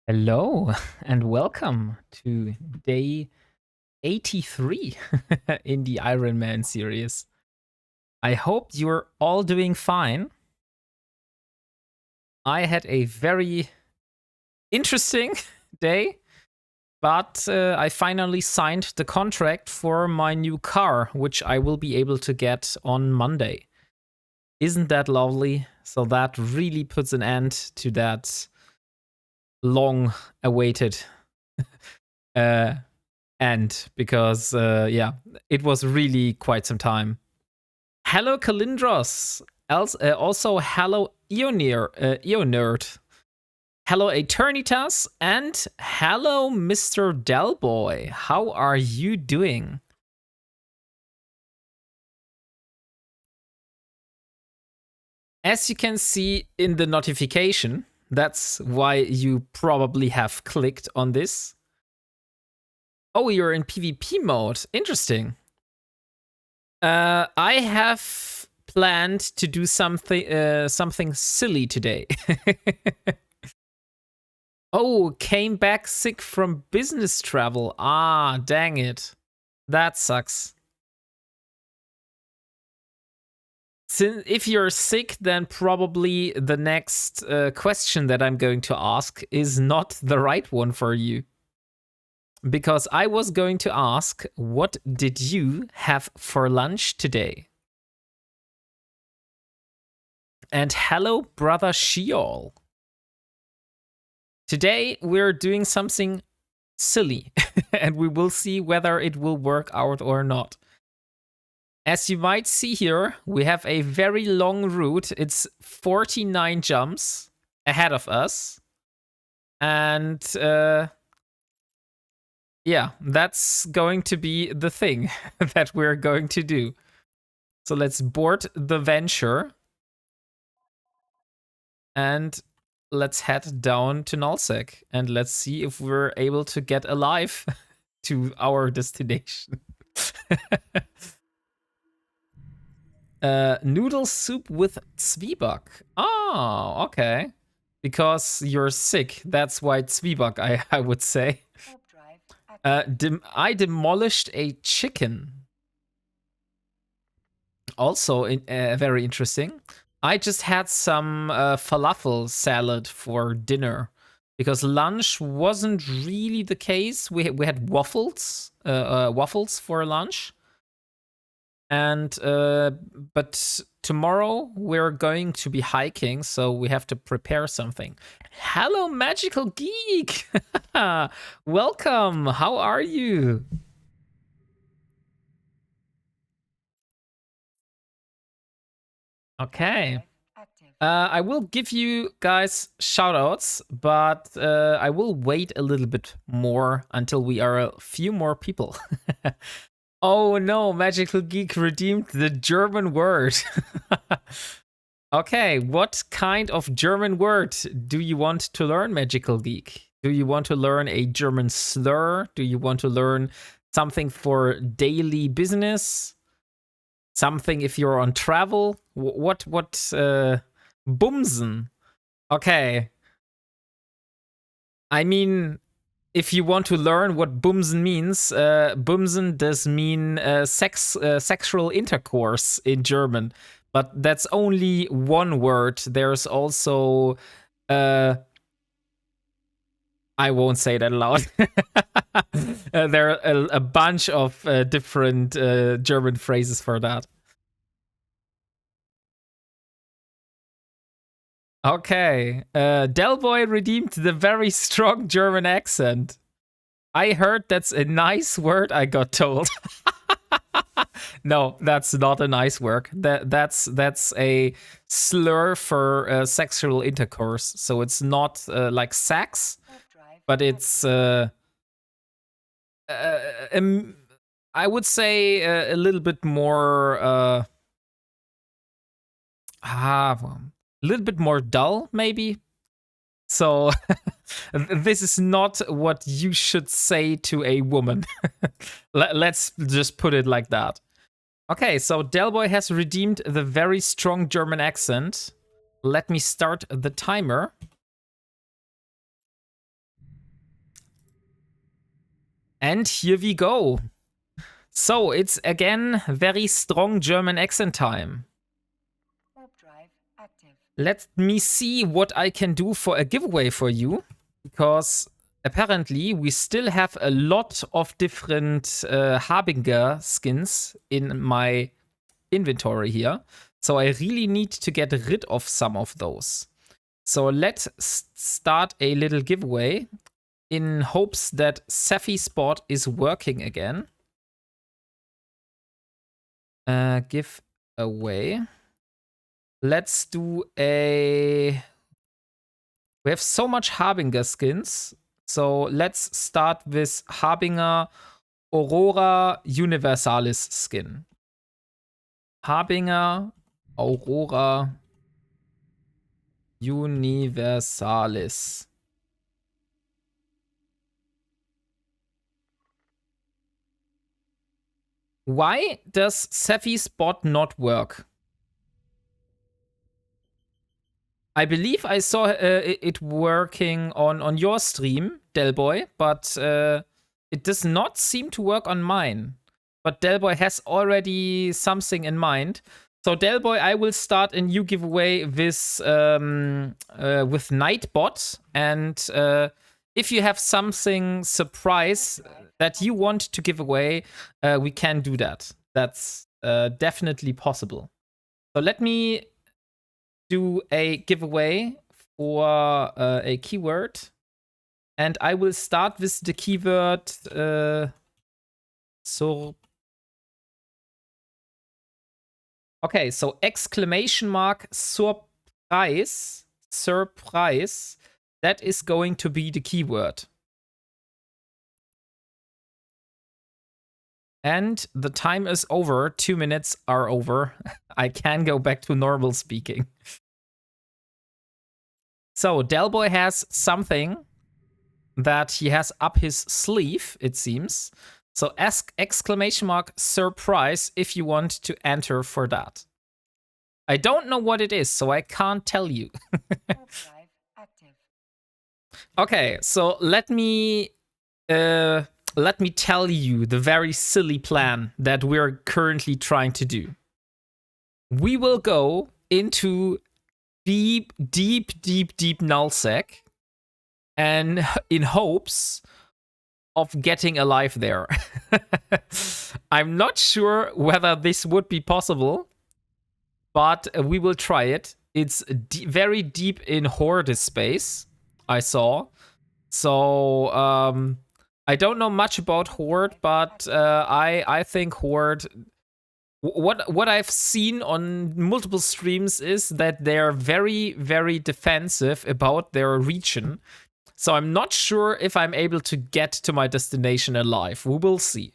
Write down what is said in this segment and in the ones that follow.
Hello and welcome to day 83 in the Ironman series. I hope you're all doing fine. I had a very interesting day, but I finally signed the contract for my new car, which I will be able to get on Monday. Isn't that lovely? So that really puts an end to that long awaited end because it was really quite some time. Hello Kalindros. Also hello Eonerd. Hello Eternitas and hello Mr. Delboy. How are you doing? As you can see in the notification, that's why you probably have clicked on this. Oh, you're in PvP mode. Interesting. I have planned to do something silly today. Oh, came back sick from business travel. Ah, dang it. That sucks. Since if you're sick, then probably the next question that I'm going to ask is not the right one for you. Because I was going to ask, what did you have for lunch today? And hello, brother Sheol. Today we're doing something silly, and we will see whether it will work out or not. As you might see here, we have a very long route. It's 49 jumps ahead of us. And yeah, that's going to be the thing that we're going to do. So let's board the venture. And let's head down to Nullsec. And let's see if we're able to get alive to our destination. Noodle soup with Zwieback. Oh, okay. Because you're sick. That's why Zwieback, I would say. I demolished a chicken. Also, very interesting. I just had some falafel salad for dinner. Because lunch wasn't really the case. We had waffles for lunch. And but tomorrow we're going to be hiking, so we have to prepare something. Hello, Magical Geek! Welcome! How are you? Okay. I will give you guys shoutouts, but I will wait a little bit more until we are a few more people. Oh no, Magical Geek redeemed the German word. Okay, what kind of German word do you want to learn, Magical Geek? Do you want to learn a German slur? Do you want to learn something for daily business? Something if you're on travel? What bumsen? Okay. I mean, if you want to learn what bumsen means, bumsen does mean sexual intercourse in German, but that's only one word. There's also I won't say that aloud. There are a bunch of different German phrases for that. Okay, Delboy redeemed the very strong German accent. I heard that's a nice word, I got told. No, that's not a nice word. That's a slur for sexual intercourse. So it's not like sex, but it's I would say a little bit more a little bit more dull, maybe. So this is not what you should say to a woman. Let's just put it like that. Okay, so Delboy has redeemed the very strong German accent. Let me start the timer. And here we go. So it's again very strong German accent time. Warp drive active. Let me see what I can do for a giveaway for you, because apparently we still have a lot of different Harbinger skins in my inventory here. So I really need to get rid of some of those. So let's start a little giveaway in hopes that Sephi Spot is working again. Give away. Let's do a... We have so much Harbinger skins. So let's start with Harbinger Aurora Universalis skin. Harbinger Aurora Universalis. Why does Sephi's bot not work? I believe I saw it working on your stream, Delboy, but it does not seem to work on mine. But Delboy has already something in mind. So Delboy, I will start a new giveaway with Nightbot, and if you have something surprise that you want to give away, we can do that. That's definitely possible. So let me do a giveaway for a keyword, and I will start with the keyword okay, so exclamation mark surprise, that is going to be the keyword. And the time is over. 2 minutes are over. I can go back to normal speaking. So Delboy has something that he has up his sleeve, it seems. So ask exclamation mark surprise if you want to enter for that. I don't know what it is, so I can't tell you. Okay, so let me tell you the very silly plan that we're currently trying to do. We will go into deep nullsec, and in hopes of getting alive there. I'm not sure whether this would be possible, but we will try it. It's very deep in Horde space, I saw. So I don't know much about Horde, but I think Horde... What I've seen on multiple streams is that they're very defensive about their region. So I'm not sure if I'm able to get to my destination alive. We will see.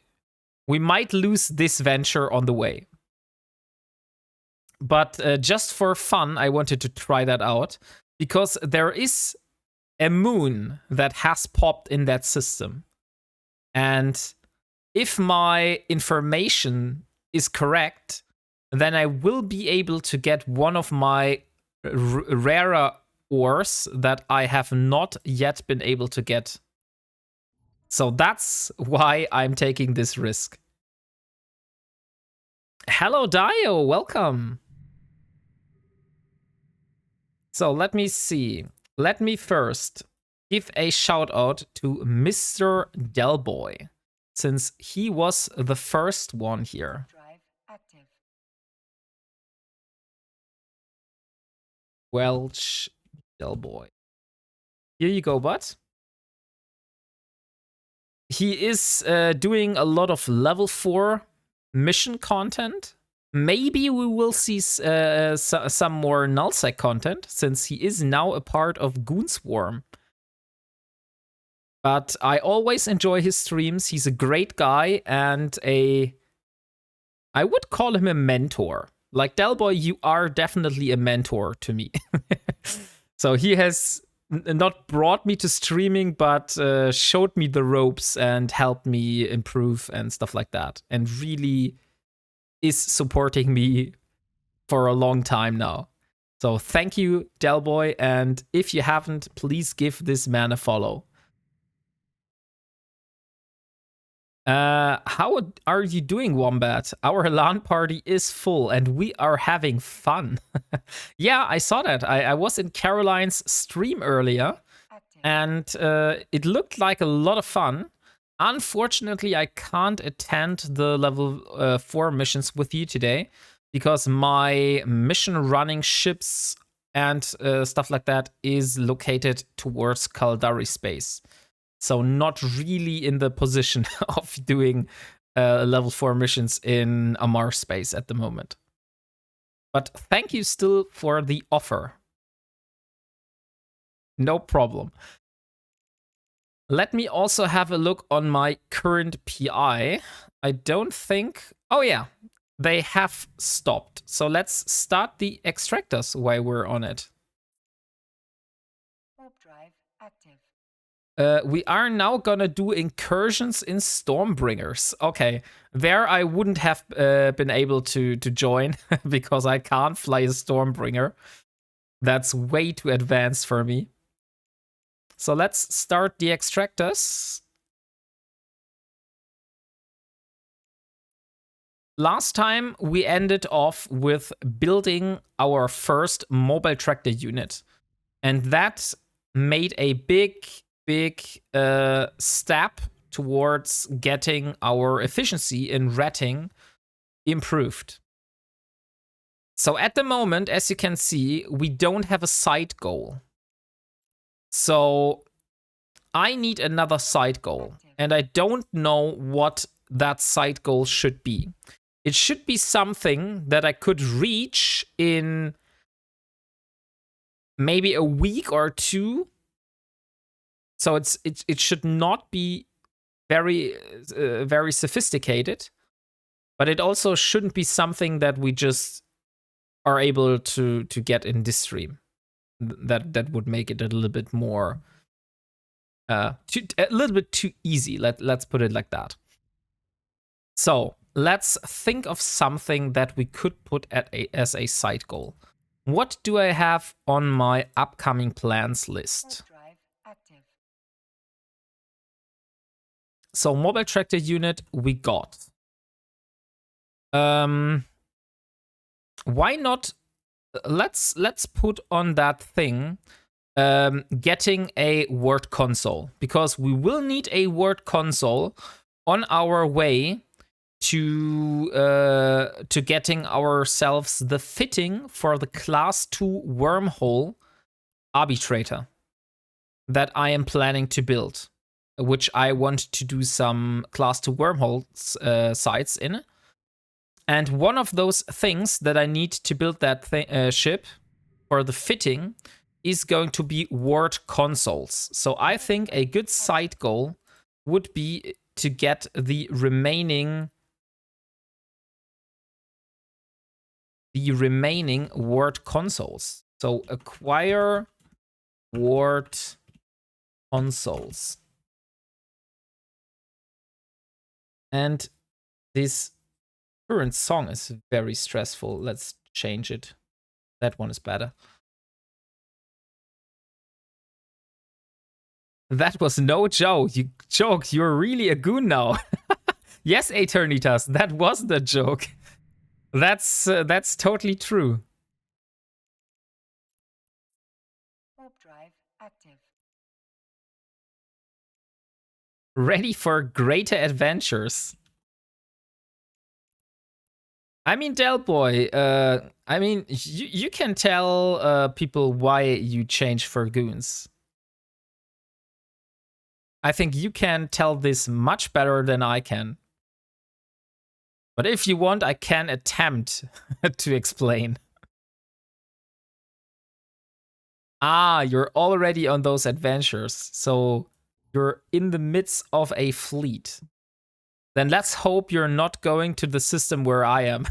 We might lose this venture on the way. But just for fun, I wanted to try that out, because there is a moon that has popped in that system. And if my information is correct, then I will be able to get one of my rarer ores that I have not yet been able to get. So that's why I'm taking this risk. Hello, Dio, welcome. So let me see. Let me first give a shout out to Mr. Delboy, since he was the first one here. Welch Delboy. Here you go, bud. He is doing a lot of level 4 mission content. Maybe we will see some more nullsec content, since he is now a part of Goonswarm. But I always enjoy his streams. He's a great guy and I would call him a mentor. Like, Delboy, you are definitely a mentor to me. So he has not brought me to streaming, but showed me the ropes and helped me improve and stuff like that. And really is supporting me for a long time now. So thank you, Delboy. And if you haven't, please give this man a follow. How are you doing, Wombat? Our LAN party is full and we are having fun. Yeah, I saw that. I was in Caroline's stream earlier Active. and it looked like a lot of fun. Unfortunately, I can't attend the level 4 missions with you today because my mission running ships and stuff like that is located towards Caldari space. So not really in the position of doing level 4 missions in Amar space at the moment. But thank you still for the offer. No problem. Let me also have a look on my current PI. I don't think... Oh yeah, they have stopped. So let's start the extractors while we're on it. Warp drive active. We are now gonna do incursions in Stormbringers. Okay, there I wouldn't have been able to join because I can't fly a Stormbringer. That's way too advanced for me. So let's start the extractors. Last time we ended off with building our first mobile tractor unit. And that made a big step towards getting our efficiency in ratting improved. So at the moment, as you can see, we don't have a side goal. So I need another side goal, and I don't know what that side goal should be. It should be something that I could reach in maybe a week or two. So it should not be very sophisticated, but it also shouldn't be something that we just are able to get in this stream. That would make it a little bit more a little bit too easy. Let's put it like that. So let's think of something that we could put as a side goal. What do I have on my upcoming plans list? Warp drive active. So mobile tractor unit we got. Why not? Let's put on that thing getting a word console, because we will need a word console on our way to getting ourselves the fitting for the class 2 wormhole arbitrator that I am planning to build, which I want to do some class 2 wormhole sites in. And one of those things that I need to build that ship for the fitting is going to be word consoles. So I think a good side goal would be to get the remaining word consoles. So acquire word consoles. And this current song is very stressful. Let's change it. That one is better. That was no joke. You joke. You're really a goon now. Yes, Eternitas, that wasn't a joke. That's totally true. Warp drive active. Ready for greater adventures. I mean, Del Boy, I mean, you can tell people why you changed for goons. I think you can tell this much better than I can. But if you want, I can attempt to explain. Ah, you're already on those adventures, so you're in the midst of a fleet. Then let's hope you're not going to the system where I am.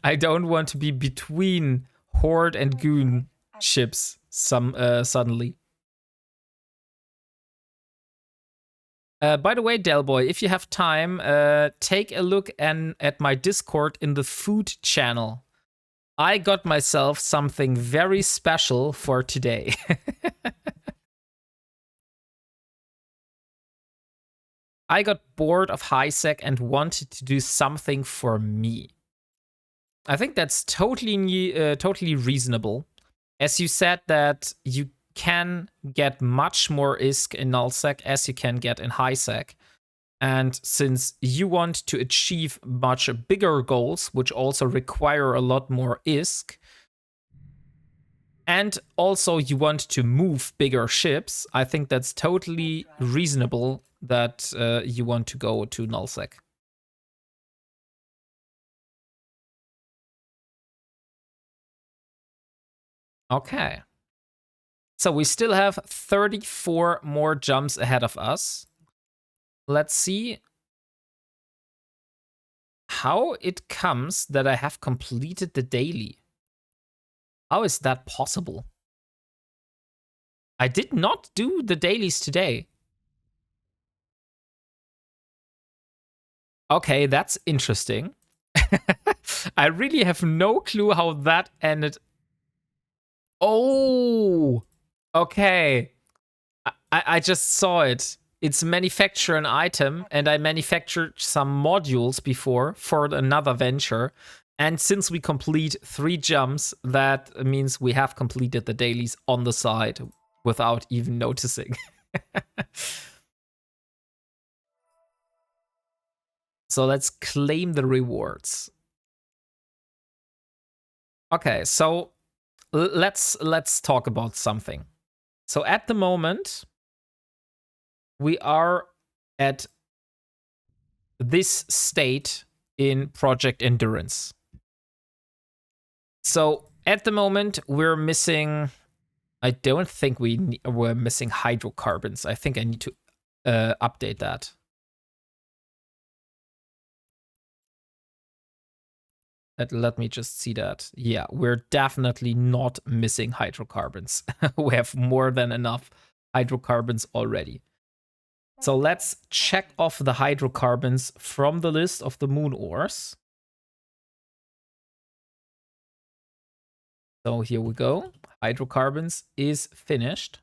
I don't want to be between Horde and Goon ships suddenly. By the way, Delboy, if you have time, take a look at my Discord in the food channel. I got myself something very special for today. I got bored of high sec and wanted to do something for me. I think that's totally reasonable. As you said that you can get much more ISK in nullsec as you can get in highsec. And since you want to achieve much bigger goals, which also require a lot more ISK, and also you want to move bigger ships, I think that's totally reasonable that you want to go to nullsec. Okay. So we still have 34 more jumps ahead of us. Let's see how it comes that I have completed the daily. How is that possible? I did not do the dailies today. Okay, that's interesting. I really have no clue how that ended. Oh, okay. I just saw it. It's manufacture an item, and I manufactured some modules before for another venture. And since we complete 3 jumps, that means we have completed the dailies on the side without even noticing. So let's claim the rewards. Okay, so let's talk about something. So at the moment, we are at this state in Project Endurance. So at the moment, we're missing. I don't think we're missing hydrocarbons. I think I need to update that. Let me just see that. Yeah, we're definitely not missing hydrocarbons. We have more than enough hydrocarbons already. So let's check off the hydrocarbons from the list of the moon ores. So here we go. Hydrocarbons is finished.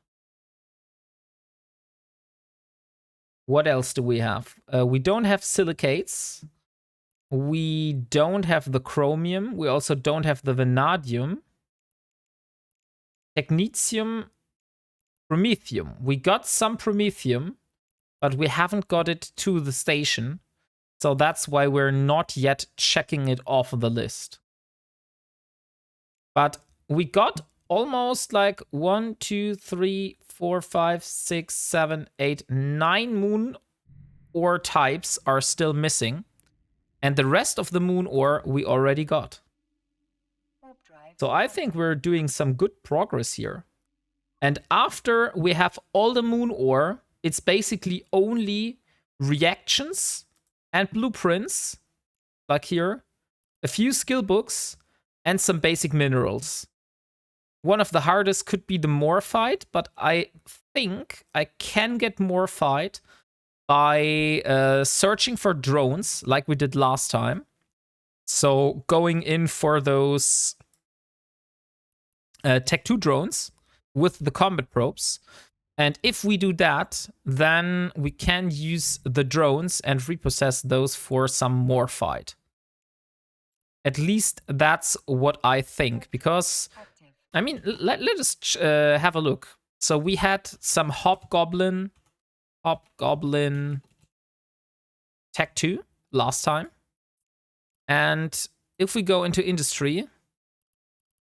What else do we have? We don't have silicates. We don't have the chromium. We also don't have the vanadium. Technetium, promethium. We got some promethium, but we haven't got it to the station. So that's why we're not yet checking it off the list. But we got almost like 1, 2, 3, 4, 5, 6, 7, 8, 9 moon ore types are still missing. And the rest of the moon ore we already got. So I think we're doing some good progress here. And after we have all the moon ore, it's basically only reactions and blueprints, like here, a few skill books, and some basic minerals. One of the hardest could be the morphite, but I think I can get morphite by searching for drones like we did last time. So going in for those Tech 2 drones with the combat probes. And if we do that, then we can use the drones and repossess those for some morphite. At least that's what I think, because I mean, let us have a look. So we had some Hobgoblin Tech 2 last time. And if we go into industry,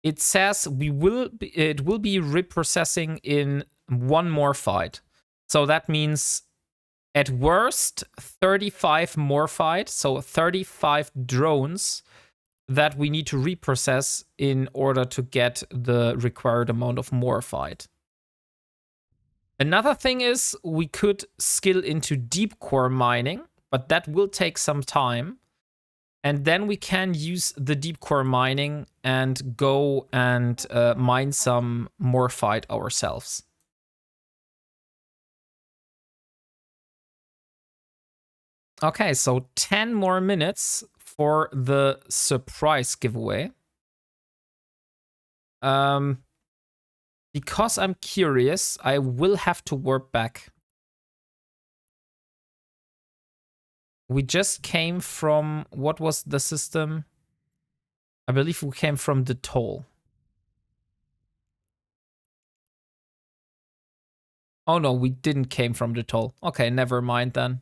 it says it will be reprocessing in 1 morphite. So that means at worst 35 morphite, so 35 drones that we need to reprocess in order to get the required amount of morphite. Another thing is we could skill into deep core mining, but that will take some time. And then we can use the deep core mining and go and mine some morphite ourselves. Okay, so 10 more minutes for the surprise giveaway. Because I'm curious, I will have to warp back. We just came from, what was the system? I believe we came from the toll. Oh no, we didn't came from the toll. Okay, never mind then.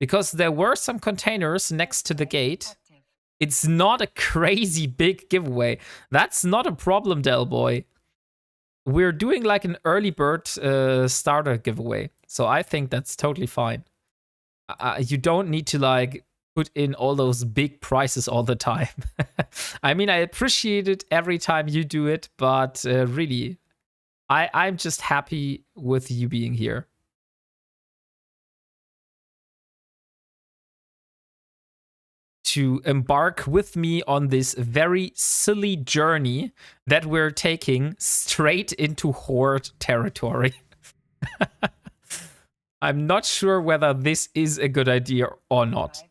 Because there were some containers next to the gate. It's not a crazy big giveaway. That's not a problem, Del Boy. We're doing like an early bird starter giveaway. So I think that's totally fine. You don't need to like put in all those big prices all the time. I mean, I appreciate it every time you do it, but really, I'm just happy with you being here. To embark with me on this very silly journey that we're taking straight into Horde territory. I'm not sure whether this is a good idea or not.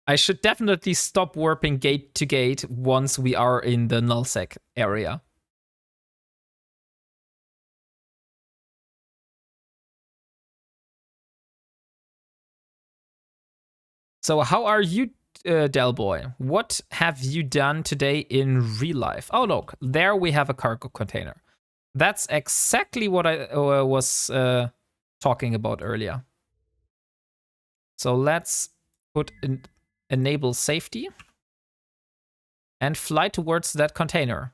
I should definitely stop warping gate to gate once we are in the nullsec area. So how are you, Del Boy? What have you done today in real life? Oh, look, there we have a cargo container. That's exactly what I was talking about earlier. So let's put in enable safety and fly towards that container.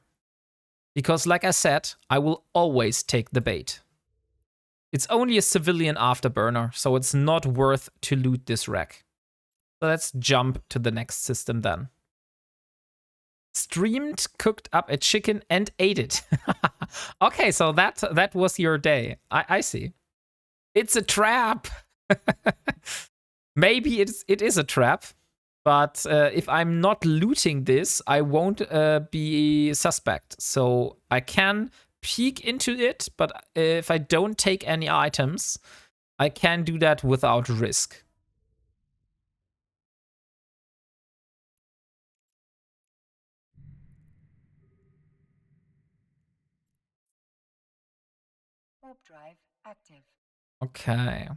Because like I said, I will always take the bait. It's only a civilian afterburner, so it's not worth to loot this wreck. So let's jump to the next system then. Streamed, cooked up a chicken, and ate it. Okay, so that was your day. I see. It's a trap. Maybe it is a trap, but if I'm not looting this, I won't be suspect. So I can peek into it, but if I don't take any items, I can do that without risk. Warp drive active. Okay.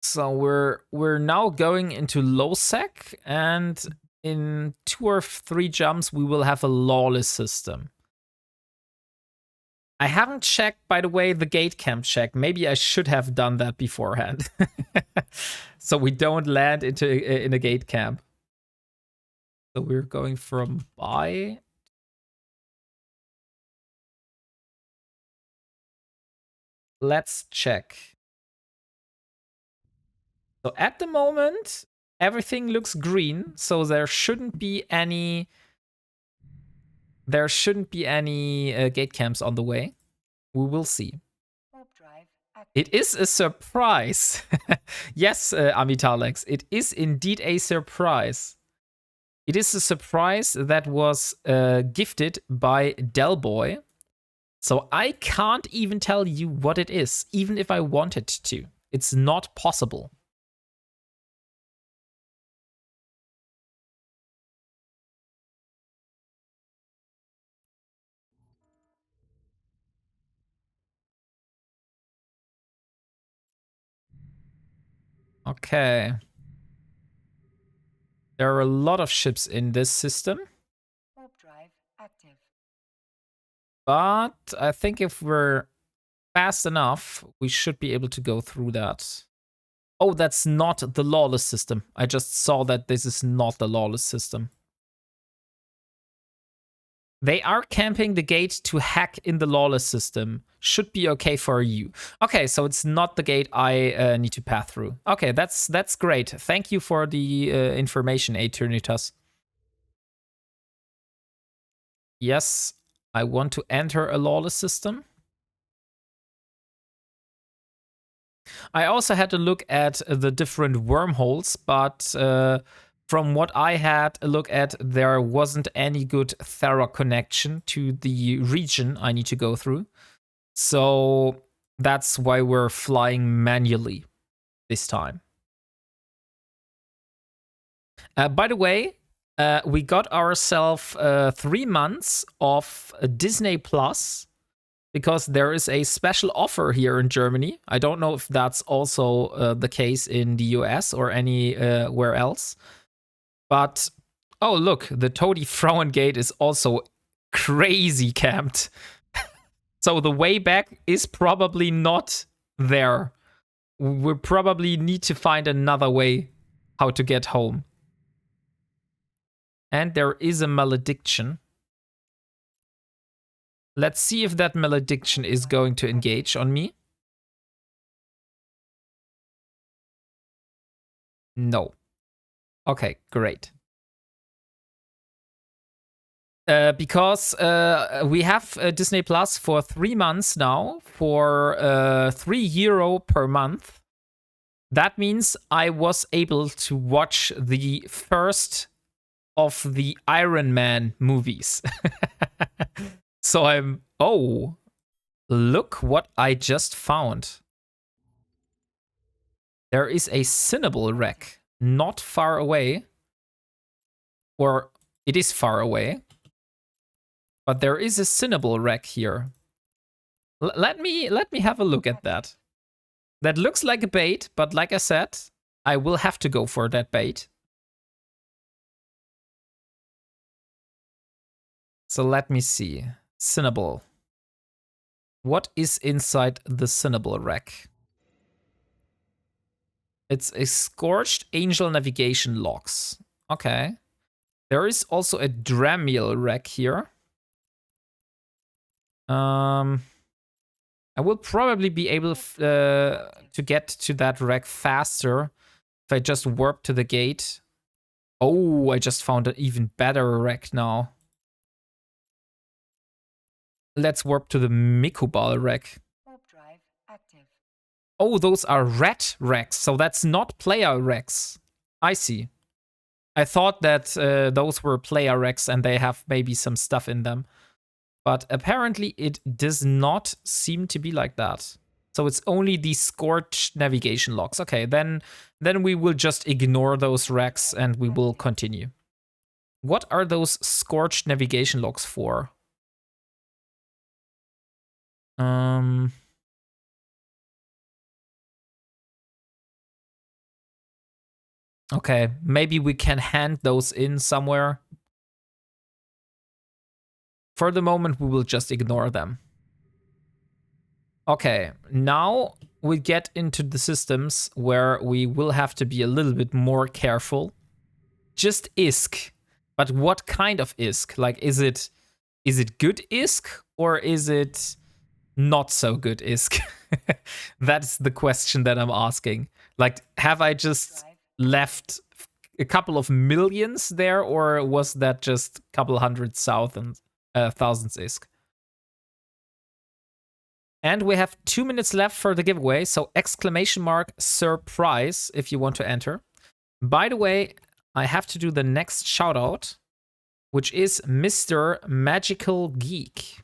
So we're now going into low sec, and in 2 or 3 jumps we will have a lawless system. I haven't checked, by the way, the gate camp check. Maybe I should have done that beforehand. So we don't land in a gate camp. So we're going from buy. Let's check. So at the moment, everything looks green. So there shouldn't be any gate camps on the way. We will see. It is a surprise. Yes, Amitalex, it is indeed a surprise. It is a surprise that was gifted by Delboy. So I can't even tell you what it is, even if I wanted to. It's not possible. Okay. There are a lot of ships in this system. Warp drive active. But I think if we're fast enough, we should be able to go through that. Oh, that's not the lawless system. I just saw that this is not the lawless system. They are camping the gate to hack in the lawless system. Should be okay for you. Okay, so it's not the gate I need to pass through. Okay, that's great. Thank you for the information, Eternitas. Yes, I want to enter a lawless system. I also had to look at the different wormholes, but from what I had a look at, there wasn't any good thorough connection to the region I need to go through. So that's why we're flying manually this time. By the way, we got ourselves 3 months of Disney Plus because there is a special offer here in Germany. I don't know if that's also the case in the US or anywhere else. But, oh, look, the Toady Frauengate is also crazy camped. So the way back is probably not there. We probably need to find another way how to get home. And there is a malediction. Let's see if that malediction is going to engage on me. No. Okay, great. Because we have Disney Plus for 3 months now for €3 per month. That means I was able to watch the first of the Ironman movies. So oh, look what I just found. There is a Cinnable wreck not far away. Or it is far away. But there is a Cinnable wreck here. Let me have a look at that. That looks like a bait, but like I said, I will have to go for that bait. So let me see. Cinnable. What is inside the Cinnable wreck? It's a Scorched Angel Navigation Logs. Okay. There is also a Dramiel wreck here. I will probably be able to get to that wreck faster if I just warp to the gate. Oh, I just found an even better wreck now. Let's warp to the Mikubal wreck. Warp drive active. Oh, those are rat wrecks, so that's not player wrecks. I see. I thought that those were player wrecks and they have maybe some stuff in them. But apparently it does not seem to be like that. So it's only the Scorched navigation logs. Okay, then we will just ignore those wrecks and we will continue. What are those Scorched navigation logs for? Okay, maybe we can hand those in somewhere. For the moment, we will just ignore them. Okay, now we get into the systems where we will have to be a little bit more careful. Just ISK, but what kind of ISK? Like, is it good ISK or is it not so good ISK? That's the question that I'm asking. Like, have I just left a couple of millions there, or was that just a couple thousands ISK? And we have 2 minutes left for the giveaway, so exclamation mark surprise if you want to enter. By the way, I have to do the next shout out, which is Mr. Magical Geek.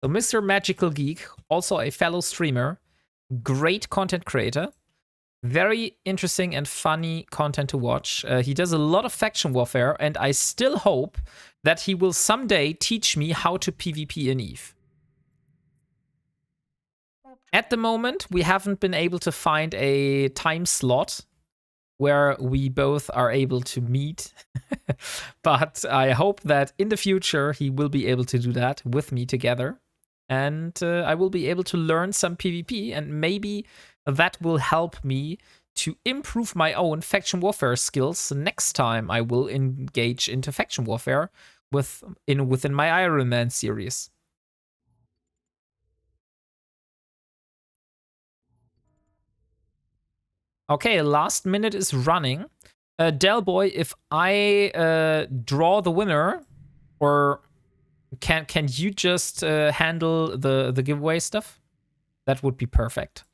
So Mr. Magical Geek, also a fellow streamer, great content creator, very interesting and funny content to watch. He does a lot of faction warfare, and I still hope that he will someday teach me how to PvP in EVE. At the moment, we haven't been able to find a time slot where we both are able to meet. But I hope that in the future, he will be able to do that with me together. And I will be able to learn some PvP, and maybe that will help me to improve my own faction warfare skills next time I will engage into faction warfare within my Ironman series. Okay, last minute is running. Delboy, if I draw the winner, or can you just handle the giveaway stuff? That would be perfect.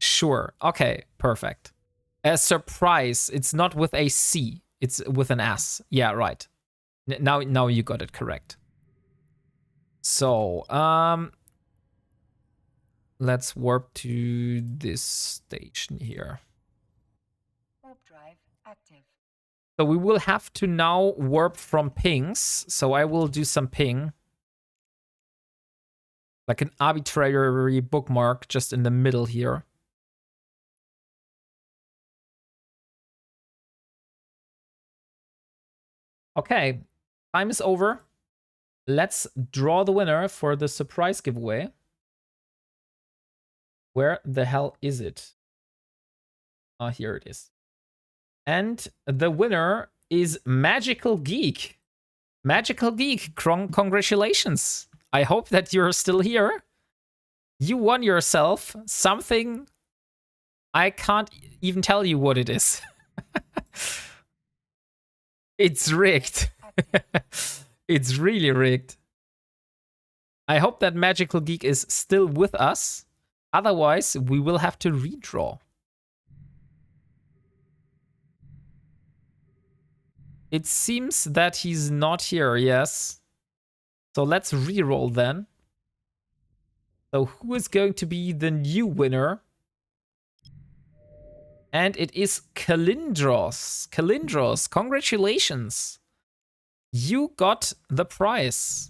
Sure. Okay, perfect. A surprise. It's not with a C. It's with an S. Yeah, right. Now you got it correct. So, let's warp to this station here. Warp drive active. So we will have to now warp from pings. So I will do some ping. Like an arbitrary bookmark just in the middle here. Okay, time is over. Let's draw the winner for the surprise giveaway. Where the hell is it? Ah, here it is. And the winner is Magical Geek. Magical Geek, congratulations. I hope that you're still here. You won yourself something. I can't even tell you what it is. It's rigged. It's really rigged. I hope that Magical Geek is still with us. Otherwise, we will have to redraw. It seems that he's not here, yes. So let's reroll then. So who is going to be the new winner? And it is Kalindros. Kalindros, congratulations. You got the prize.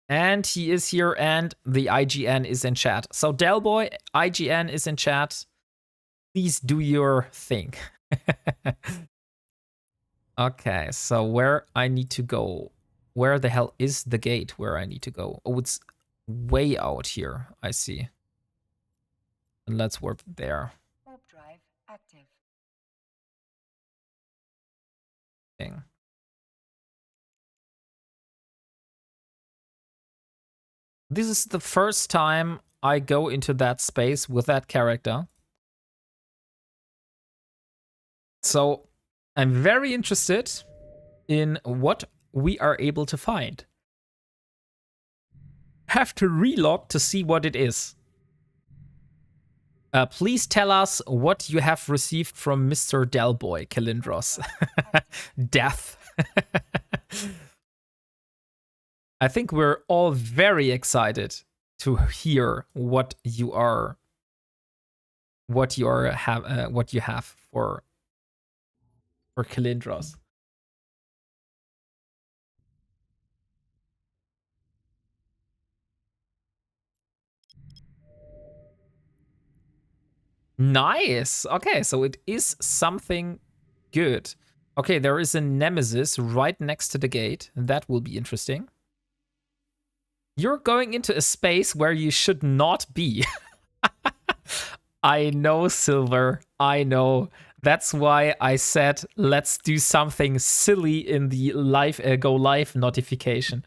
And he is here, and the IGN is in chat. So Delboy, IGN is in chat. Please do your thing. Okay, so where I need to go. Where the hell is the gate where I need to go? Oh, it's way out here. I see. And let's warp there. Warp drive active. Thing. This is the first time I go into that space with that character. So I'm very interested in what we are able to find. Have to relog to see what it is. Please tell us what you have received from Mr. Delboy, Kalindros. Death. I think we're all very excited to hear what you have for Kalindros. Nice. Okay, so it is something good. Okay, there is a nemesis right next to the gate. That will be interesting. You're going into a space where you should not be. I know, Silver. I know. That's why I said let's do something silly in the live go live notification.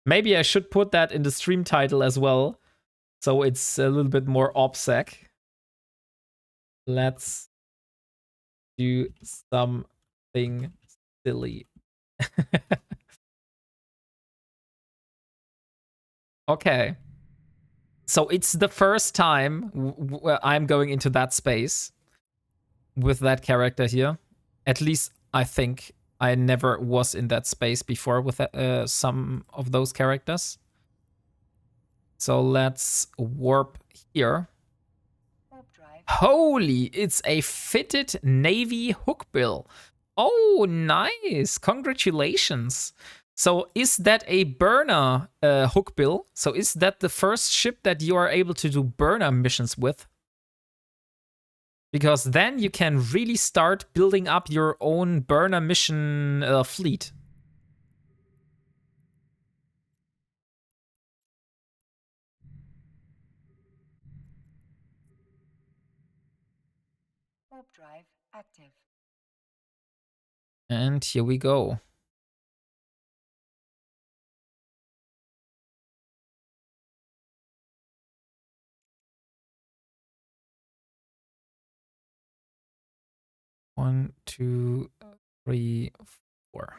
Maybe I should put that in the stream title as well, so it's a little bit more OPSEC. Let's do something silly. Okay. So it's the first time I'm going into that space with that character here. At least I think I never was in that space before with some of those characters. So let's warp here. Holy, it's a fitted navy hookbill. Oh, nice. Congratulations. So is that a burner hookbill? So is that the first ship that you are able to do burner missions with? Because then you can really start building up your own burner mission fleet. Warp drive active. And here we go. One, two, three, four.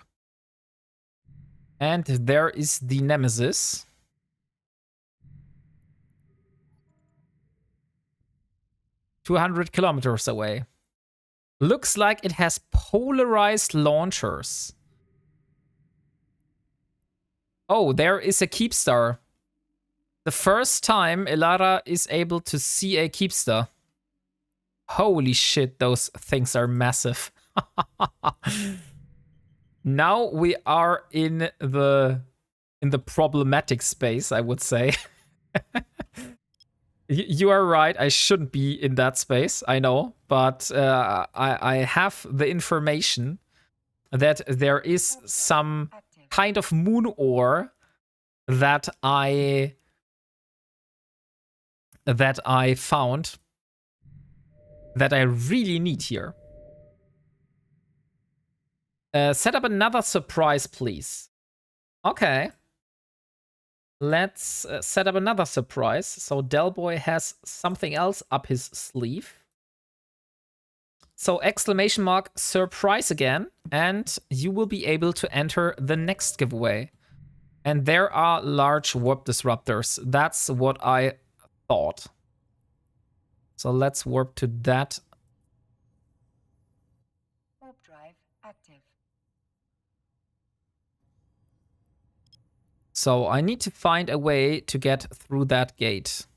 And there is the Nemesis. "200 kilometers away. Looks like it has polarized launchers. Oh, there is a Keepstar. The first time Elara is able to see a keepster. Holy shit, those things are massive. Now we are in the problematic space, I would say. You are right. I shouldn't be in that space. I know, but I have the information that there is some kind of moon ore that I found that I really need here. Set up another surprise, please. Okay. Let's set up another surprise. So Delboy has something else up his sleeve. So exclamation mark surprise again, and you will be able to enter the next giveaway. And there are large warp disruptors. That's what I thought. So let's warp to that. Warp drive active. So I need to find a way to get through that gate.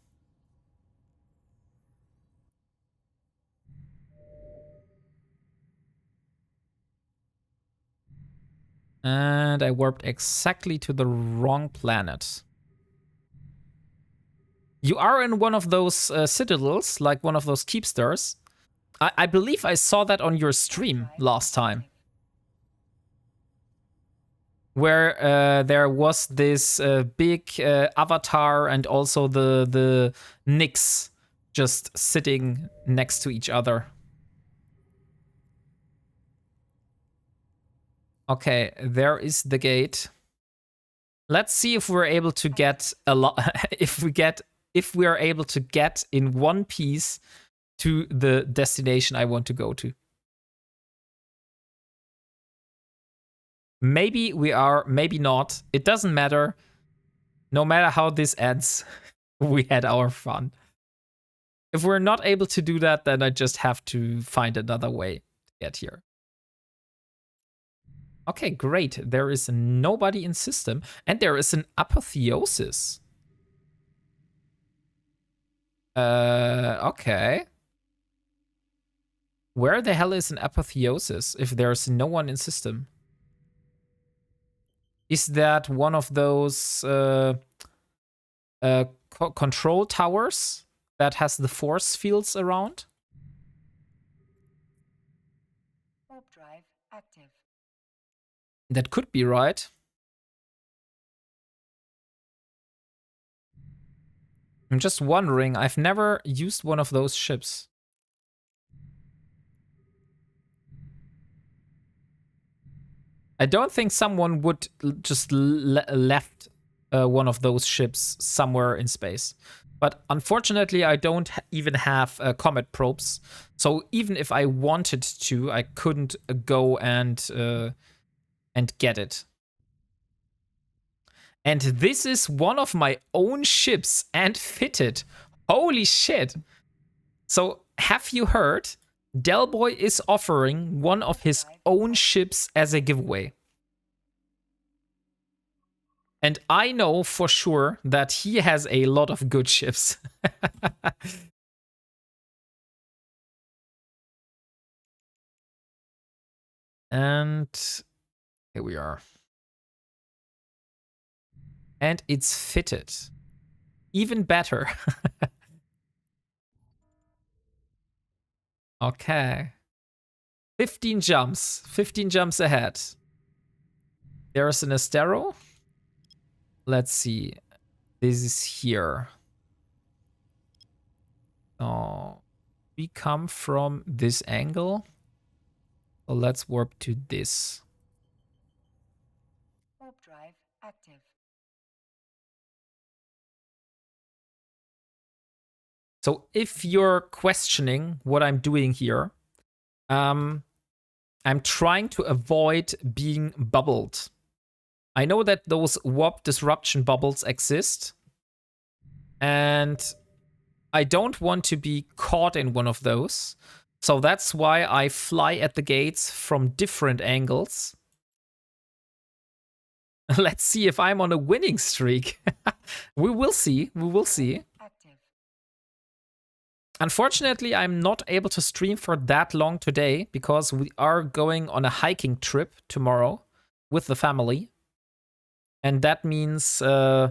And I warped exactly to the wrong planet. You are in one of those citadels, like one of those keepsters. I believe I saw that on your stream last time. Where there was this big avatar and also the Nyx just sitting next to each other. Okay, there is the gate. Let's see if we're able to get a lot. if we are able to get in one piece to the destination I want to go to. Maybe we are, maybe not. It doesn't matter. No matter how this ends, we had our fun. If we're not able to do that, then I just have to find another way to get here. Okay, great. There is nobody in system, and there is an apotheosis. Okay. Where the hell is an apotheosis if there's no one in system? Is that one of those control towers that has the force fields around? Warp drive active. That could be right. I'm just wondering, I've never used one of those ships. I don't think someone would just left one of those ships somewhere in space. But unfortunately, I don't even have comet probes. So even if I wanted to, I couldn't go and get it. And this is one of my own ships and fitted. Holy shit. So have you heard? Delboy is offering one of his own ships as a giveaway. And I know for sure that he has a lot of good ships. And here we are. And it's fitted. Even better. Okay. 15 jumps. 15 jumps ahead. There's an Astero. Let's see. This is here. Oh, we come from this angle. So let's warp to this. Warp drive active. So if you're questioning what I'm doing here, I'm trying to avoid being bubbled. I know that those warp disruption bubbles exist, and I don't want to be caught in one of those. So that's why I fly at the gates from different angles. Let's see if I'm on a winning streak. We will see. We will see. Active. Unfortunately, I'm not able to stream for that long today because we are going on a hiking trip tomorrow with the family. And that means I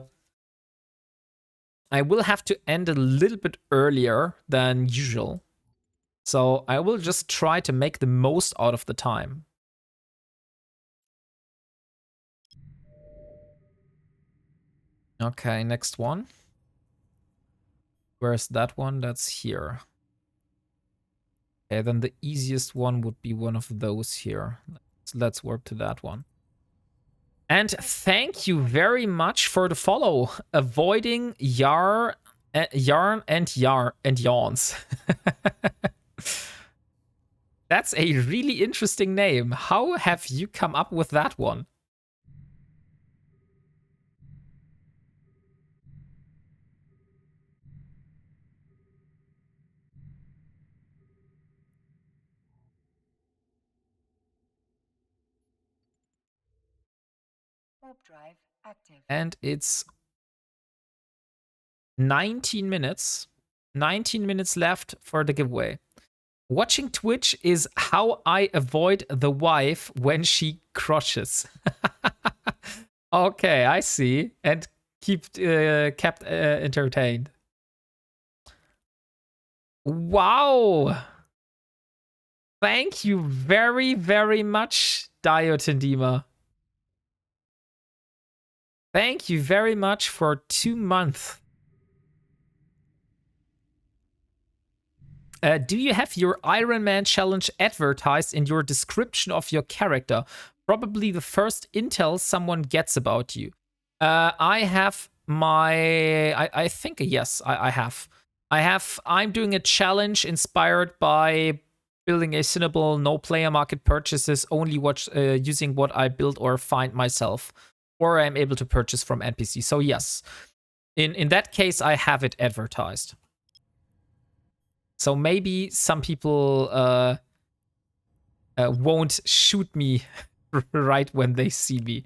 will have to end a little bit earlier than usual. So I will just try to make the most out of the time. Okay, next one. Where's that one? That's here. Okay, then the easiest one would be one of those here. Let's warp to that one. And thank you very much for the follow. Avoiding yarn and yawns. That's a really interesting name. How have you come up with that one? Warp drive active. And it's 19 minutes. 19 minutes left for the giveaway. Watching Twitch is how I avoid the wife when she crotches. Okay, I see. And kept entertained. Wow. Thank you very, very much, Diotendima. Thank you very much for 2 months. Do you have your Ironman challenge advertised in your description of your character? Probably the first intel someone gets about you. I have my. I think yes, I have. I'm doing a challenge inspired by building a Cinnable, no player market purchases, only using what I build or find myself, or I'm able to purchase from NPC. So yes, in that case, I have it advertised. So maybe some people won't shoot me right when they see me.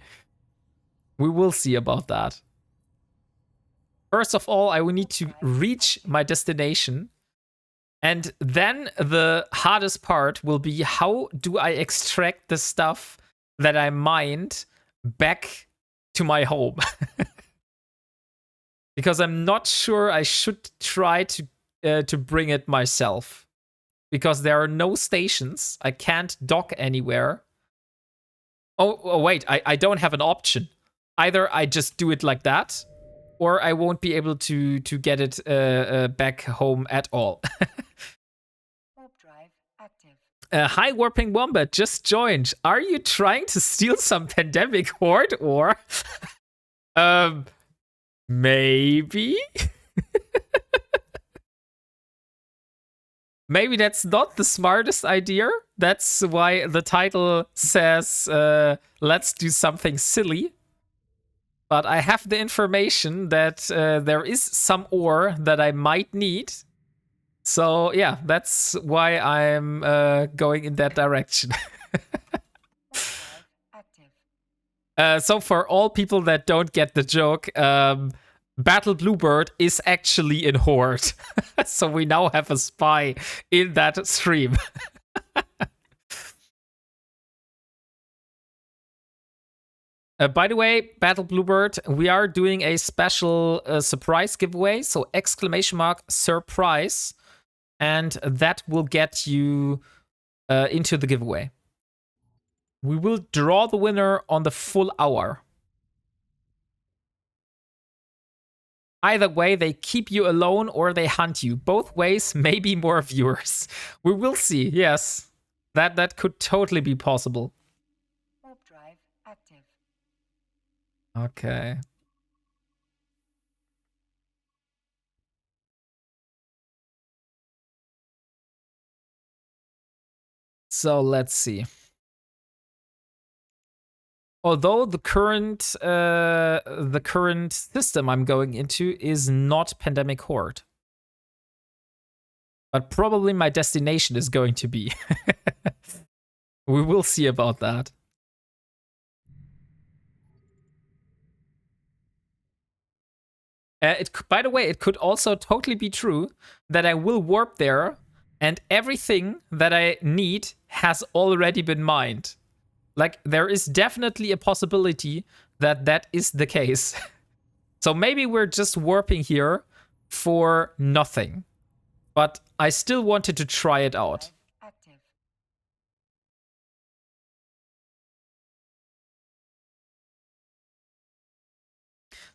We will see about that. First of all, I will need to reach my destination. And then the hardest part will be, how do I extract the stuff that I mined back to my home? Because I'm not sure I should try to bring it myself. Because there are no stations. I can't dock anywhere. Oh wait, I don't have an option. Either I just do it like that, or I won't be able to get it back home at all. Warp drive active. Hi, WarpingWombat, just joined. Are you trying to steal some pandemic horde, or maybe? Maybe that's not the smartest idea. That's why the title says, let's do something silly. But I have the information that there is some ore that I might need. So yeah, that's why I'm going in that direction. So for all people that don't get the joke, Battle Bluebird is actually in Horde. So we now have a spy in that stream. By the way, Battle Bluebird, we are doing a special surprise giveaway. So !surprise. And that will get you into the giveaway. We will draw the winner on the full hour. Either way, they keep you alone or they hunt you. Both ways, maybe more viewers. We will see. Yes, that could totally be possible. Warp drive active. Okay. So let's see. Although the current system I'm going into is not Pandemic Horde, but probably my destination is going to be. We will see about that. By the way, it could also totally be true that I will warp there and everything that I need has already been mined. Like, there is definitely a possibility that that is the case. So maybe we're just warping here for nothing. But I still wanted to try it out. Active.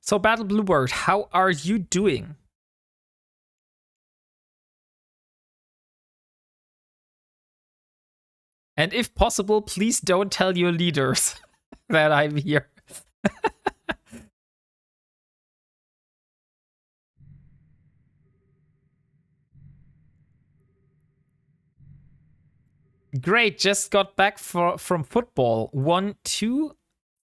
So, Battle Bluebird, how are you doing? And if possible, please don't tell your leaders that I'm here. Great, just got back from football. 1-2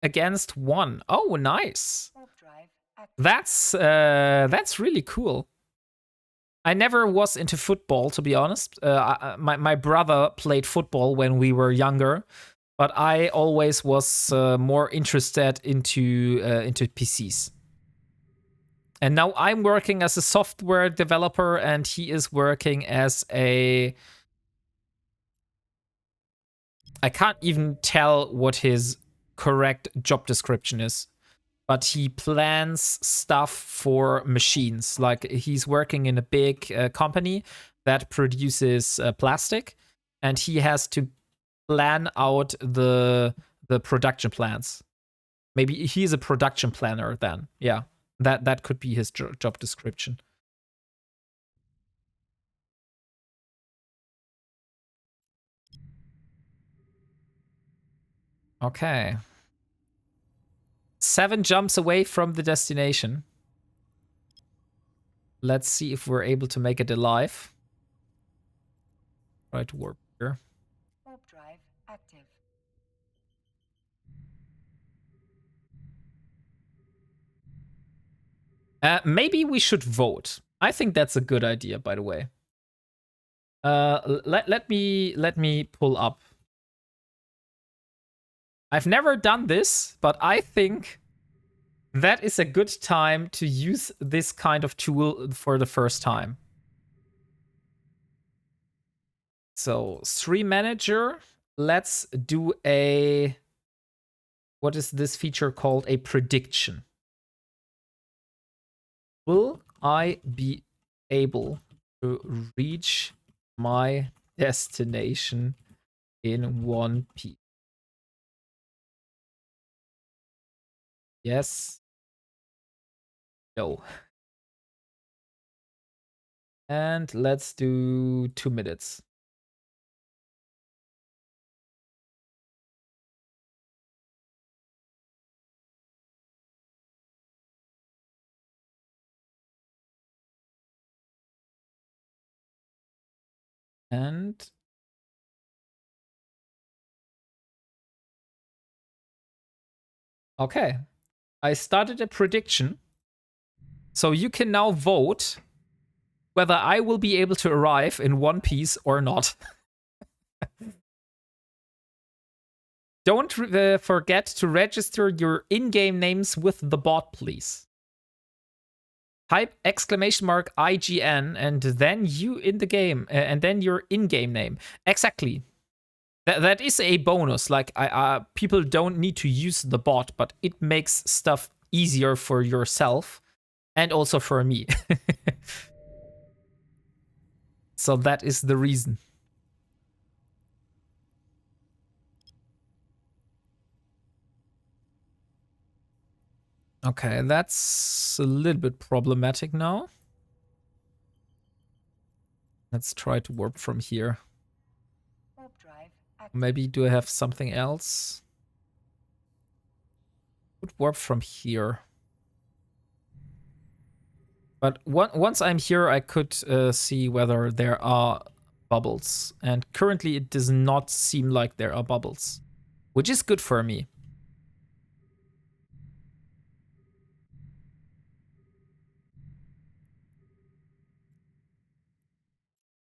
against 1. Oh, nice. Warp drive active. That's really cool. I never was into football, to be honest. My brother played football when we were younger, but I always was more interested into PCs. And now I'm working as a software developer, and he is working as a. I can't even tell what his correct job description is, but he plans stuff for machines. Like, he's working in a big company that produces plastic, and he has to plan out the production plans. Maybe he's a production planner then. Yeah, that could be his job description. Okay. 7 jumps away from the destination. Let's see if we're able to make it alive. Try to warp here. Warp drive active. Maybe we should vote. I think that's a good idea, by the way. Let me pull up. I've never done this, but I think that is a good time to use this kind of tool for the first time. So, stream manager, let's do a, what is this feature called? A prediction. Will I be able to reach my destination in one piece? Yes. No. And let's do 2 minutes. And okay, I started a prediction. So you can now vote whether I will be able to arrive in One Piece or not. Don't forget to register your in-game names with the bot, please. Type !IGN and then you in the game, and then your in-game name. Exactly. That is a bonus. Like, people don't need to use the bot, but it makes stuff easier for yourself and also for me. So that is the reason. Okay, that's a little bit problematic now. Let's try to warp from here. Warp drive active. Maybe do I have something else? Would warp from here. But once I'm here, I could see whether there are bubbles. And currently, it does not seem like there are bubbles, which is good for me.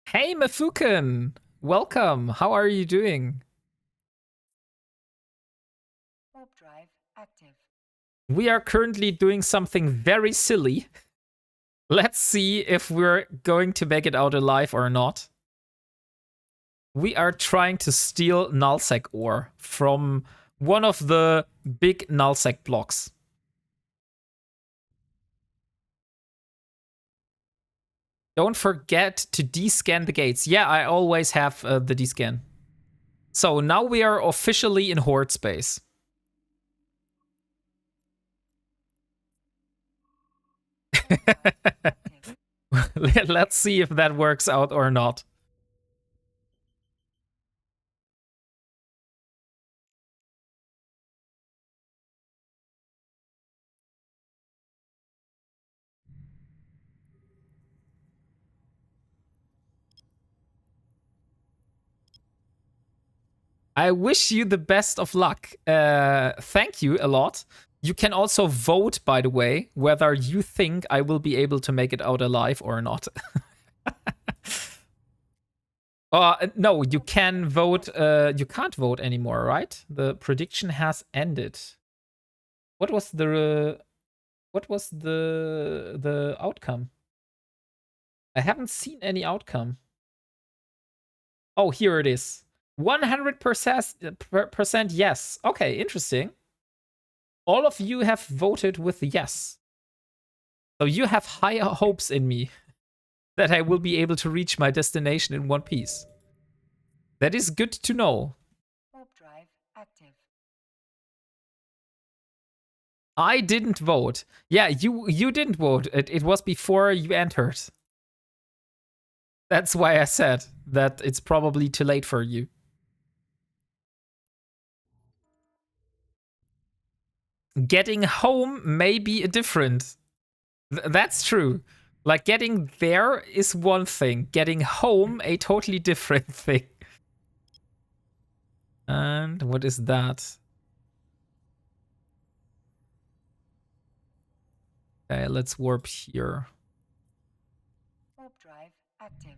Hey, Mafuken! Welcome! How are you doing? Warp drive active. We are currently doing something very silly. Let's see if we're going to make it out alive or not. We are trying to steal nullsec ore from one of the big nullsec blocks. Don't forget to descan the gates. Yeah, I always have the descan. So now we are officially in Horde space. Let's see if that works out or not. I wish you the best of luck. Thank you a lot. You can also vote, by the way, whether you think I will be able to make it out alive or not. No, you can vote. You can't vote anymore, right? The prediction has ended. What was the outcome? I haven't seen any outcome. Oh, here it is. 100% yes. Okay, interesting. All of you have voted with yes. So you have higher hopes in me that I will be able to reach my destination in one piece. That is good to know. Warp drive active. I didn't vote. Yeah, you didn't vote. It was before you entered. That's why I said that it's probably too late for you. Getting home may be a different. That's true. Like getting there is one thing. Getting home a totally different thing. And what is that? Okay, let's warp here. Warp drive active.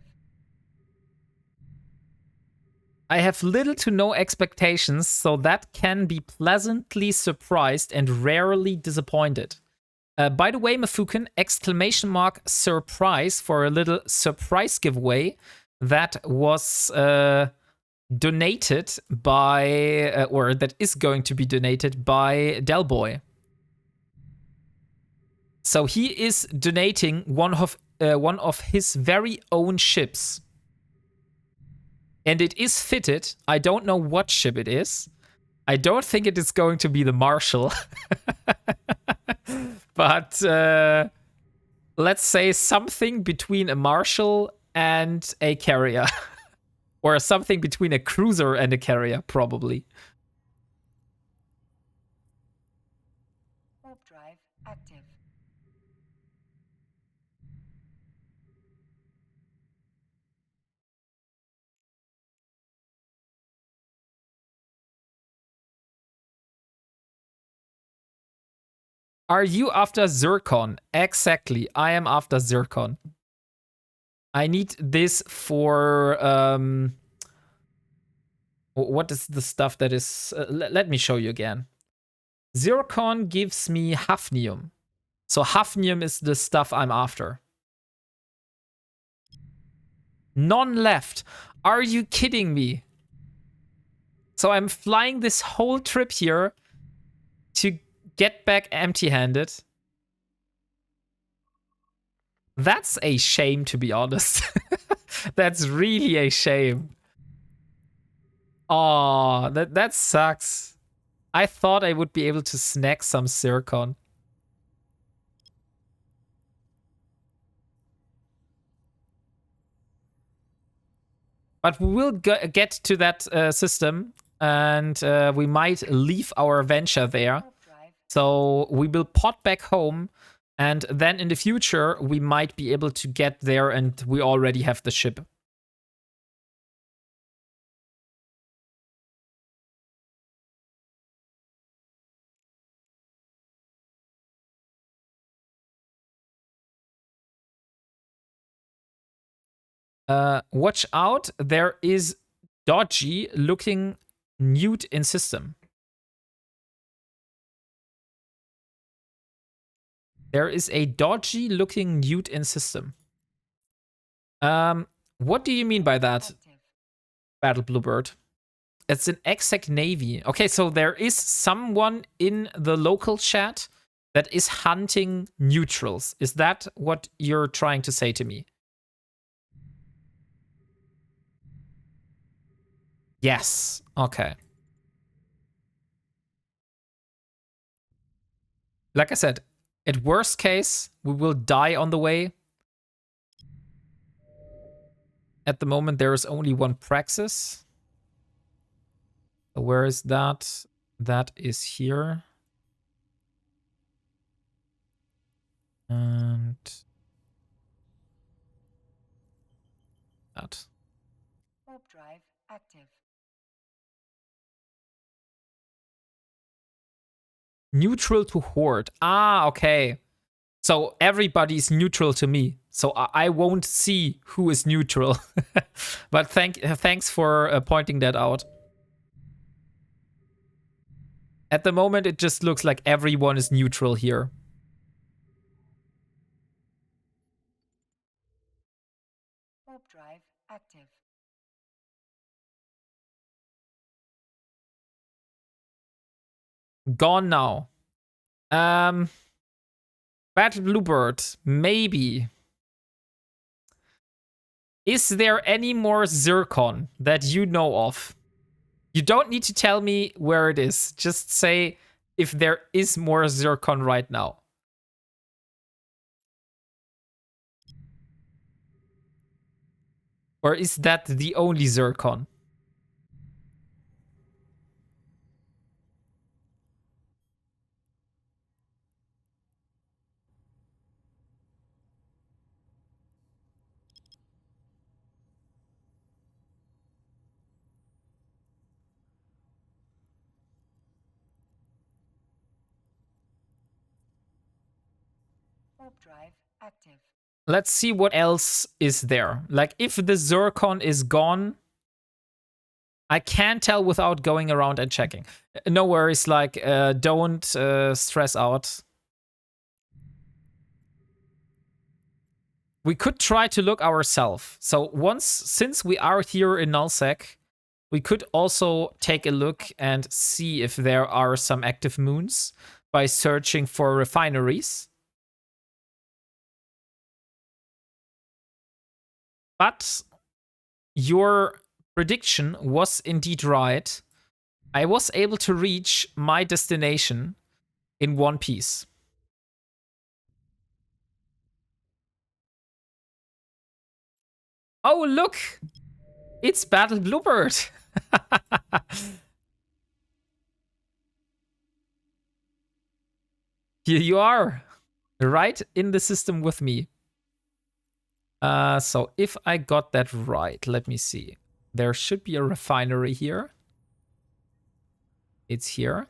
I have little to no expectations, so that can be pleasantly surprised and rarely disappointed. By the way, Mafuken, exclamation mark surprise for a little surprise giveaway that was donated by, or that is going to be donated by Delboy. So he is donating one of his very own ships. And it is fitted. I don't know what ship it is. I don't think it is going to be the Marshal. But let's say something between a Marshal and a carrier. Or something between a cruiser and a carrier, probably. Warp drive active. Are you after Zircon? Exactly. I am after Zircon. I need this for what is the stuff that is let me show you again. Zircon gives me hafnium. So hafnium is the stuff I'm after. None left. Are you kidding me? So I'm flying this whole trip here to get back empty-handed. That's a shame, to be honest. That's really a shame. Oh, that sucks. I thought I would be able to snag some zircon. But we will get to that system, and we might leave our venture there. So we will pot back home, and then in the future, we might be able to get there, and we already have the ship. Watch out, there is dodgy looking newt in system. There is a dodgy looking newt in system. What do you mean by that, Active. Battle Bluebird? It's an exec navy. Okay, so there is someone in the local chat that is hunting neutrals. Is that what you're trying to say to me? Yes. Okay. Like I said, at worst case, we will die on the way. At the moment, there is only one praxis. Where is that? That is here. And that. Warp drive active. Neutral to Horde. Ah, okay. So everybody's neutral to me. So I won't see who is neutral. But thanks for pointing that out. At the moment, it just looks like everyone is neutral here. Warp drive active. Gone now. Battle Bluebird, maybe. Is there any more Zircon that you know of? You don't need to tell me where it is. Just say if there is more Zircon right now. Or is that the only Zircon? Warp drive active. Let's see what else is there. Like, if the Zircon is gone, I can't tell without going around and checking. No worries, like, don't stress out. We could try to look ourselves. So since we are here in nullsec, we could also take a look and see if there are some active moons by searching for refineries. But your prediction was indeed right. I was able to reach my destination in one piece. Oh, look! It's Battle Bluebird! Here you are, right in the system with me. So if I got that right, let me see. There should be a refinery here. It's here.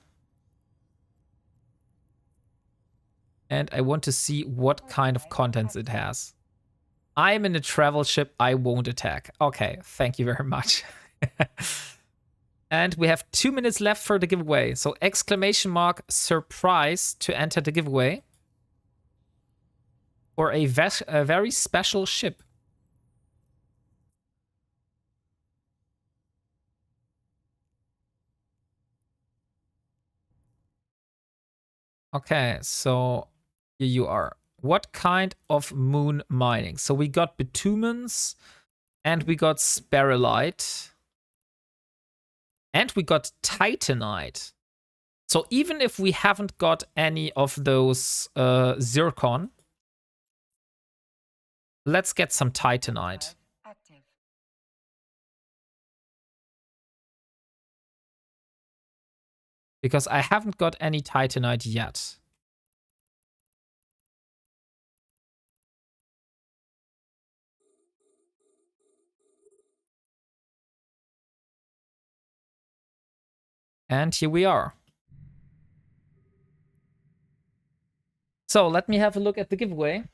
And I want to see what kind of contents it has. I'm in a travel ship. I won't attack. Okay, thank you very much. And we have 2 minutes left for the giveaway. So exclamation mark surprise to enter the giveaway for a very special ship. Okay, so here you are. What kind of moon mining? So we got bitumens and we got sparolite and we got titanite. So even if we haven't got any of those zircon, let's get some titanite. Active. Because I haven't got any titanite yet. And here we are. So let me have a look at the giveaway.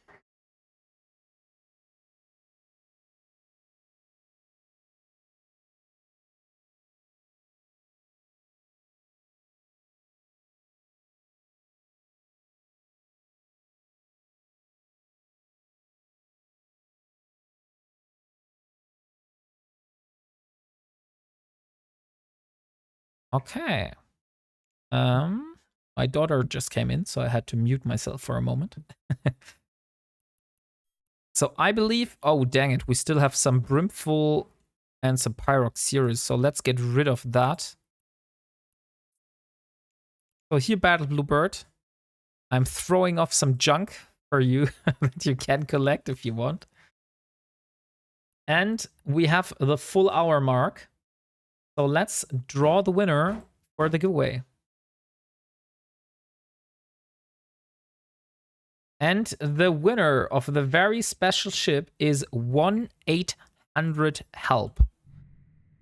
Okay. My daughter just came in, so I had to mute myself for a moment. So I believe, oh dang it, we still have some Brimful and some Pyrox series, so let's get rid of that. So here, Battle Bluebird, I'm throwing off some junk for you that you can collect if you want. And we have the full hour mark. So let's draw the winner for the giveaway. And the winner of the very special ship is 1-800-HELP.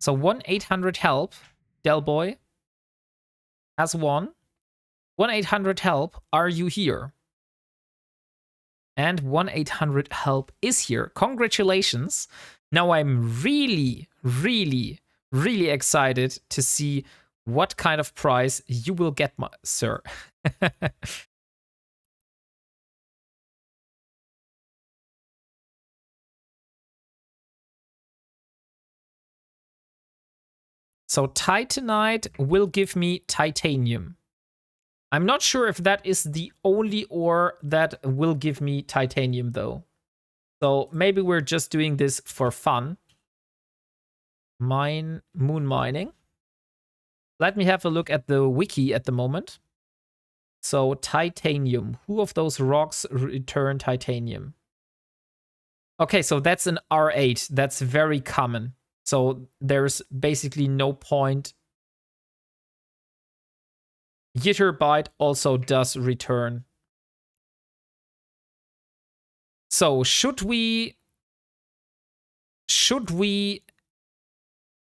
So 1-800-HELP, Delboy, has won. 1-800-HELP, are you here? And 1-800-HELP is here. Congratulations. Now I'm really, really, really excited to see what kind of prize you will get, sir. So Titanite will give me titanium. I'm not sure if that is the only ore that will give me titanium, though. So maybe we're just doing this for fun. Moon mining. Let me have a look at the wiki at the moment. So titanium. Who of those rocks return titanium? Okay, so that's an R8. That's very common. So there's basically no point. Jitterbite also does return. So should we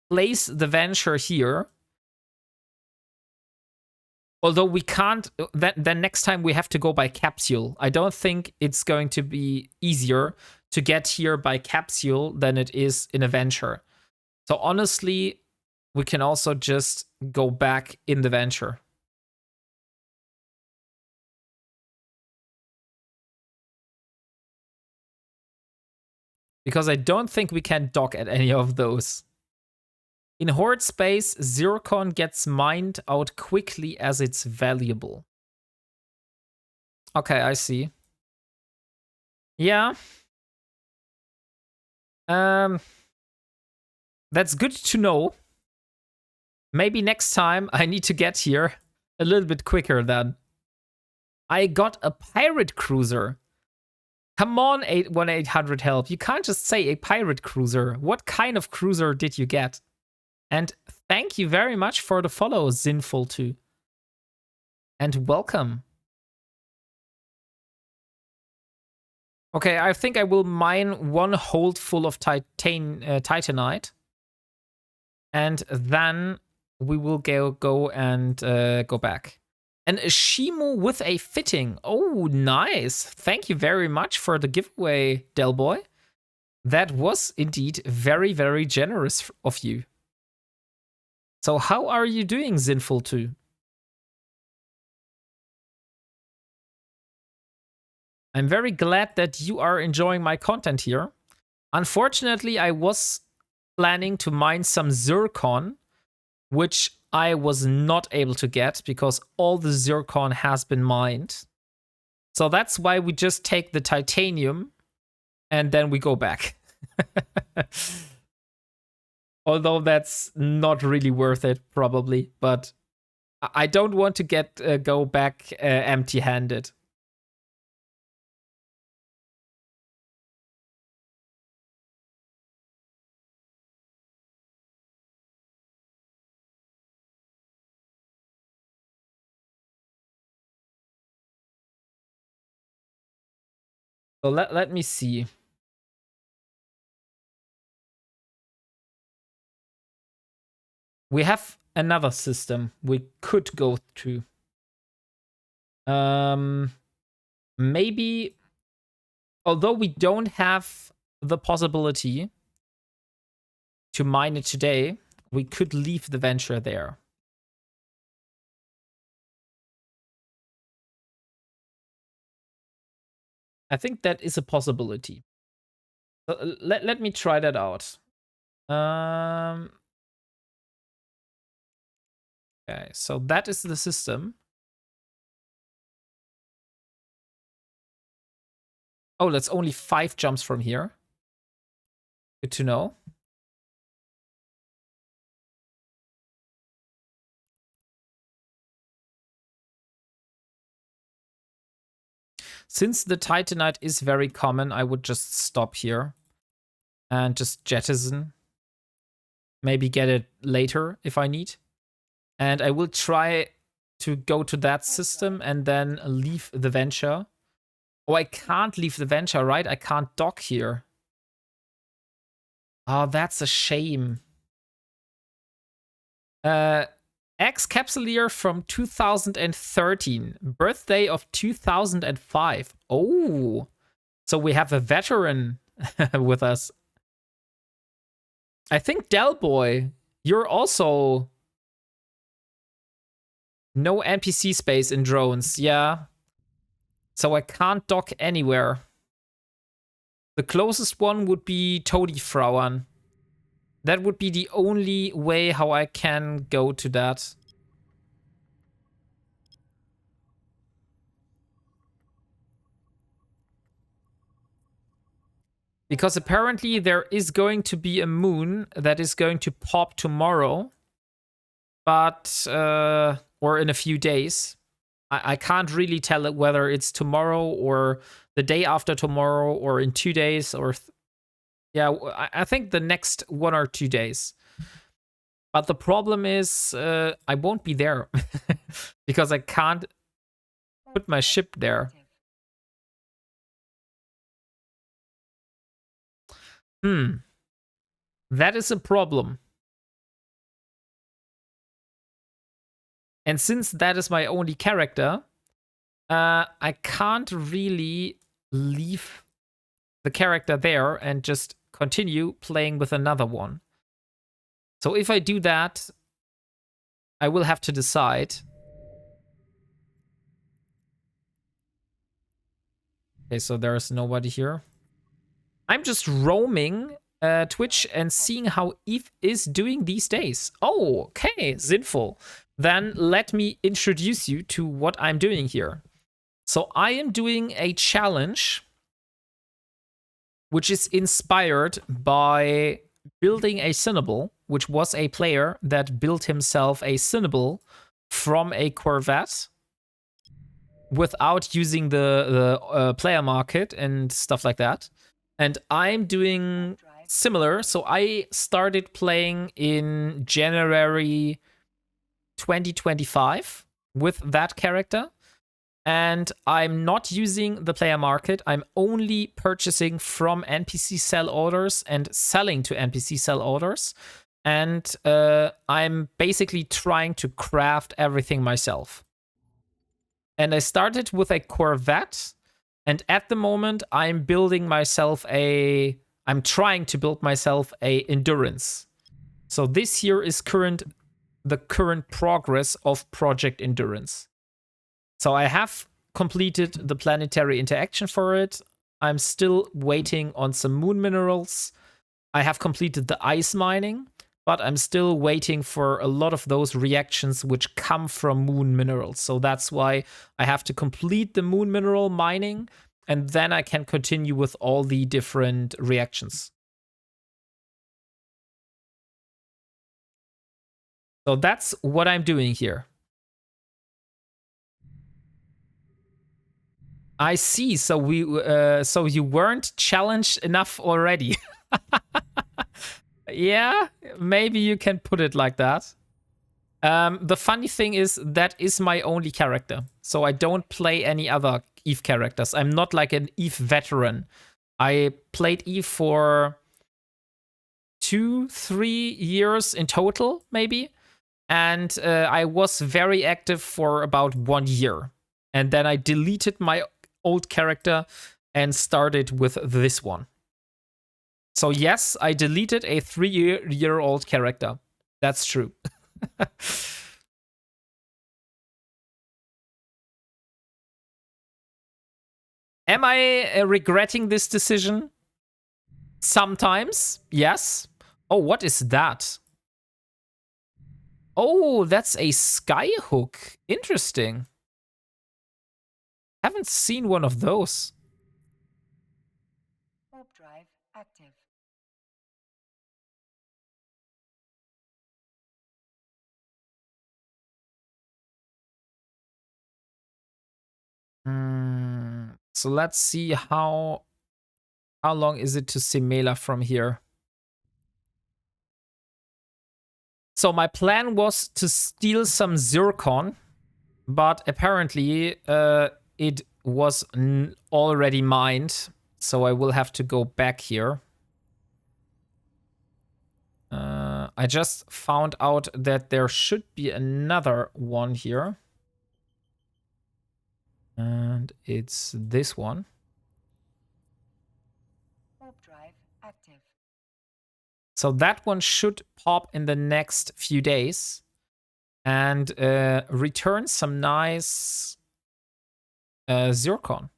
place the venture here? Although we can't, then next time we have to go by capsule. I don't think it's going to be easier to get here by capsule than it is in a venture. So honestly, we can also just go back in the venture. Because I don't think we can dock at any of those. In Horde space, zircon gets mined out quickly as it's valuable. Okay, I see. Yeah. That's good to know. Maybe next time I need to get here a little bit quicker then. I got a pirate cruiser. Come on, 1-800-HELP. You can't just say a pirate cruiser. What kind of cruiser did you get? And thank you very much for the follow, Zinful2. And welcome. Okay, I think I will mine one hold full of Titanite. And then we will go and go back. And a Shimu with a fitting. Oh, nice. Thank you very much for the giveaway, Delboy. That was indeed very, very generous of you. So how are you doing, Zinful2? I'm very glad that you are enjoying my content here. Unfortunately, I was planning to mine some zircon, which I was not able to get because all the zircon has been mined. So that's why we just take the titanium and then we go back. Although that's not really worth it, probably. But I don't want to go back empty-handed. So let me see. We have another system we could go to. Maybe, although we don't have the possibility to mine it today, we could leave the venture there. I think that is a possibility. So let me try that out. Okay, so that is the system. Oh, that's only 5 jumps from here. Good to know. Since the Titanite is very common, I would just stop here and just jettison. Maybe get it later if I need. And I will try to go to that system and then leave the venture. Oh, I can't leave the venture, right? I can't dock here. Oh, that's a shame. Ex-Capsuleer from 2013. Birthday of 2005. Oh, so we have a veteran with us. I think Delboy, you're also... No NPC space in drones, yeah. So I can't dock anywhere. The closest one would be Toadifrauern. That would be the only way how I can go to that. Because apparently there is going to be a moon that is going to pop tomorrow. But, or in a few days. I can't really tell it whether it's tomorrow or the day after tomorrow or in 2 days or... yeah, I think the next 1 or 2 days. But the problem is I won't be there because I can't put my ship there. That is a problem. And since that is my only character, I can't really leave the character there and just continue playing with another one. So if I do that, I will have to decide. Okay, so there's nobody here. I'm just roaming Twitch and seeing how Eve is doing these days. Oh, okay, Sinful. Then let me introduce you to what I'm doing here. So I am doing a challenge which is inspired by building a Cinnable, which was a player that built himself a Cinnable from a Corvette without using the player market and stuff like that. And I'm doing similar. So I started playing in January 2025 with that character. And I'm not using the player market. I'm only purchasing from NPC sell orders and selling to NPC sell orders. And I'm basically trying to craft everything myself. And I started with a Corvette. And at the moment, I'm building myself I'm trying to build myself a Endurance. So this here is the current progress of Project Endurance. So I have completed the planetary interaction for it. I'm still waiting on some moon minerals. I have completed the ice mining, but I'm still waiting for a lot of those reactions which come from moon minerals. So that's why I have to complete the moon mineral mining, and then I can continue with all the different reactions. So that's what I'm doing here. I see. So so you weren't challenged enough already. Yeah, maybe you can put it like that. The funny thing is that is my only character. So I don't play any other Eve characters. I'm not like an Eve veteran. I played Eve for 2-3 years in total, maybe. And I was very active for about 1 year. And then I deleted my old character and started with this one. So yes, I deleted a 3-year-old character. That's true. Am I regretting this decision? Sometimes, yes. Oh, what is that? Oh, that's a skyhook. Interesting. Haven't seen one of those. Warp drive active. So let's see how long is it to Simela from here. So my plan was to steal some zircon, but apparently it was already mined, so I will have to go back here. I just found out that there should be another one here. And it's this one. Warp drive active. So that one should pop in the next few days and return some nice zircon.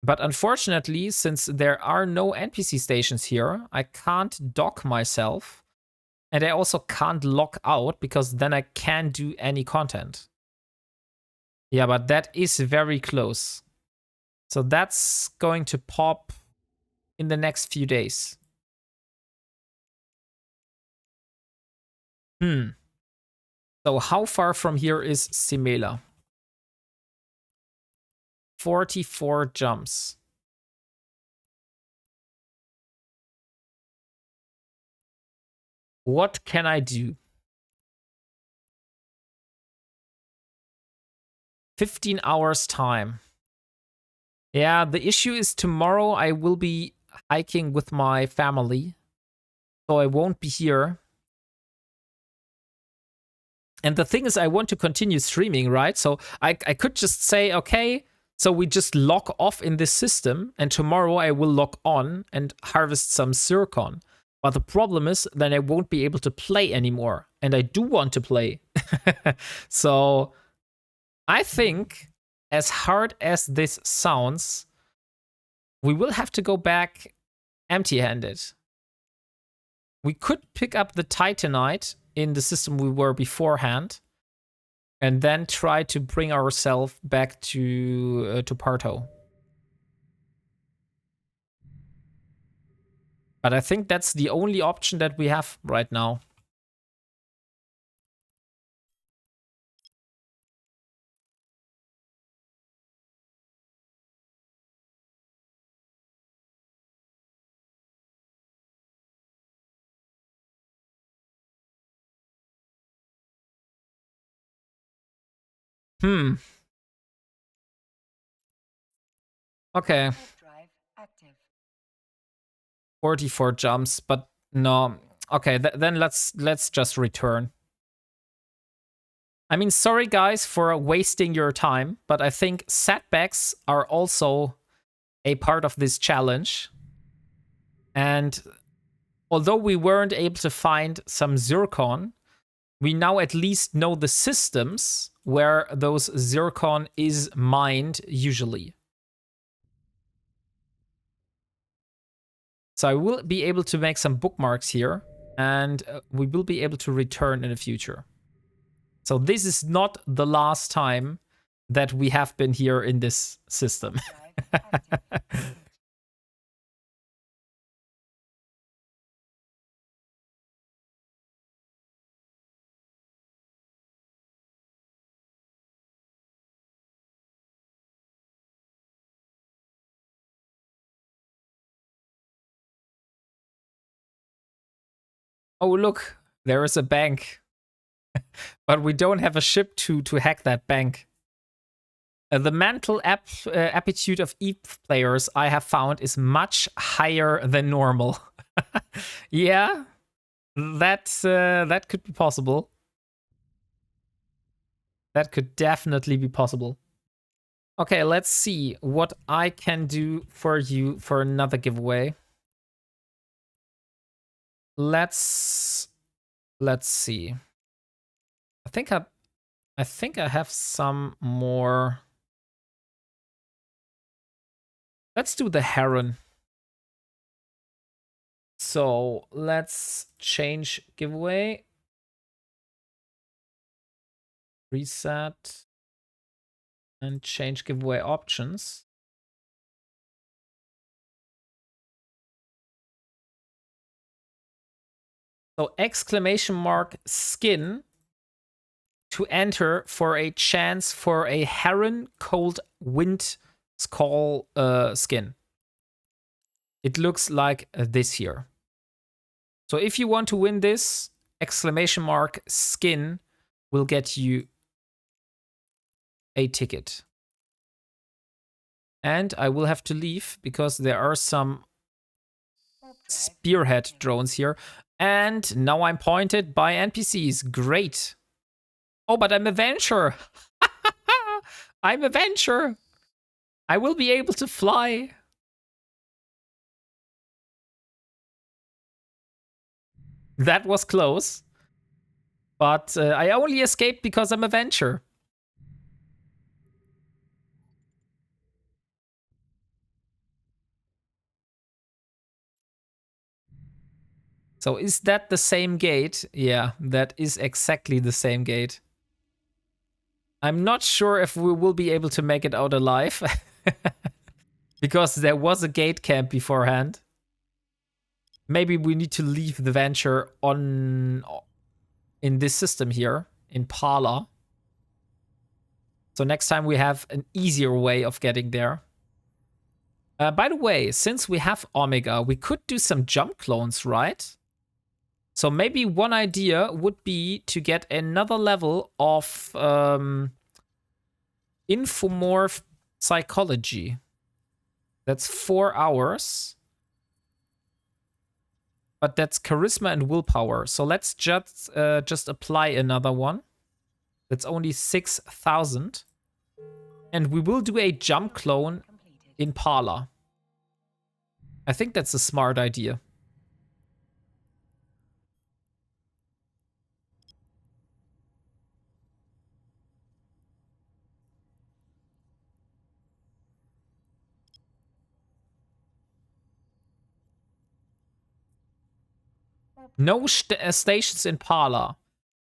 But unfortunately, since there are no NPC stations here, I can't dock myself. And I also can't log out because then I can't do any content. Yeah, but that is very close. So that's going to pop in the next few days. So how far from here is Simela? 44 jumps. What can I do? 15 hours time. Yeah, the issue is tomorrow I will be hiking with my family, so I won't be here. And the thing is, I want to continue streaming, right? So I could just say, okay, so we just log off in this system, and tomorrow I will log on and harvest some zircon. But the problem is, then I won't be able to play anymore. And I do want to play. So I think, as hard as this sounds, we will have to go back empty-handed. We could pick up the Titanite in the system we were beforehand, and then try to bring ourselves back to Parto. But I think that's the only option that we have right now. Okay. Warp drive active. 44 jumps, but no. Okay, then let's just return. I mean, sorry guys for wasting your time, but I think setbacks are also a part of this challenge. And although we weren't able to find some zircon, we now at least know the systems where those zircon is mined usually. So I will be able to make some bookmarks here, and we will be able to return in the future. So this is not the last time that we have been here in this system. Oh, look, there is a bank. But we don't have a ship to hack that bank. The mental aptitude of EVE players I have found is much higher than normal. Yeah, that could be possible. That could definitely be possible. Okay, let's see what I can do for you for another giveaway. Let's see. I think I have some more. Let's do the Heron. So let's change giveaway Reset. And change giveaway options. So exclamation mark skin to enter for a chance for a Heron Cold Wind Skull skin. It looks like this here. So if you want to win this, exclamation mark skin will get you a ticket. And I will have to leave because there are some spearhead drones here. And now I'm pointed by NPCs. Great. Oh, but I'm a venture. I'm a venture. I will be able to fly. That was close. But I only escaped because I'm a venture. So is that the same gate? Yeah, that is exactly the same gate. I'm not sure if we will be able to make it out alive. Because there was a gate camp beforehand. Maybe we need to leave the venture on in this system here, in Parla. So next time we have an easier way of getting there. By the way, since we have Omega, we could do some jump clones, right? So maybe one idea would be to get another level of infomorph psychology. That's 4 hours. But that's charisma and willpower. So let's just apply another one. That's only 6,000. And we will do a jump clone in Parla. I think that's a smart idea. No stations in Parla.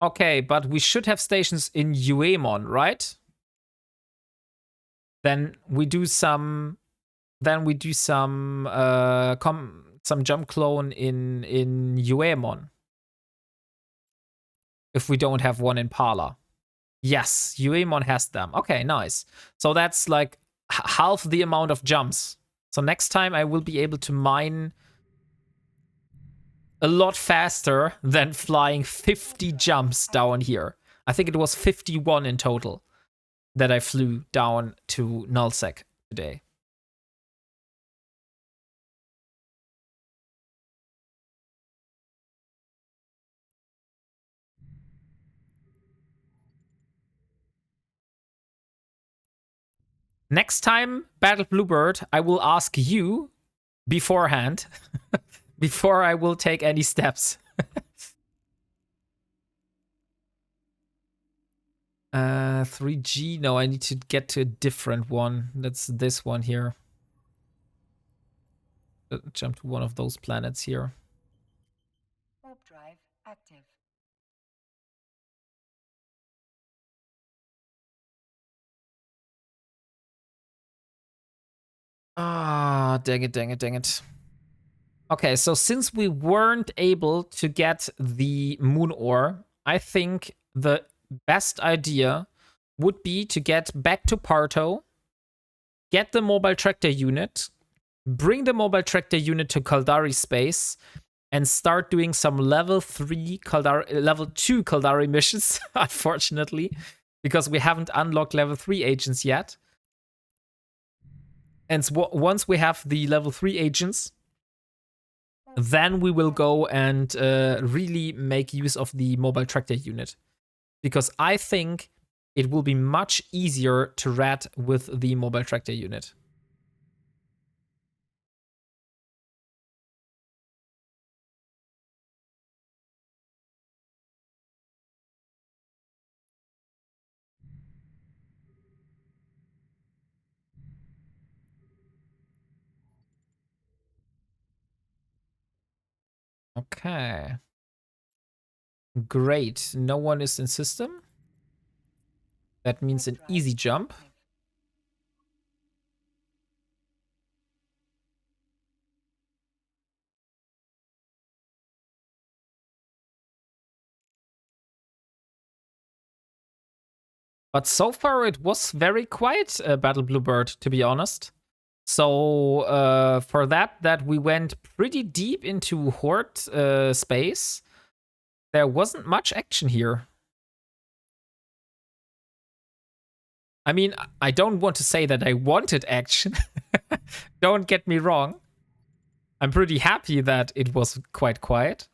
Okay, but we should have stations in Uemon, right? Then we do some. Then we do some jump clone in Uemon. If we don't have one in Parla. Yes, Uemon has them. Okay, nice. So that's like half the amount of jumps. So next time I will be able to mine a lot faster than flying 50 jumps down here. I think it was 51 in total that I flew down to Nullsec today. Next time, Battle Bluebird, I will ask you beforehand, before I will take any steps. 3G? No, I need to get to a different one. That's this one here. Jump to one of those planets here. Warp drive active. Ah, dang it, dang it, dang it. Okay, so since we weren't able to get the moon ore, I think the best idea would be to get back to Parto, get the mobile tractor unit, bring the mobile tractor unit to Kaldari space, and start doing some level 2 Kaldari missions, unfortunately, because we haven't unlocked level 3 agents yet. And once we have the level 3 agents, then we will go and really make use of the mobile tractor unit. Because I think it will be much easier to rat with the mobile tractor unit. Okay. Great. No one is in system. That means Warp an drive easy jump. active. But so far it was very quiet, Battle Bluebird, to be honest. So for that we went pretty deep into Horde space. There wasn't much action here. I mean, I don't want to say that I wanted action. Don't get me wrong. I'm pretty happy that it was quite quiet.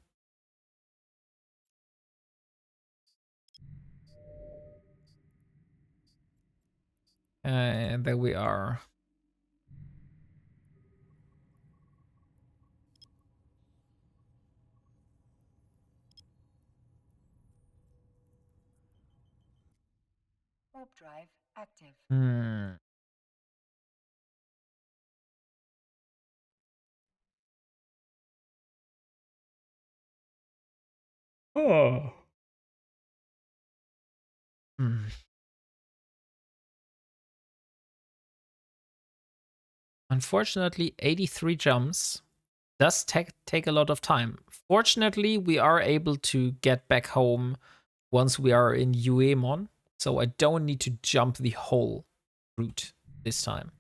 And there we are. Warp drive active. Hmm. Oh. Hmm. Unfortunately, 83 jumps does take a lot of time. Fortunately, we are able to get back home once we are in Uemon, so I don't need to jump the whole route this time.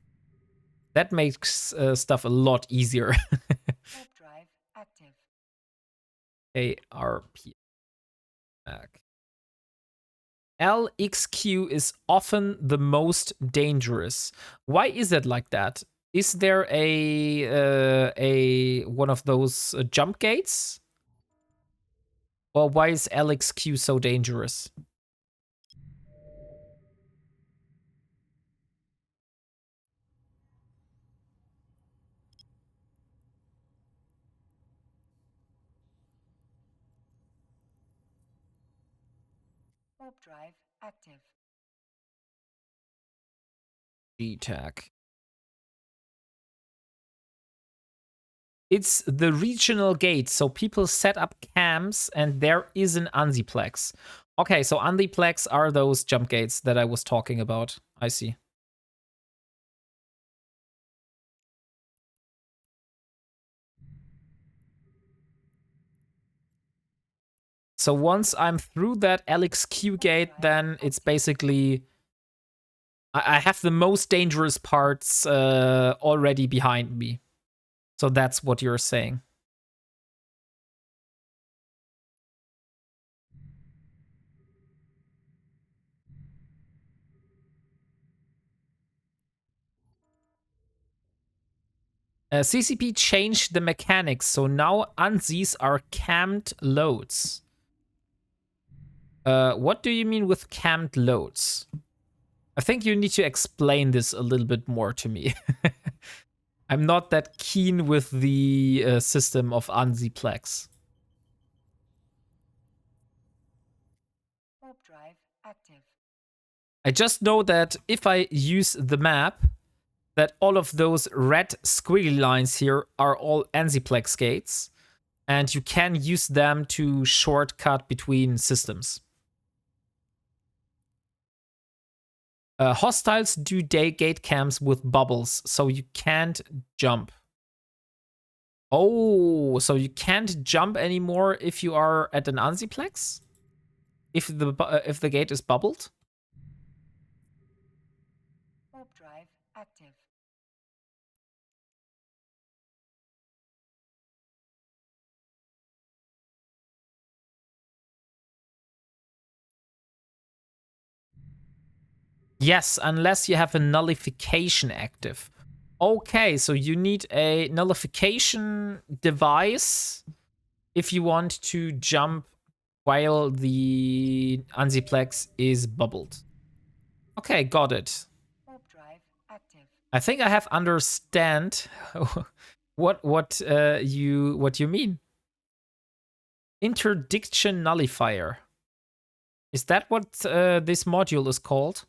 That makes stuff a lot easier. Warp drive active. ARP back. LXQ is often the most dangerous. Why is it like that? Is there a one of those jump gates? Or why is LXQ so dangerous? Warp drive active. GTAC. It's the regional gate, so people set up camps and there is an Anziplex. Okay, so Anziplex are those jump gates that I was talking about. I see. So once I'm through that LXQ gate, then it's basically I have the most dangerous parts already behind me. So that's what you're saying. CCP changed the mechanics, so now Anzis are camped loads. What do you mean with camped loads? I think you need to explain this a little bit more to me. I'm not that keen with the system of Anziplex. Warp drive active. I just know that if I use the map, that all of those red squiggly lines here are all Anziplex gates, and you can use them to shortcut between systems. Hostiles do day gate camps with bubbles, so you can't jump. Oh, so you can't jump anymore if you are at an Anziplex? If the gate is bubbled? Warp drive active. Yes, unless you have a nullification active. Okay, so you need a nullification device if you want to jump while the Anziplex is bubbled. Okay, got it. Warp drive active. I think I have understand what you mean. Interdiction nullifier. Is that what this module is called?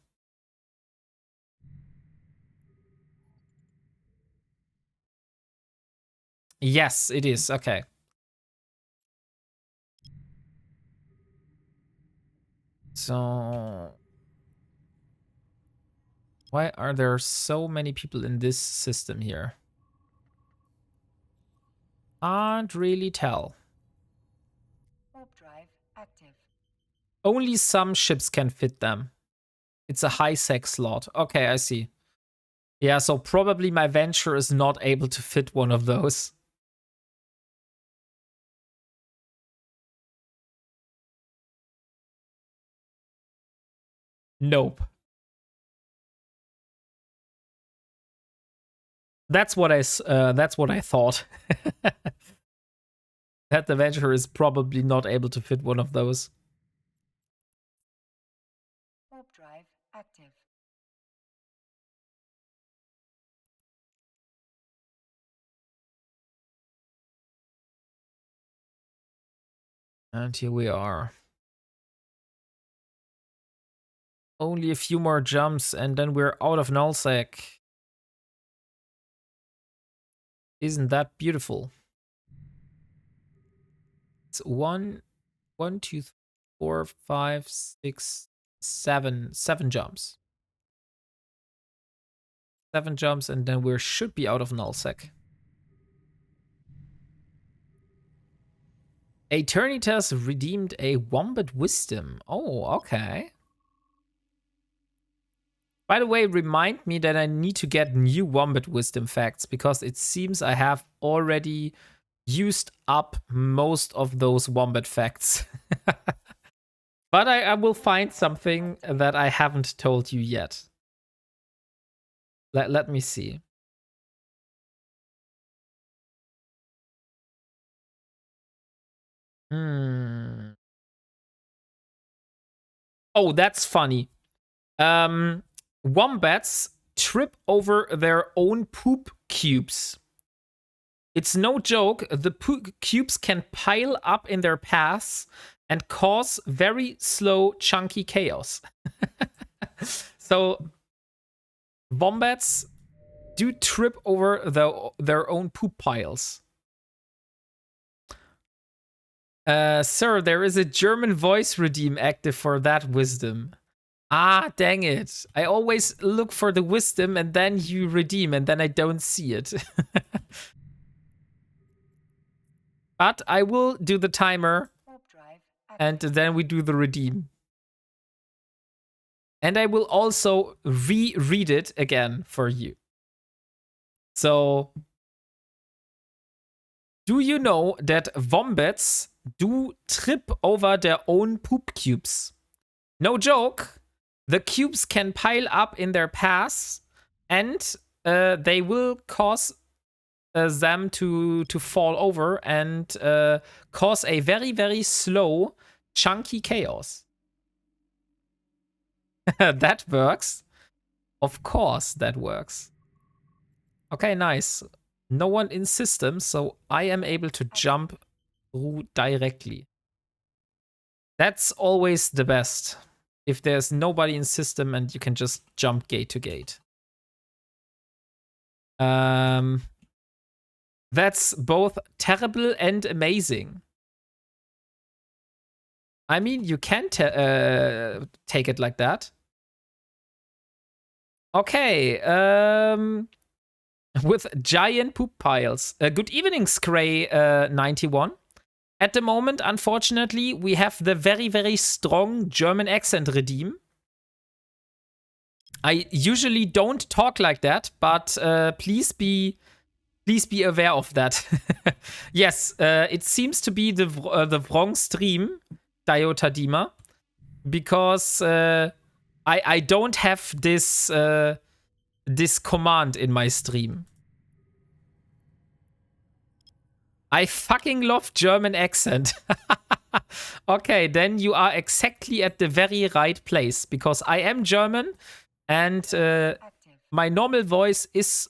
Yes, it is. Okay. So Why are there so many people in this system here? Can't really tell. Warp drive active. Only some ships can fit them. It's a high-sec slot. Okay, I see. Yeah, so probably my Venture is not able to fit one of those. Nope. That's what I thought. That the Venture is probably not able to fit one of those. Warp drive active. And here we are. Only a few more jumps and then we're out of nullsec. Isn't that beautiful? It's 1, 2, 4, 5, 6, 7. 7 jumps. 7 jumps and then we should be out of nullsec. Eternitas redeemed a Wombat Wisdom. Oh, okay. By the way, remind me that I need to get new Wombat Wisdom facts because it seems I have already used up most of those Wombat facts. But I will find something that I haven't told you yet. Let me see. Oh, that's funny. Wombats trip over their own poop cubes. It's no joke. The poop cubes can pile up in their paths and cause very slow, chunky chaos. So, wombats do trip over their own poop piles. Sir, there is a German voice redeem active for that wisdom. Ah, dang it. I always look for the wisdom and then you redeem and then I don't see it. But I will do the timer and then we do the redeem. And I will also reread it again for you. So, do you know that wombats do trip over their own poop cubes? No joke. The cubes can pile up in their paths and they will cause them to fall over and cause a very, very slow, chunky chaos. That works. Of course that works. Okay, nice. No one in system, so I am able to jump through directly. That's always the best. If there's nobody in system and you can just jump gate to gate. That's both terrible and amazing. I mean, you can take it like that. Okay, with giant poop piles. Good evening, Scray91. At the moment, unfortunately, we have the very, very strong German accent redeem. I usually don't talk like that, but please be aware of that. Yes, it seems to be the wrong stream, Diotadima, because I don't have this this command in my stream. I fucking love German accent. Okay, then you are exactly at the very right place because I am German and my normal voice is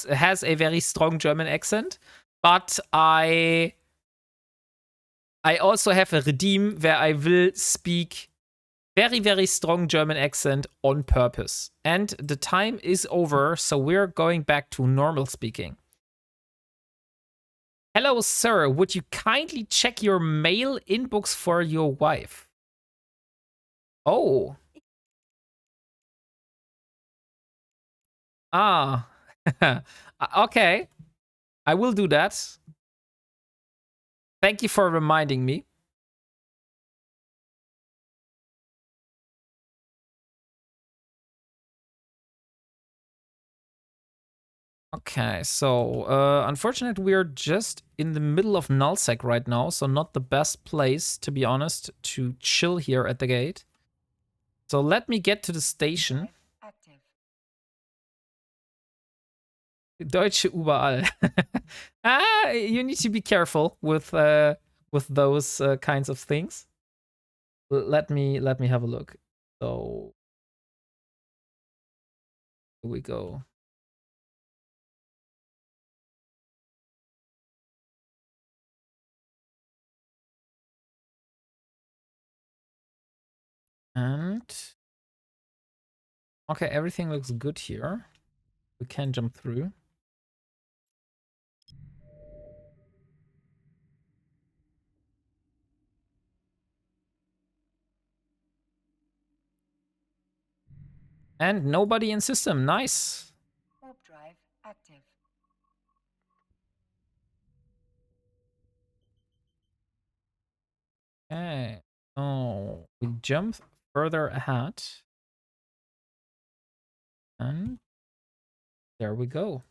has a very strong German accent, but I also have a redeem where I will speak very, very strong German accent on purpose. And the time is over, so we're going back to normal speaking. Hello, sir. Would you kindly check your mail inbox for your wife? Oh. Ah. Okay. I will do that. Thank you for reminding me. Okay, so unfortunately, we're just in the middle of nullsec right now, so not the best place, to be honest, to chill here at the gate. So let me get to the station. Drive active. Deutsche überall. You need to be careful with those kinds of things. Let me have a look. So here we go. And okay, everything looks good here. We can jump through. And nobody in system. Nice. Warp drive active. Okay. Oh, we jump further ahead. And there we go.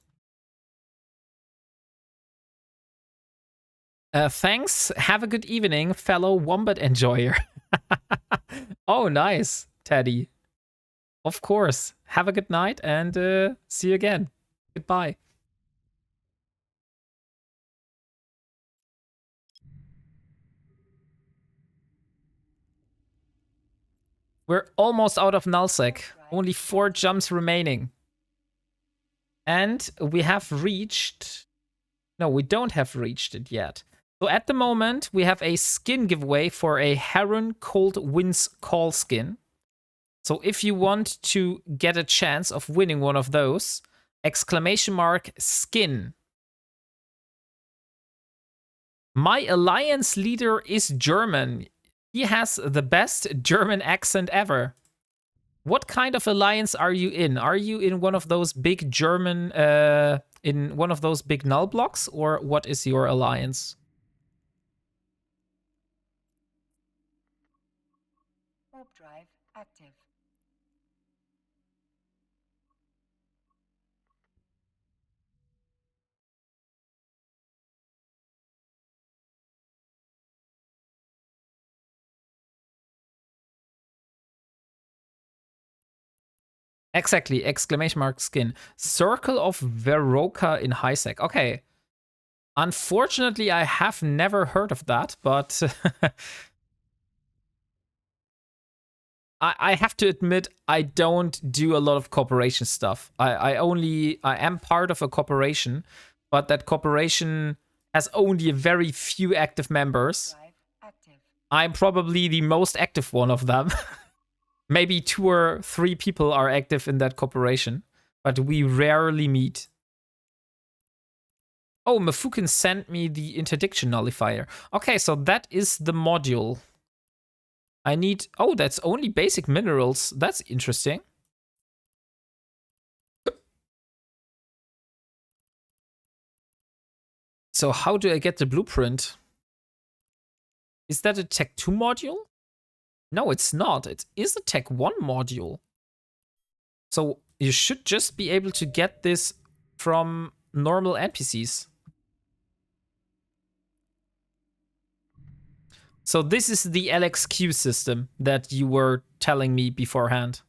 Thanks. Have a good evening, fellow Wombat enjoyer. Oh, nice, Teddy. Of course. Have a good night and see you again. Goodbye. We're almost out of nullsec. Only 4 jumps remaining. And we have reached... No, we don't have reached it yet. So at the moment, we have a skin giveaway for a Heron Cold Winds Call skin. So if you want to get a chance of winning one of those, !skin. My alliance leader is German. He has the best German accent ever. What kind of alliance are you in? Are you in one of those big German, in one of those big null blocks, or what is your alliance? Warp drive active. Exactly, !skin. Circle of Veroka in Highsec. Okay. Unfortunately, I have never heard of that, but I have to admit I don't do a lot of corporation stuff. I am part of a corporation, but that corporation has only a very few active members. Drive active. I'm probably the most active one of them. Maybe 2 or 3 people are active in that corporation, but we rarely meet. Oh, Mafukin sent me the interdiction nullifier. Okay, so that is the module. I need... Oh, that's only basic minerals. That's interesting. So how do I get the blueprint? Is that a Tech 2 module? No, it's not. It is a Tech 1 module. So you should just be able to get this from normal NPCs. So this is the LXQ system that you were telling me beforehand.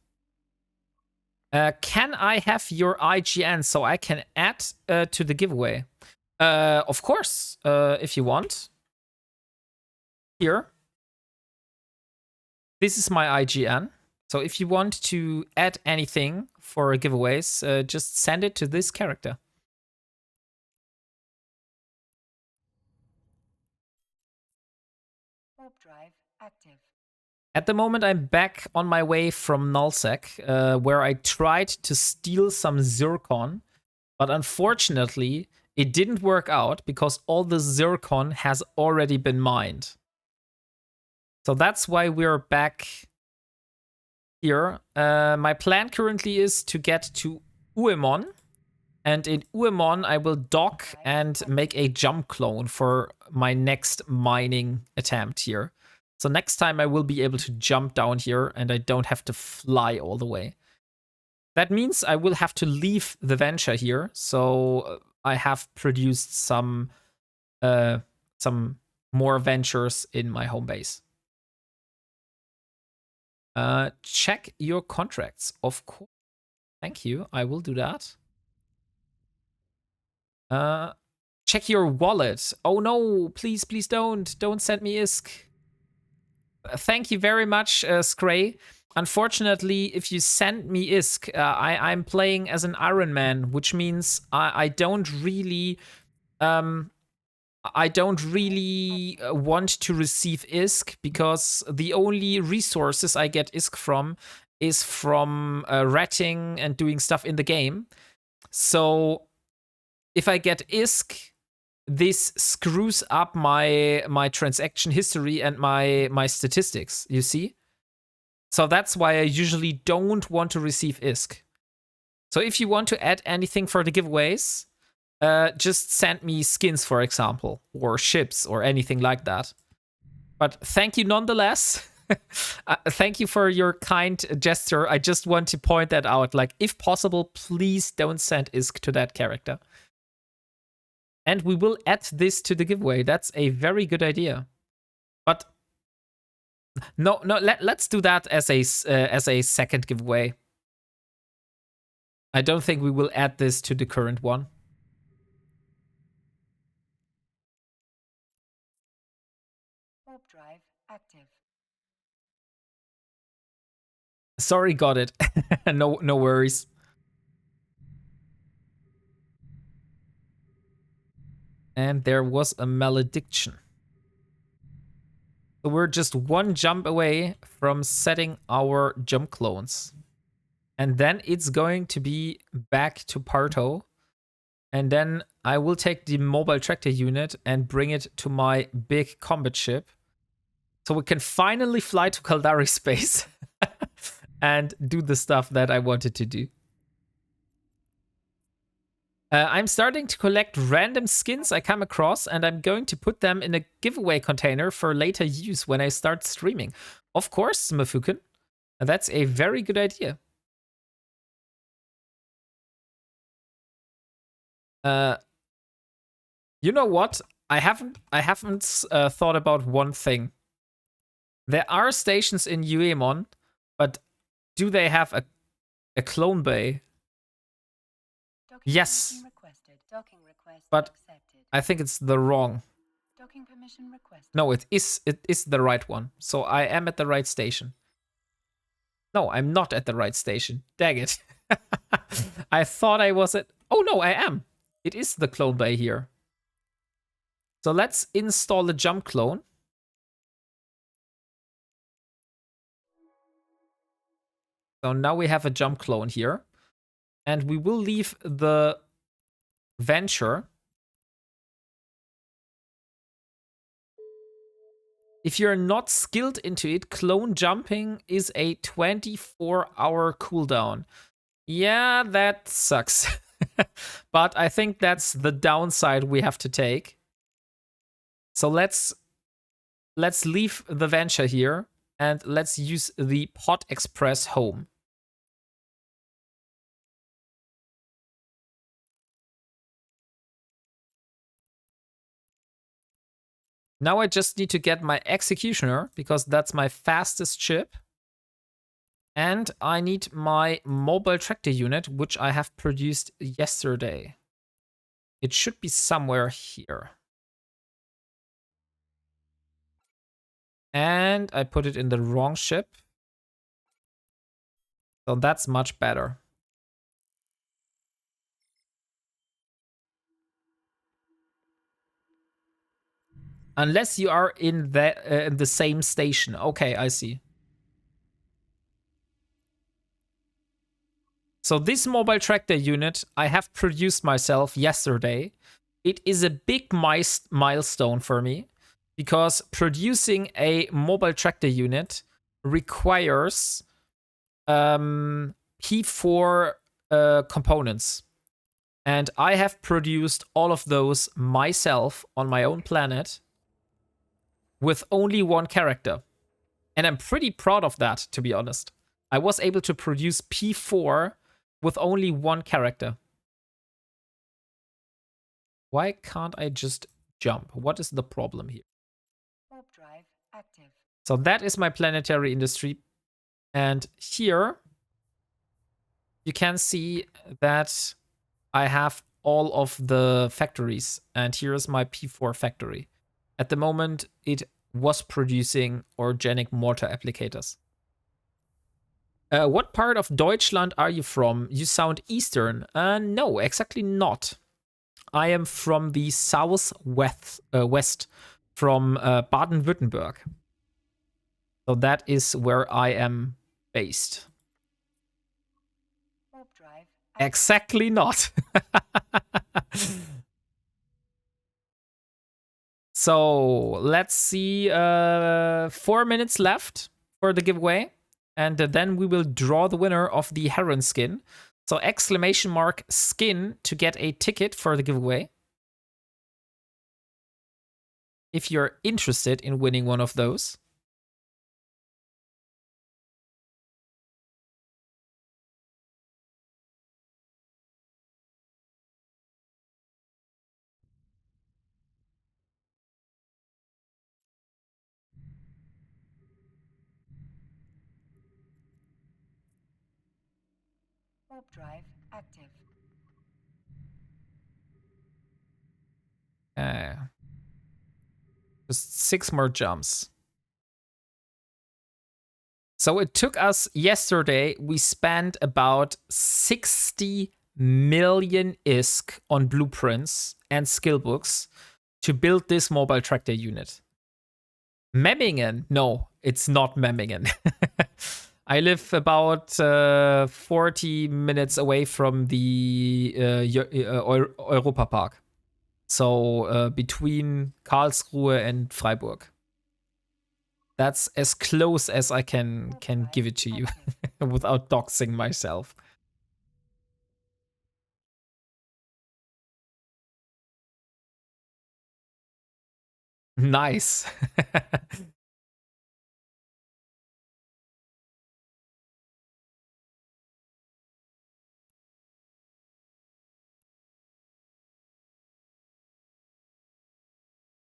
Can I have your IGN so I can add to the giveaway? Of course, if you want. Here. This is my IGN. So if you want to add anything for giveaways, just send it to this character. Warp drive active. At the moment, I'm back on my way from nullsec, where I tried to steal some zircon, but unfortunately, it didn't work out because all the zircon has already been mined. So that's why we're back here. My plan currently is to get to Uemon. And in Uemon, I will dock and make a jump clone for my next mining attempt here. So next time I will be able to jump down here and I don't have to fly all the way. That means I will have to leave the venture here. So I have produced some more ventures in my home base. Check your contracts, of course. Thank you. I will do that. Check your wallet. Oh no, please, please don't. Don't send me ISK. Thank you very much, Scray. Unfortunately, if you send me ISK, I'm playing as an Ironman, which means I don't really want to receive ISK because the only resources I get ISK from is from ratting and doing stuff in the game. So if I get ISK, this screws up my transaction history and my statistics, you see? So that's why I usually don't want to receive ISK. So if you want to add anything for the giveaways, just send me skins, for example, or ships or anything like that. But thank you nonetheless. Thank you for your kind gesture. I just want to point that out. Like, if possible, please don't send ISK to that character. And we will add this to the giveaway. That's a very good idea. But no, let's do that as a second giveaway. I don't think we will add this to the current one. Warp drive active. Sorry, got it. No worries. And there was a malediction. So we're just one jump away from setting our jump clones. And then it's going to be back to Parto. And then I will take the mobile tractor unit and bring it to my big combat ship. So we can finally fly to Kaldari space and do the stuff that I wanted to do. I'm starting to collect random skins I come across, and I'm going to put them in a giveaway container for later use when I start streaming. Of course, Mafuken. That's a very good idea. You know what? I haven't thought about one thing. There are stations in Uemon, but do they have a clone bay? Docking Yes. requested. Docking request But accepted. I think it's the wrong. Docking permission requested. No, it is the right one. So I am at the right station. No, I'm not at the right station. Dang it. I thought I was at... Oh no, I am. It is the clone bay here. So let's install a jump clone. So now we have a jump clone here. And we will leave the venture. If you're not skilled into it, clone jumping is a 24-hour cooldown. Yeah, that sucks. But I think that's the downside we have to take. So let's leave the venture here and let's use the Pod Express home. Now I just need to get my Executioner because that's my fastest ship. And I need my mobile tractor unit, which I have produced yesterday. It should be somewhere here. And I put it in the wrong ship. So that's much better. Unless you are in the same station. Okay, I see. So this mobile tractor unit I have produced myself yesterday. It is a big milestone for me because producing a mobile tractor unit requires P4 components. And I have produced all of those myself on my own planet with only one character. And I'm pretty proud of that, to be honest. I was able to produce P4 with only one character. Why can't I just jump? What is the problem here? Warp drive active. So that is my planetary industry. And here you can see that I have all of the factories. And here's my P4 factory. At the moment, it was producing organic mortar applicators. What part of Deutschland are you from? You sound Eastern. No, exactly not. I am from the southwest, west, from Baden-Württemberg. So that is where I am based. Warp drive active. Exactly not. So let's see. 4 minutes left for the giveaway. And then we will draw the winner of the Heron skin. So exclamation mark skin to get a ticket for the giveaway. If you're interested in winning one of those. Warp drive active. Just 6 more jumps. So it took us yesterday, we spent about 60 million ISK on blueprints and skill books to build this mobile tractor unit. Memmingen? No, it's not Memmingen. I live about 40 minutes away from the Europa Park. So between Karlsruhe and Freiburg. That's as close as I can give it to you without doxing myself. Nice.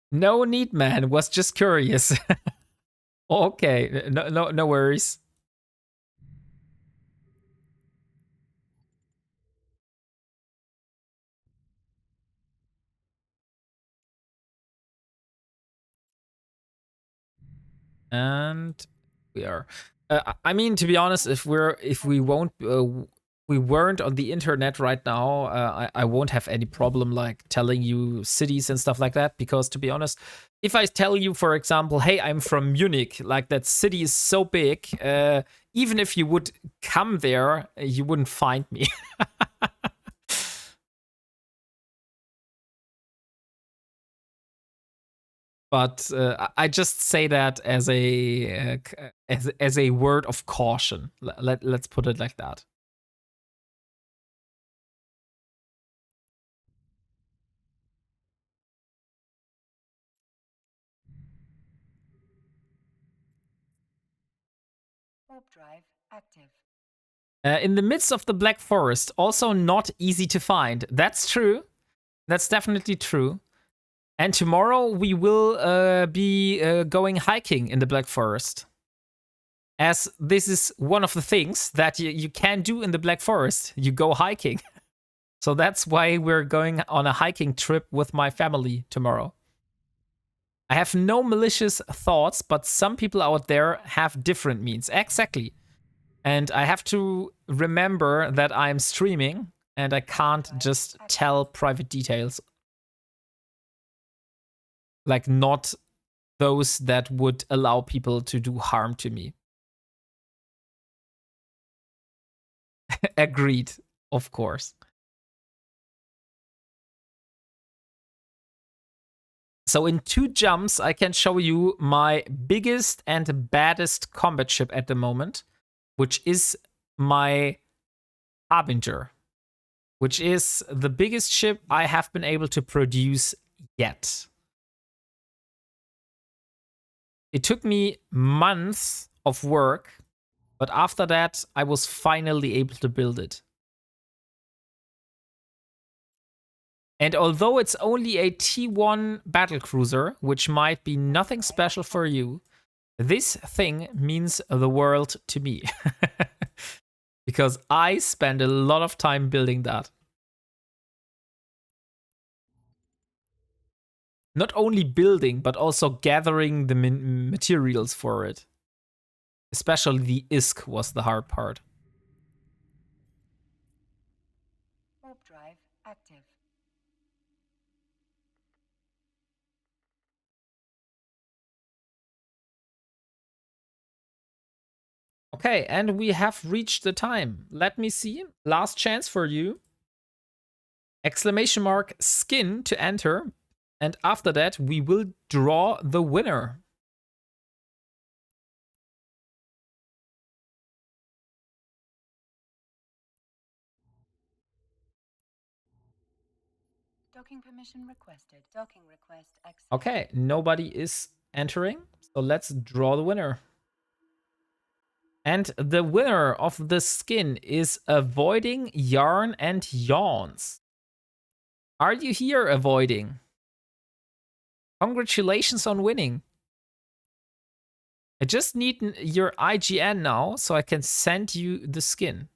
No need, man. Was just curious. Okay, no worries. And we are. I mean, to be honest, if we weren't on the internet right now, I won't have any problem like telling you cities and stuff like that. Because to be honest, if I tell you, for example, hey, I'm from Munich, like that city is so big, even if you would come there, you wouldn't find me. But I just say that as a word of caution. Let's put it like that. Warp drive active. In the midst of the Black Forest, also not easy to find. That's true. That's definitely true. And tomorrow we will be going hiking in the Black Forest. As this is one of the things that you can do in the Black Forest. You go hiking. So that's why we're going on a hiking trip with my family tomorrow. I have no malicious thoughts, but some people out there have different means. Exactly. And I have to remember that I'm streaming and I can't just tell private details. Like, not those that would allow people to do harm to me. Agreed, of course. So in 2 jumps, I can show you my biggest and baddest combat ship at the moment, which is my Harbinger, which is the biggest ship I have been able to produce yet. It took me months of work, but after that, I was finally able to build it. And although it's only a T1 battlecruiser, which might be nothing special for you, this thing means the world to me. Because I spend a lot of time building that. Not only building, but also gathering the materials for it. Especially the ISK was the hard part. Warp drive active. Okay, and we have reached the time. Let me see. Last chance for you. Exclamation mark skin to enter. And after that, we will draw the winner. Docking permission requested. Docking request accepted. Okay, nobody is entering. So let's draw the winner. And the winner of the skin is Avoiding Yarn and Yawns. Are you here, Avoiding? Congratulations on winning. I just need your IGN now so I can send you the skin.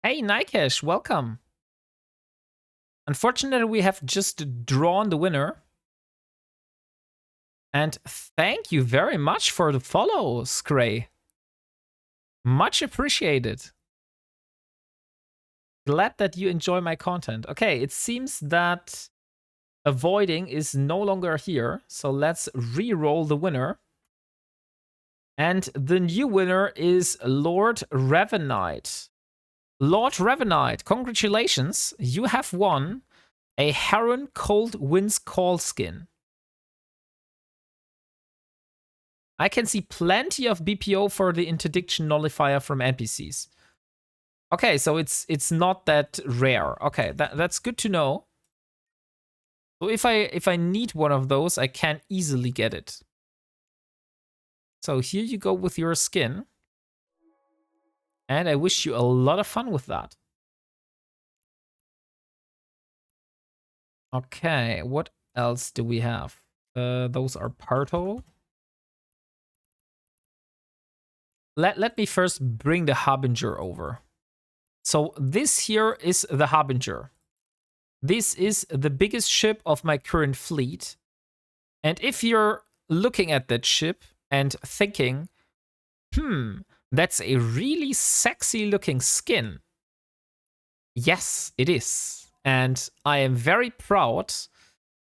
Hey, Nikesh, welcome. Unfortunately, we have just drawn the winner. And thank you very much for the follow, Scray. Much appreciated. Glad that you enjoy my content. Okay, it seems that Avoiding is no longer here. So let's re-roll the winner. And the new winner is Lord Revenite. Lord Revenite, congratulations. You have won a Heron Cold Winds Call skin. I can see plenty of BPO for the interdiction nullifier from NPCs. Okay, so it's not that rare. Okay, that's good to know. So if I need one of those, I can easily get it. So here you go with your skin. And I wish you a lot of fun with that. Okay, what else do we have? Those are Parto. Let me first bring the Harbinger over. So this here is the Harbinger. This is the biggest ship of my current fleet. And if you're looking at that ship and thinking, that's a really sexy looking skin. Yes, it is. And I am very proud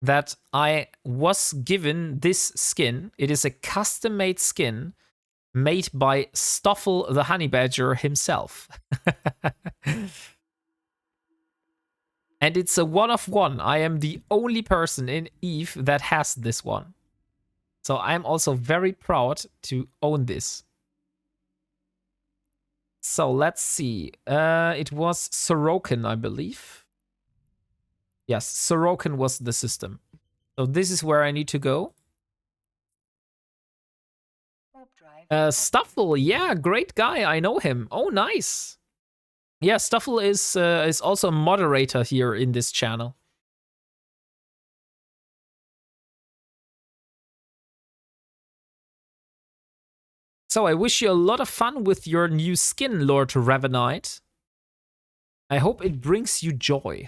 that I was given this skin. It is a custom-made skin made by Stoffel the Honey Badger himself. And it's a one of one. I am the only person in EVE that has this one. So I'm also very proud to own this. So let's see. It was Sorokin, I believe. Yes, Sorokin was the system. So this is where I need to go. Stoffel, yeah, great guy. I know him. Oh, nice. Yeah, Stoffel is also a moderator here in this channel. So I wish you a lot of fun with your new skin, Lord Ravenite. I hope it brings you joy.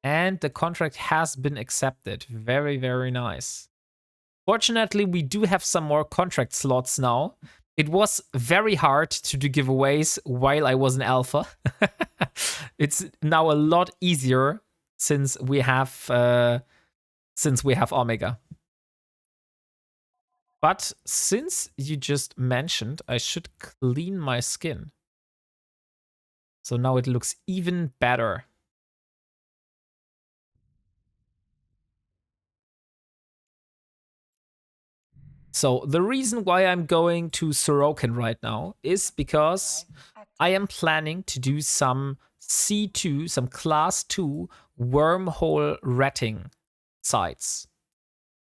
And the contract has been accepted. Very, very nice. Fortunately, we do have some more contract slots now. It was very hard to do giveaways while I was in alpha. It's now a lot easier since we have Omega. But since you just mentioned, I should clean my skin. So now it looks even better. So the reason why I'm going to Sorokin right now is because I am planning to do some C2, some class 2 wormhole ratting sites.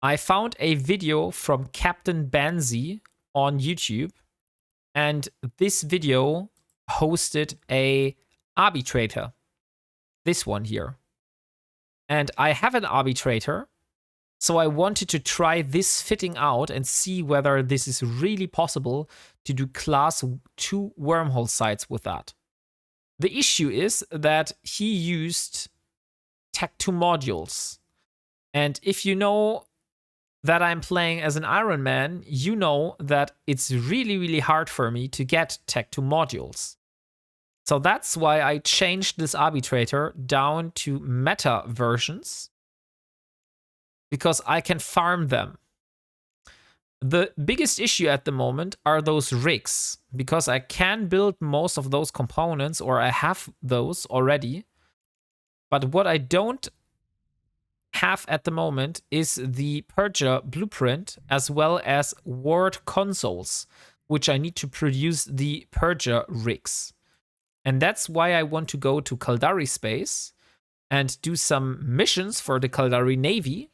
I found a video from Captain Banzi on YouTube, and this video hosted a arbitrator. This one here. And I have an arbitrator, so I wanted to try this fitting out and see whether this is really possible to do class 2 wormhole sites with that. The issue is that he used Tech 2 modules. And if you know that I'm playing as an Ironman, you know that it's really, really hard for me to get Tech 2 modules. So that's why I changed this arbitrator down to meta versions, because I can farm them. The biggest issue at the moment are those rigs, because I can build most of those components, or I have those already. But what I don't have at the moment is the Purger blueprint, as well as ward consoles, which I need to produce the Purger rigs. And that's why I want to go to Kaldari space and do some missions for the Kaldari Navy,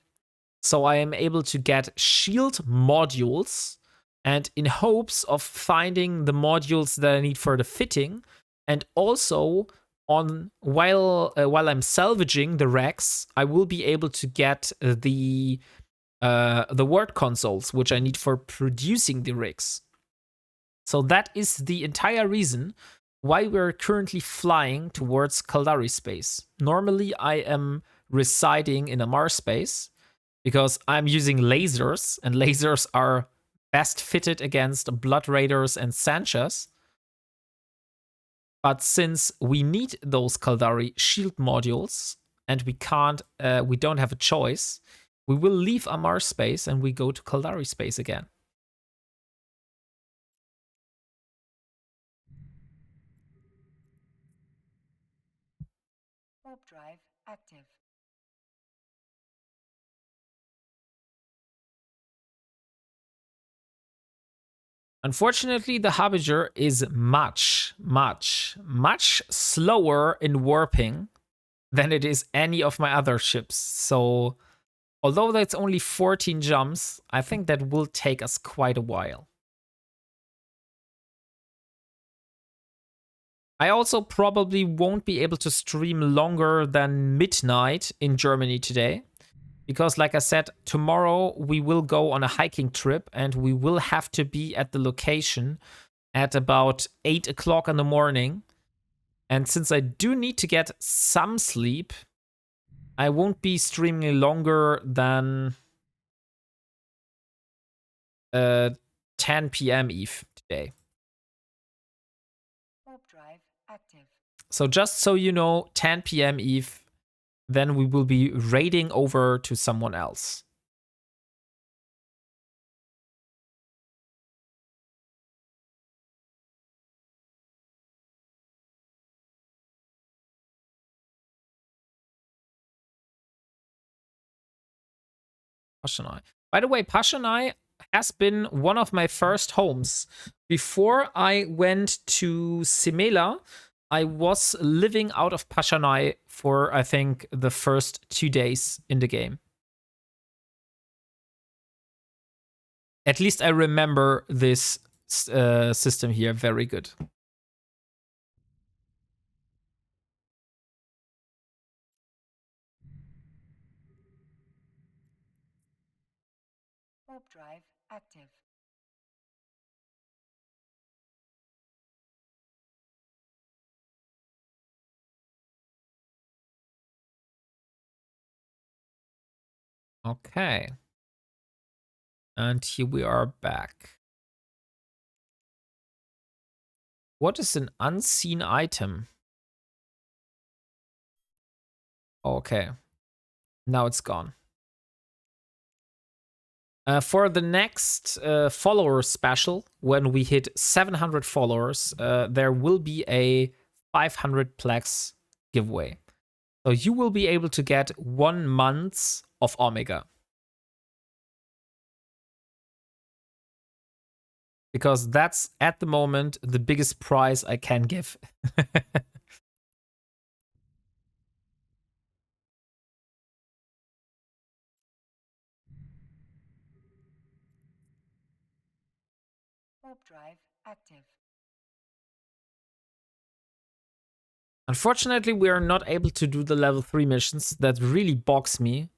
so I am able to get shield modules, and in hopes of finding the modules that I need for the fitting, and also while I'm salvaging the wrecks, I will be able to get the word consoles, which I need for producing the rigs. So that is the entire reason why we're currently flying towards Kaldari space. Normally, I am residing in a Mars space, because I'm using lasers, and lasers are best fitted against Blood Raiders and Sanchez. But since we need those Kaldari shield modules, and we don't have a choice, we will leave Amar space and we go to Kaldari space again. Warp drive active. Unfortunately, the Harbinger is much, much, much slower in warping than it is any of my other ships. So, although that's only 14 jumps, I think that will take us quite a while. I also probably won't be able to stream longer than midnight in Germany today, because like I said, tomorrow we will go on a hiking trip and we will have to be at the location at about 8 o'clock in the morning. And since I do need to get some sleep, I won't be streaming longer than 10 p.m. Eve today. Warp drive active. So just so you know, 10 p.m. Eve, then we will be raiding over to someone else. Pashanai. By the way, Pashanai has been one of my first homes. Before I went to Simela, I was living out of Pashanai for, I think, the first 2 days in the game. At least I remember this system here very good. Warp drive active. Okay. And here we are back. What is an unseen item? Okay. Now it's gone. For the next follower special, when we hit 700 followers, there will be a 500 plaques giveaway. So you will be able to get 1 month of Omega. Because that's, at the moment, the biggest prize I can give. Warp drive active. Unfortunately, we are not able to do the level 3 missions. That really bogs me.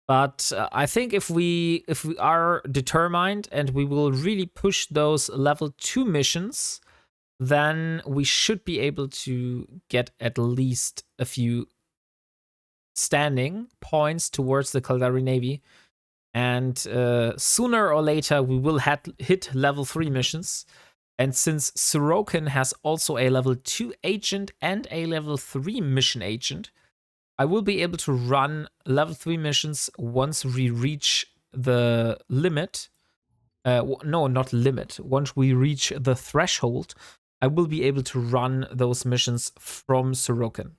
But I think if we are determined and we will really push those level 2 missions, then we should be able to get at least a few standing points towards the Caldari Navy. And sooner or later, we will hit level 3 missions. And since Sorokin has also a level 2 agent and a level 3 mission agent, I will be able to run level 3 missions once we reach the limit. No, not limit. Once we reach the threshold, I will be able to run those missions from Sorokin.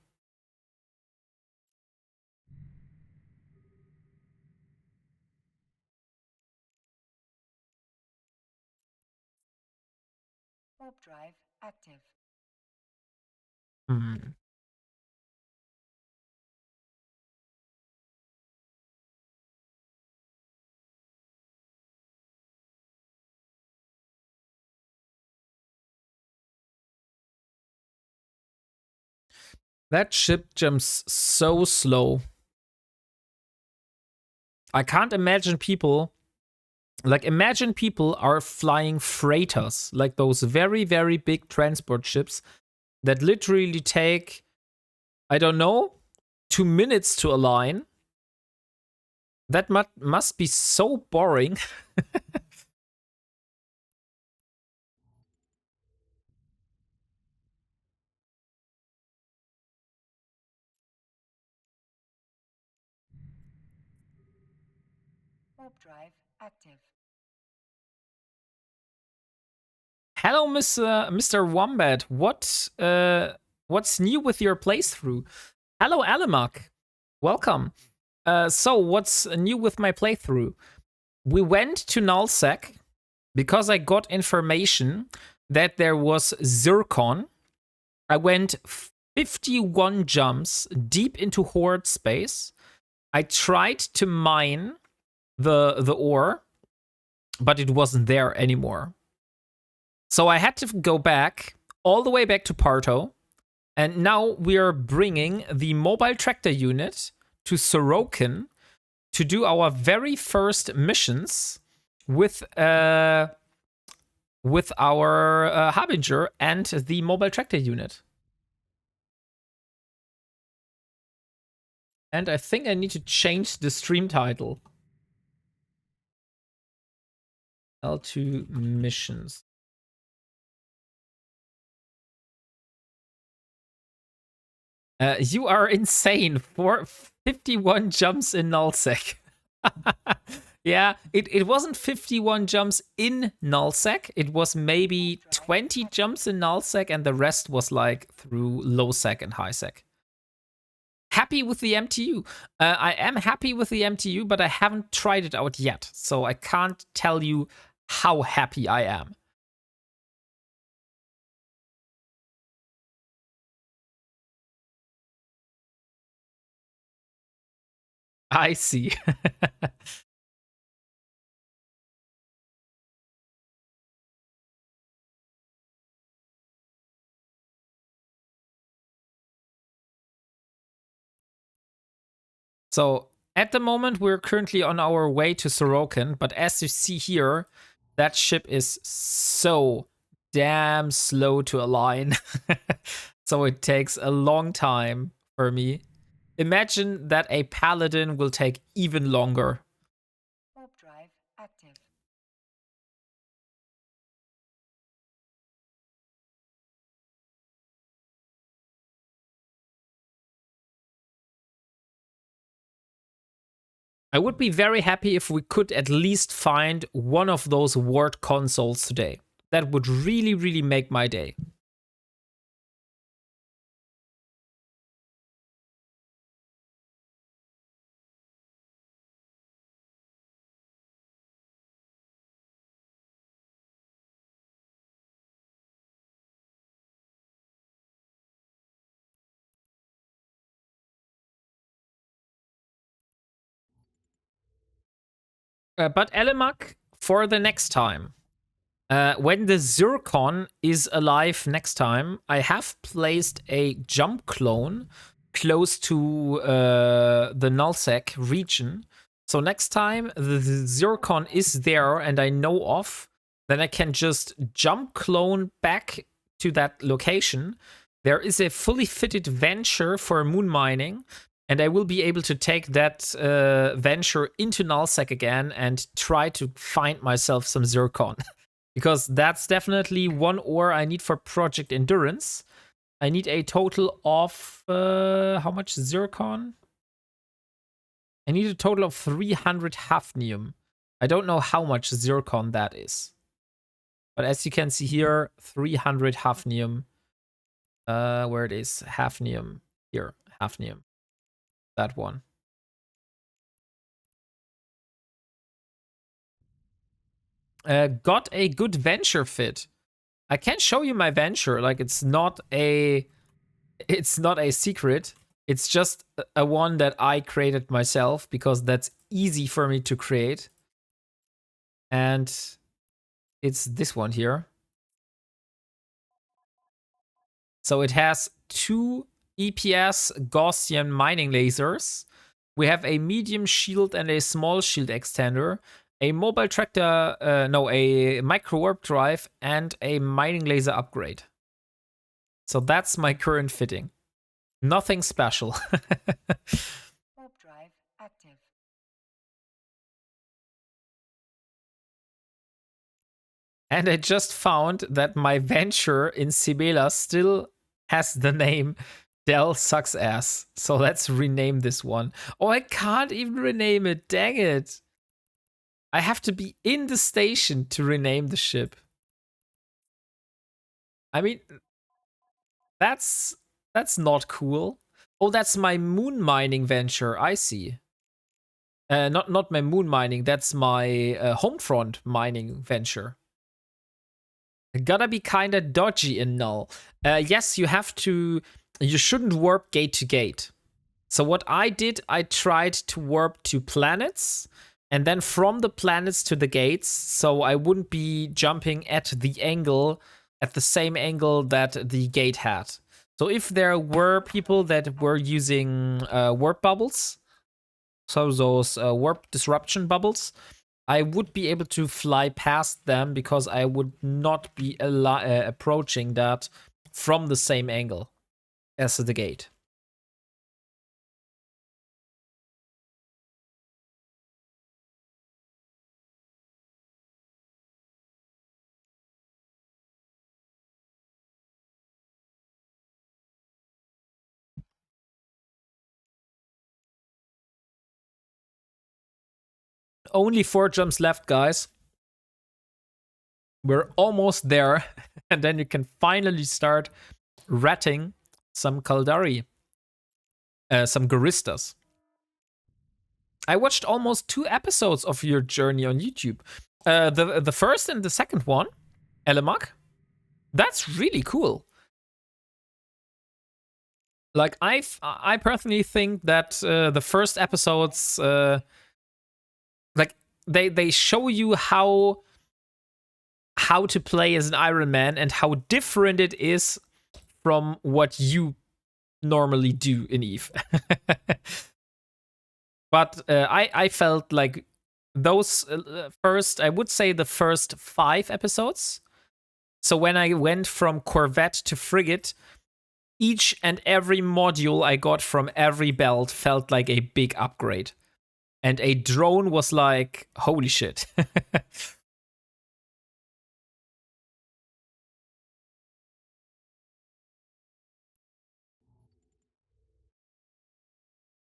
Warp drive active. That ship jumps so slow. I can't imagine people. Like, imagine people are flying freighters, like those very, very big transport ships that literally take, I don't know, 2 minutes to align. That must be so boring. Warp drive active. Hello, Mr. Wombat. What's new with your playthrough? Hello, Alamak. Welcome. So what's new with my playthrough? We went to Nullsec because I got information that there was Zircon. I went 51 jumps deep into Horde space. I tried to mine the ore, but it wasn't there anymore. So I had to go back, all the way back to Parto, and now we are bringing the mobile tractor unit to Sorokin to do our very first missions with our Harbinger and the mobile tractor unit. And I think I need to change the stream title. L2 missions. You are insane for 51 jumps in Nullsec. Yeah, it wasn't 51 jumps in Nullsec. It was maybe 20 jumps in Nullsec, and the rest was like through low sec and high sec. Happy with the MTU. I am happy with the MTU, but I haven't tried it out yet, so I can't tell you how happy I am. I see. So at the moment, we're currently on our way to Sorokin, but as you see here, that ship is so damn slow to align. So it takes a long time for me. Imagine that a paladin will take even longer. Warp drive active. I would be very happy if we could at least find one of those ward consoles today. That would really, really make my day. But Elemak, for the next time. When the Zircon is alive next time, I have placed a jump clone close to the Nullsec region. So next time the Zircon is there and I know of, then I can just jump clone back to that location. There is a fully fitted venture for moon mining, and I will be able to take that venture into Nullsec again and try to find myself some Zircon. Because that's definitely one ore I need for Project Endurance. I need a total of how much zircon? I need a total of 300 hafnium. I don't know how much zircon that is. But as you can see here, 300 hafnium. Where it is, hafnium. Here, hafnium. That one. Got a good venture fit. I can show you my venture. Like it's not a secret. It's just a one that I created myself because that's easy for me to create. And it's this one here. So it has 2 EPS Gaussian mining lasers. We have a medium shield and a small shield extender, a mobile tractor, a micro warp drive, and a mining laser upgrade. So that's my current fitting. Nothing special. Warp drive active. And I just found that my venture in Sibela still has the name Dell Sucks Ass. So let's rename this one. Oh, I can't even rename it. Dang it. I have to be in the station to rename the ship. I mean, that's not cool. Oh, that's my moon mining venture. I see. Not my moon mining. That's my Homefront mining venture. Gotta be kinda dodgy in null. Yes, you have to. You shouldn't warp gate to gate. So what I did, I tried to warp to planets, and then from the planets to the gates, so I wouldn't be jumping at the same angle that the gate had. So if there were people that were using warp bubbles, so those warp disruption bubbles, I would be able to fly past them because I would not be approaching that from the same angle as the gate. Only 4 jumps left, guys. We're almost there. And then you can finally start ratting some Kaldari. Some Goristas. I watched almost 2 episodes of your journey on YouTube. The first and the second one, Elemak, that's really cool. Like I personally think that the first episodes, like they show you how to play as an Ironman and how different it is from what you normally do in Eve. But I felt like those I would say the first 5 episodes. So when I went from Corvette to Frigate, each and every module I got from every belt felt like a big upgrade. And a drone was like, holy shit.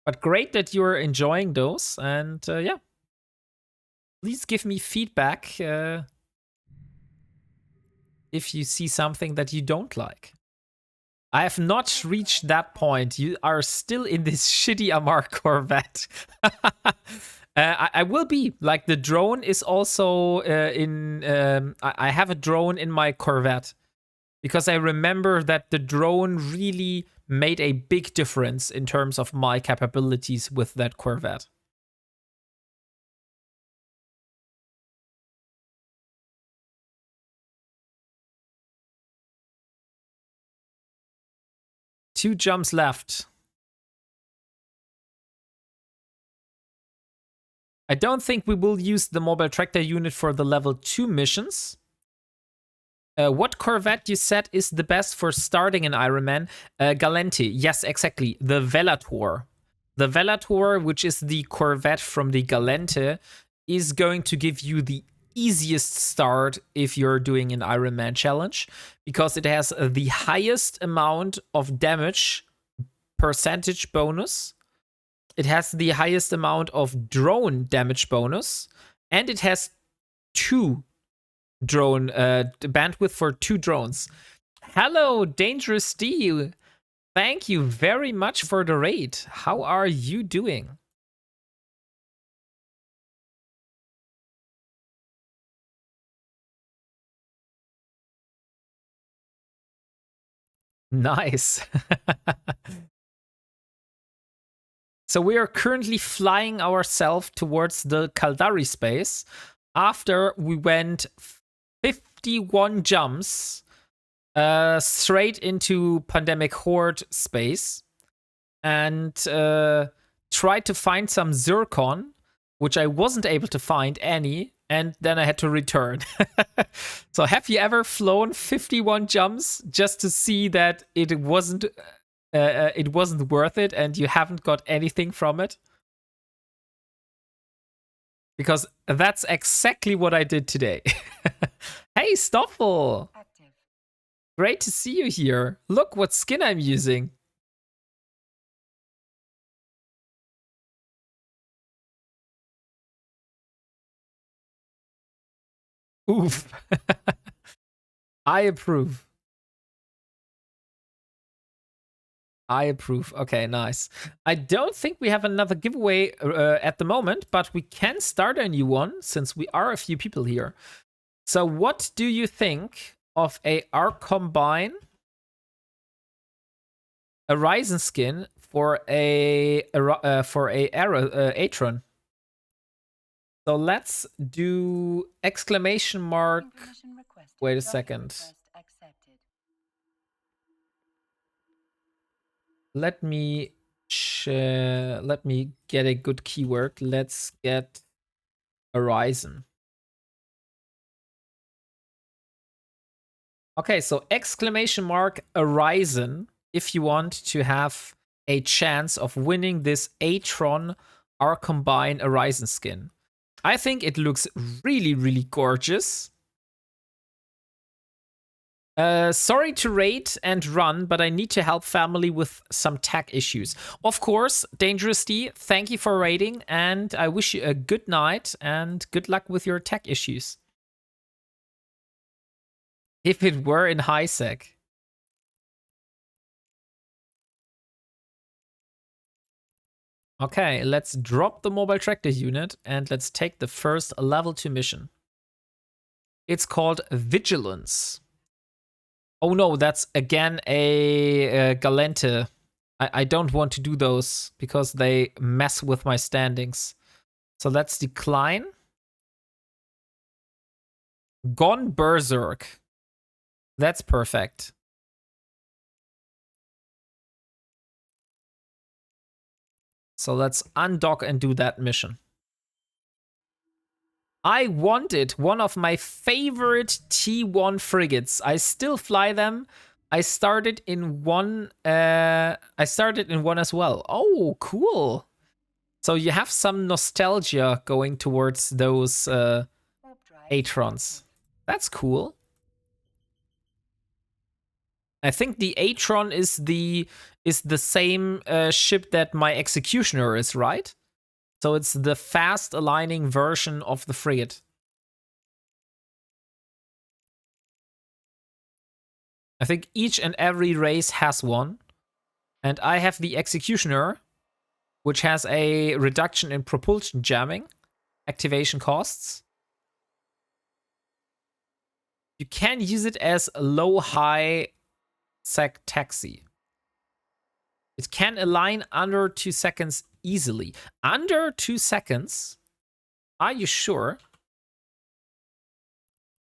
But great that you're enjoying those. And yeah, please give me feedback if you see something that you don't like. I have not reached that point. You are still in this shitty Amar Corvette. I will be. Like, the drone is also in. I have a drone in my Corvette. Because I remember that the drone really made a big difference in terms of my capabilities with that Corvette. 2 jumps left. I don't think we will use the mobile tractor unit for the level 2 missions. What Corvette you said is the best for starting an Ironman? Galente. Yes, exactly. The Velator. The Velator, which is the Corvette from the Galente, is going to give you the easiest start if you're doing an Ironman challenge, because it has the highest amount of damage percentage bonus. It has the highest amount of drone damage bonus, and it has 2 drone bandwidth for 2 drones. Hello, Dangerous D. Thank you very much for the raid. How are you doing? Nice. So we are currently flying ourselves towards the Kaldari space after we went 51 jumps straight into Pandemic Horde space and tried to find some Zircon, which I wasn't able to find any, and then I had to return. So have you ever flown 51 jumps just to see that it wasn't worth it and you haven't got anything from it? Because that's exactly what I did today. Hey, Stoffel! Active. Great to see you here. Look what skin I'm using. Oof. I approve. I approve. Okay, nice. I don't think we have another giveaway at the moment, but we can start a new one since we are a few people here. So what do you think of a Arc Combine Horizon skin for a Atron? So let's do exclamation mark. Information requested. Wait a Docking second. request accepted. Let me get a good keyword. Let's get Horizon. Okay, so exclamation mark Horizon if you want to have a chance of winning this Atron Arc Combine Horizon skin. I think it looks really, really gorgeous. Sorry to raid and run, but I need to help family with some tech issues. Of course, Dangerous D, thank you for raiding, and I wish you a good night and good luck with your tech issues. If it were in high sec. Okay, let's drop the mobile tractor unit and let's take the first level 2 mission. It's called Vigilance. Oh no, that's again a Galente. I don't want to do those because they mess with my standings. So let's decline. Gone Berserk. That's perfect. So let's undock and do that mission. I wanted one of my favorite T1 frigates. I still fly them. I started in one. As well. Oh, cool! So you have some nostalgia going towards those Warp drive Atrons. That's cool. I think the Atron is the same ship that my Executioner is, right? So it's the fast aligning version of the frigate. I think each and every race has one. And I have the Executioner, which has a reduction in propulsion jamming, activation costs. You can use it as low-high sec taxi. It can align under 2 seconds easily. Under 2 seconds? Are you sure?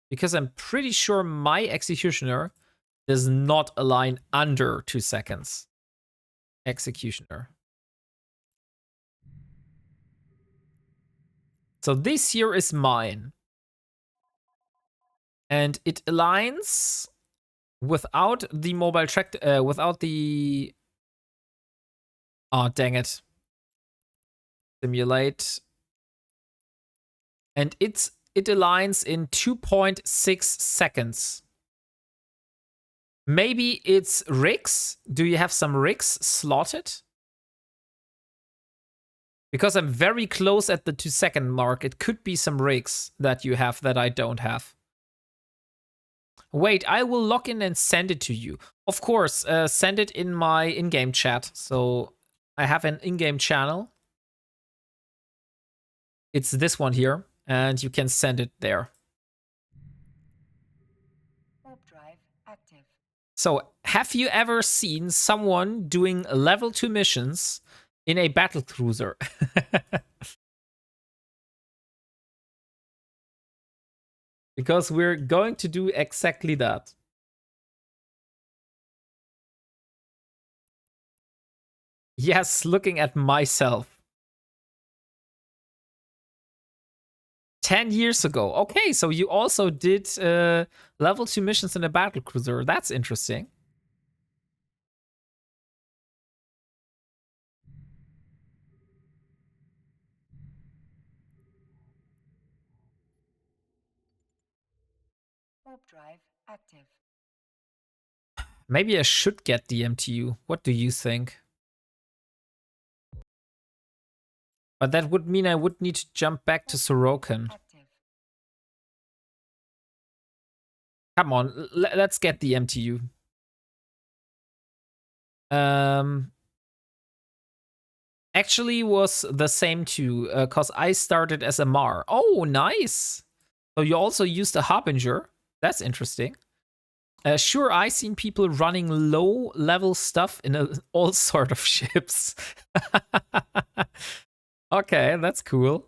Because I'm pretty sure my Executioner does not align under 2 seconds. Executioner. So this here is mine. And it aligns without the mobile track, without the... Oh, dang it. Simulate. And it aligns in 2.6 seconds. Maybe it's rigs. Do you have some rigs slotted? Because I'm very close at the 2-second mark. It could be some rigs that you have that I don't have. Wait, I will log in and send it to you. Of course, send it in my in-game chat. So I have an in-game channel. It's this one here, and you can send it there. Warp drive active. So, have you ever seen someone doing level 2 missions in a battle cruiser? Because we're going to do exactly that. Yes, looking at myself. 10 years ago. Okay, so you also did level 2 missions in a battle cruiser. That's interesting. Warp drive active. Maybe I should get the MTU. What do you think? But that would mean I would need to jump back to Sorokin. Active. Come on, let's get the MTU. Actually was the same too, because I started as a Mar. Oh, nice. So you also used a Harbinger. That's interesting. Sure, I seen people running low level stuff in all sort of ships. Okay, that's cool.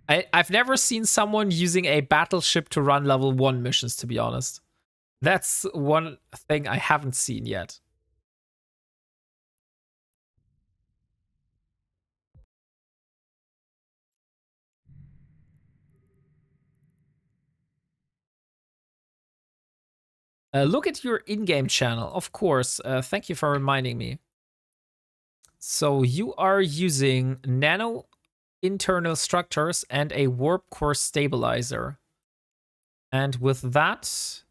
I've never seen someone using a battleship to run level 1 missions, to be honest. That's one thing I haven't seen yet. Look at your in-game channel, of course. Thank you for reminding me. So you are using nano internal structures and a warp core stabilizer. And with that,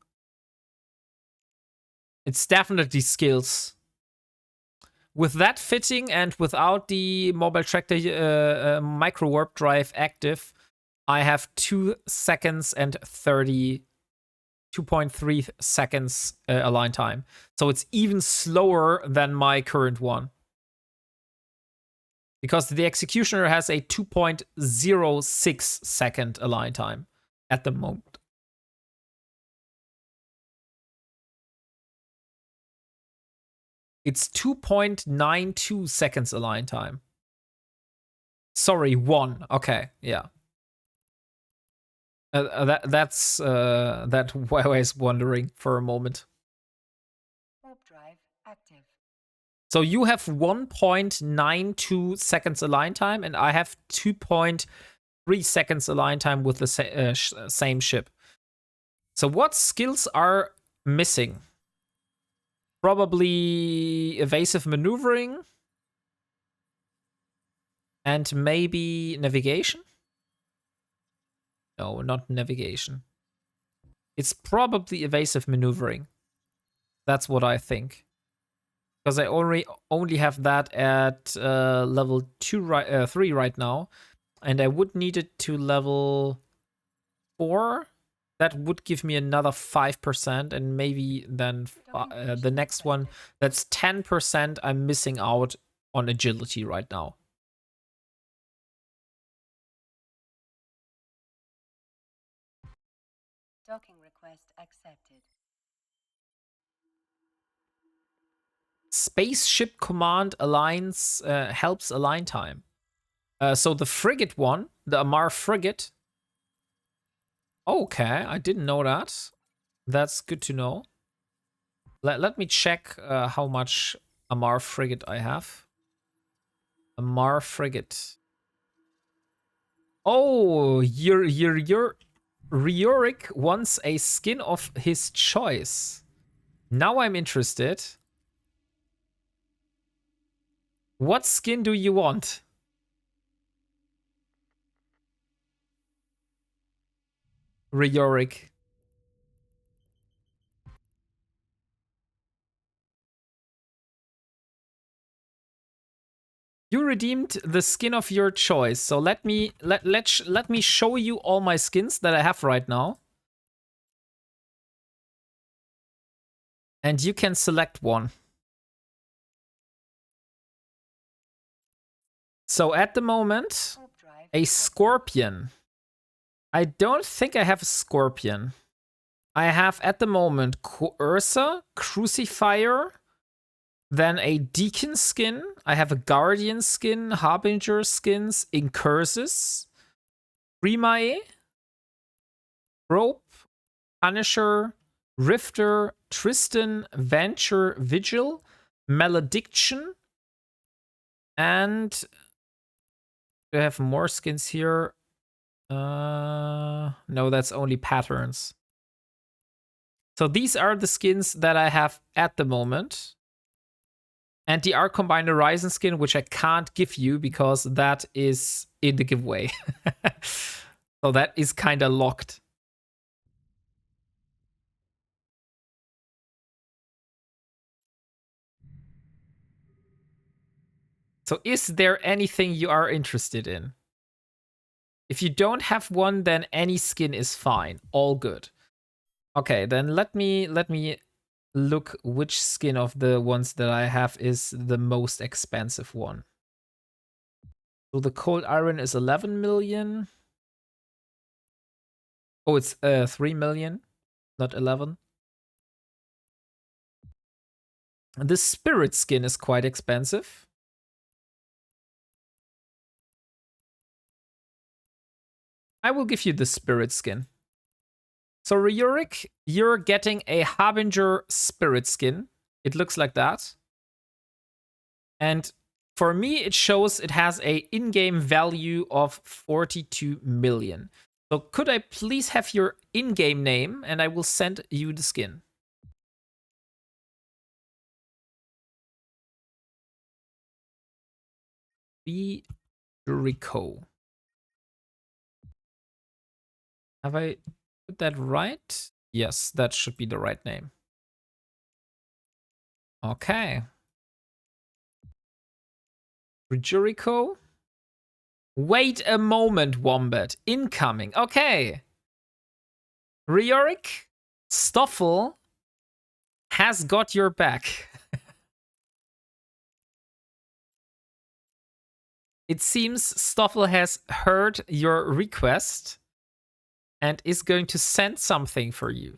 it's definitely skills. With that fitting and without the mobile tractor micro warp drive active, I have 2 seconds and 2.3 seconds align time. So it's even slower than my current one. Because the Executioner has a 2.06 second align time at the moment. It's 2.92 seconds align time. Sorry, 1. Okay, yeah. That's why I was wondering for a moment. Warp drive active. So you have 1.92 seconds align time, and I have 2.3 seconds align time with the same ship. So what skills are missing? Probably evasive maneuvering and maybe navigation. No, not navigation. It's probably evasive maneuvering. That's what I think. Because I only have that at level 3 right now. And I would need it to level 4. That would give me another 5%. And maybe then the next one, that's 10% I'm missing out on agility right now. Docking request accepted. Spaceship command aligns helps align time. So the frigate one, the Amar frigate. Okay, I didn't know that. That's good to know. Let me check how much Amar frigate I have. Amar frigate. Oh, your Riorik wants a skin of his choice. Now I'm interested. What skin do you want? Riorik. You redeemed the skin of your choice. So let me show you all my skins that I have right now. And you can select one. So at the moment, a scorpion. I don't think I have a scorpion. I have at the moment Coercer, Crucifier, then a Deacon skin. I have a Guardian skin, Harbinger skins, Incursus, Rimae, Rope, Punisher, Rifter, Tristan, Venture, Vigil, Malediction, and do I have more skins here? No, that's only patterns. So these are the skins that I have at the moment. And the Arc Combined Horizon skin, which I can't give you because that is in the giveaway. So that is kind of locked. So is there anything you are interested in? If you don't have one, then any skin is fine. All good. Okay, then let me look which skin of the ones that I have is the most expensive one. So the Cold Iron is 11 million. Oh, it's 3 million, not 11. The Spirit skin is quite expensive. I will give you the Spirit skin. So Riorik, you're getting a Harbinger Spirit skin. It looks like that. And for me, it shows it has a in-game value of 42 million. So could I please have your in-game name and I will send you the skin. Rico. Have I put that right? Yes, that should be the right name. Okay. Jericho. Wait a moment, Wombat. Incoming. Okay. Riorik, Stoffel has got your back. It seems Stoffel has heard your request and is going to send something for you.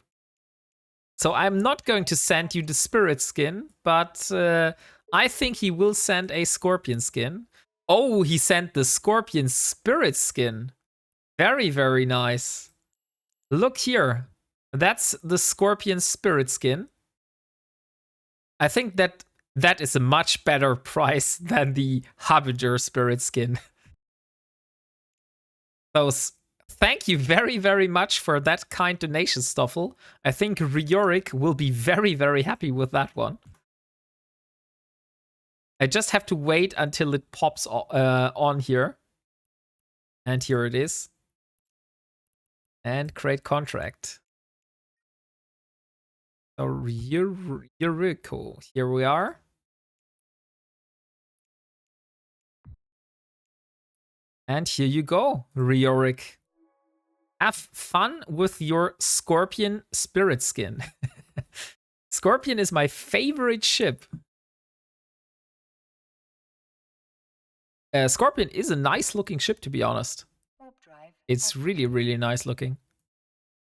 So I'm not going to send you the Spirit skin, but I think he will send a Scorpion skin. Oh, he sent the Scorpion Spirit skin. Very, very nice. Look here. That's the Scorpion Spirit skin. I think that is a much better price than the Harbinger Spirit skin. So thank you very, very much for that kind donation, Stoffel. I think Riorik will be very, very happy with that one. I just have to wait until it pops on here. And here it is. And create contract. So Riorico, here we are. And here you go, Riorik. Have fun with your Scorpion Spirit skin. Scorpion is my favorite ship. Scorpion is a nice looking ship, to be honest. It's really, really nice looking.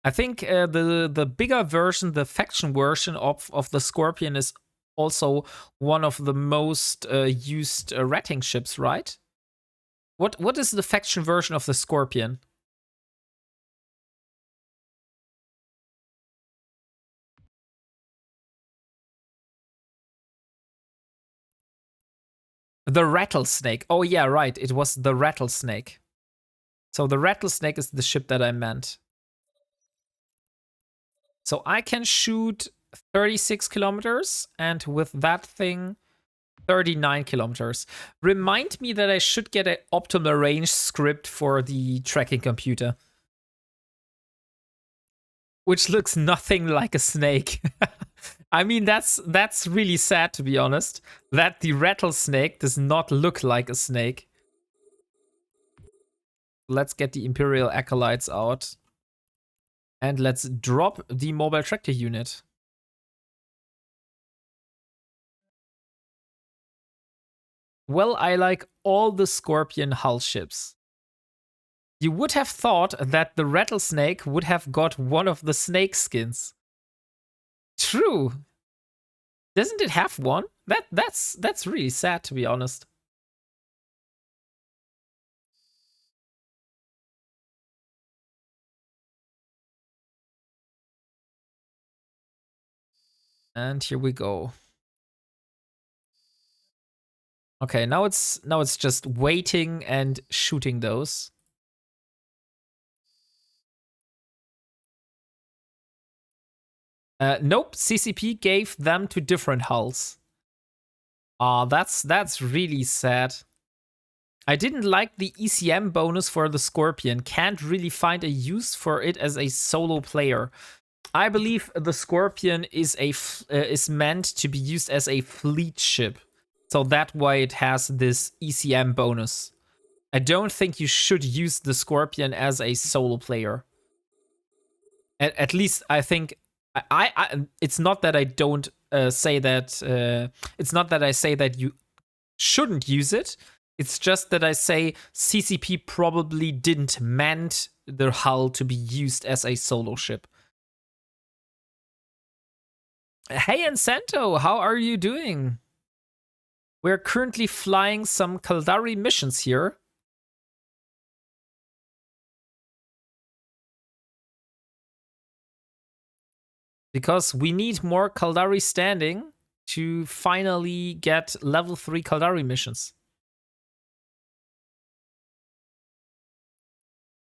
I think the bigger version, the faction version of the Scorpion is also one of the most used rating ships, right? What is the faction version of the Scorpion? The rattlesnake. Oh yeah, right. It was the rattlesnake. So the rattlesnake is the ship that I meant. So I can shoot 36 kilometers, and with that thing, 39 kilometers. Remind me that I should get an optimal range script for the tracking computer, which looks nothing like a snake. I mean, that's really sad, to be honest, that the rattlesnake does not look like a snake. Let's get the Imperial Acolytes out. And let's drop the mobile tractor unit. Well, I like all the Scorpion hull ships. You would have thought that the rattlesnake would have got one of the snake skins. True. Doesn't it have one? That's really sad, to be honest. And here we go. Okay, now it's just waiting and shooting those. Nope, CCP gave them to different hulls. That's really sad. I didn't like the ECM bonus for the Scorpion. Can't really find a use for it as a solo player. I believe the Scorpion is meant to be used as a fleet ship. So that's why it has this ECM bonus. I don't think you should use the Scorpion as a solo player. At least I think I it's not that I don't say that it's not that I say that you shouldn't use it. It's just that I say CCP probably didn't meant the hull to be used as a solo ship. Hey Ansanto, how are you doing? We're currently flying some Kaldari missions here. Because we need more Kaldari standing to finally get level 3 Kaldari missions.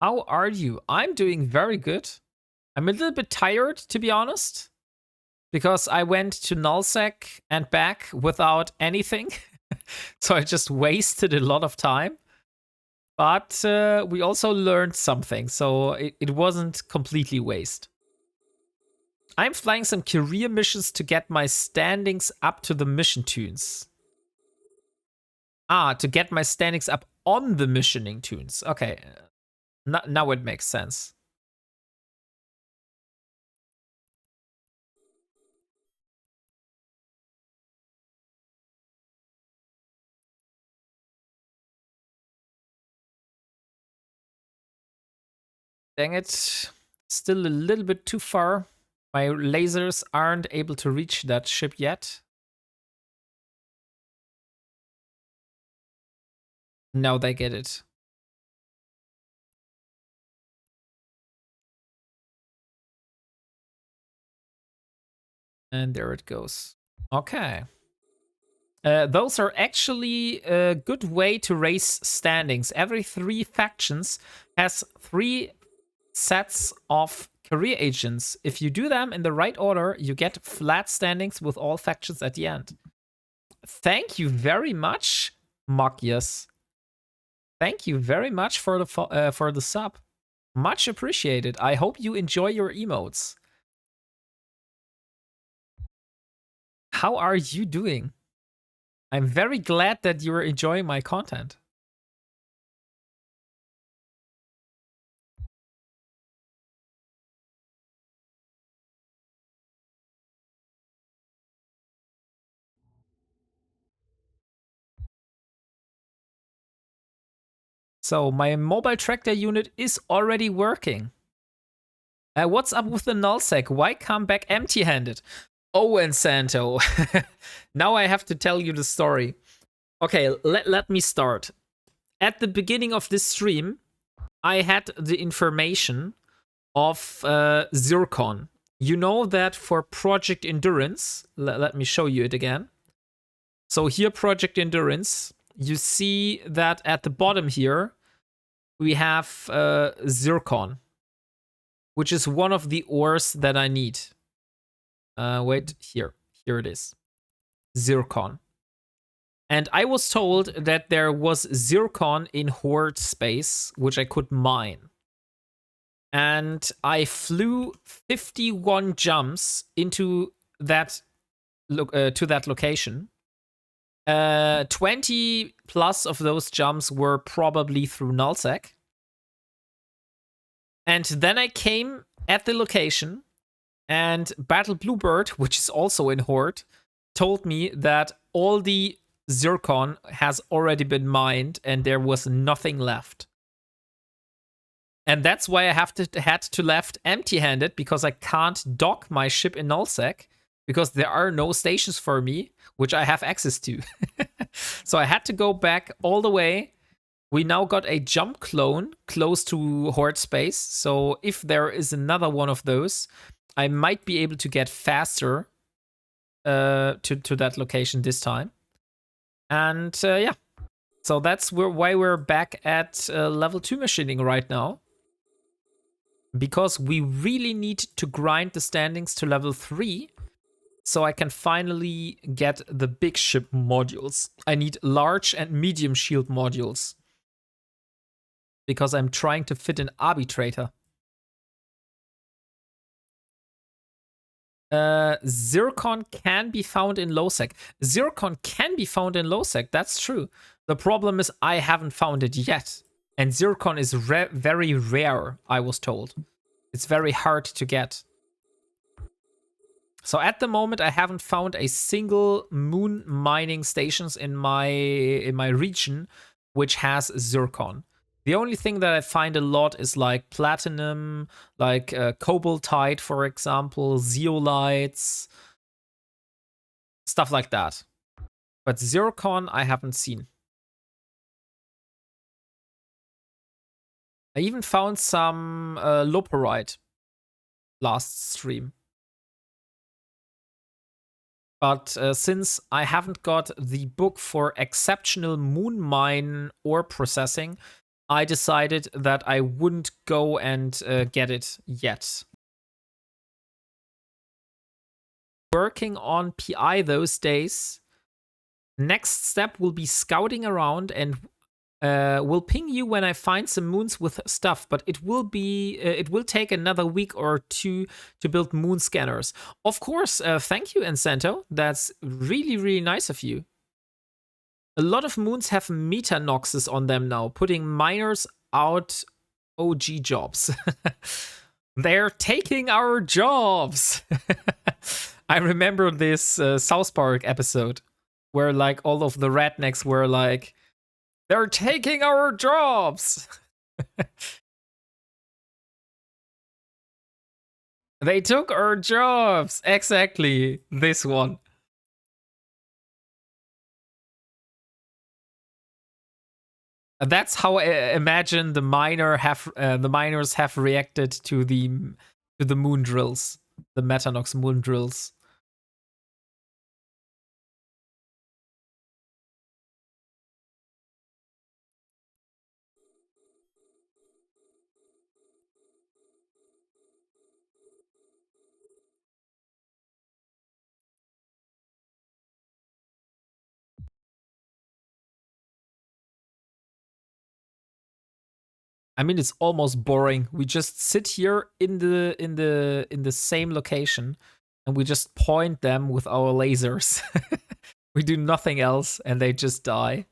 How are you? I'm doing very good. I'm a little bit tired, to be honest, because I went to Nullsec and back without anything. So I just wasted a lot of time. But we also learned something, so it wasn't completely waste. I'm flying some career missions to get my standings up to the mission tunes. To get my standings up on the missioning tunes. Okay, now it makes sense. Dang it. Still a little bit too far. My lasers aren't able to reach that ship yet. Now they get it. And there it goes. Okay. Those are actually a good way to raise standings. Every 3 factions has 3 sets of career agents. If you do them in the right order, you get flat standings with all factions at the end. Thank you very much, Mokius. Thank you very much for the sub. Much appreciated. I hope you enjoy your emotes. How are you doing? I'm very glad that you're enjoying my content. So my mobile tractor unit is already working. What's up with the nullsec? Why come back empty-handed? Oh, and Santo. Now I have to tell you the story. Okay, let me start. At the beginning of this stream, I had the information of Zircon. You know that for Project Endurance, let me show you it again. So here, Project Endurance, you see that at the bottom here, we have zircon, which is one of the ores that I need. Wait, here it is, zircon. And I was told that there was zircon in Horde space, which I could mine. And I flew 51 jumps into that to that location. 20 plus of those jumps were probably through nullsec. And then I came at the location, and Battle Bluebird, which is also in Horde, told me that all the zircon has already been mined and there was nothing left. And that's why I had to left empty-handed, because I can't dock my ship in nullsec, because there are no stations for me, which I have access to. So I had to go back all the way. We now got a jump clone close to Horde space, so if there is another one of those, I might be able to get faster to that location this time. And yeah, so that's why we're back at level 2 machining right now. Because we really need to grind the standings to level 3 so I can finally get the big ship modules. I need large and medium shield modules, because I'm trying to fit an arbitrator. Zircon can be found in low-sec. Zircon can be found in low-sec, that's true. The problem is I haven't found it yet. And zircon is very rare, I was told. It's very hard to get. So at the moment, I haven't found a single moon mining stations in my region which has zircon. The only thing that I find a lot is like platinum, like cobaltite, for example, zeolites, stuff like that. But zircon, I haven't seen. I even found some loporite last stream. But since I haven't got the book for exceptional moon mine ore processing, I decided that I wouldn't go and get it yet. Working on PI those days. Next step will be scouting around, and will ping you when I find some moons with stuff, but it will take another week or two to build moon scanners. Of course, thank you, Incento. That's really, really nice of you. A lot of moons have meta noxes on them now, putting miners out OG jobs. They're taking our jobs. I remember this South Park episode where like all of the rednecks were like, they're taking our jobs. They took our jobs. Exactly. This one. That's how I imagine the miners have reacted to the moon drills, the Metanox moon drills. I mean, it's almost boring. We just sit here in the same location, and we just point them with our lasers. We do nothing else, and they just die.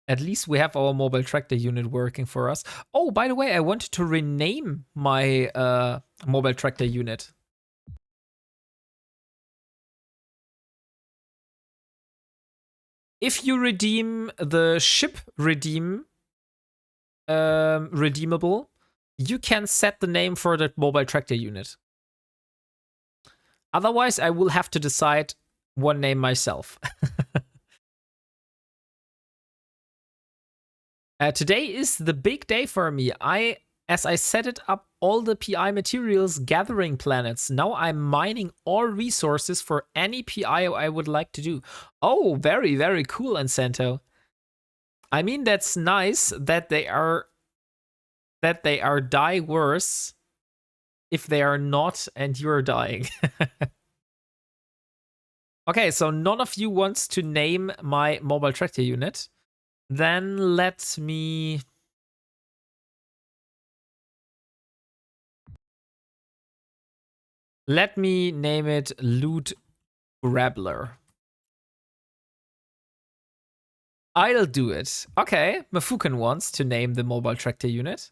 At least we have our mobile tractor unit working for us. Oh, by the way, I wanted to rename my mobile tractor unit. If you redeem the ship redeemable, you can set the name for the mobile tractor unit. Otherwise, I will have to decide one name myself. Today is the big day for me. I As I set it up all the PI materials gathering planets, now I'm mining all resources for any PI I would like to do. Oh, very, very cool, Ancento. I mean, that's nice that they are die worse if they are not and you're dying. Okay, so none of you wants to name my mobile tractor unit. Then let me name it Loot Grabbler. I'll do it. Okay, Mafukan wants to name the mobile tractor unit.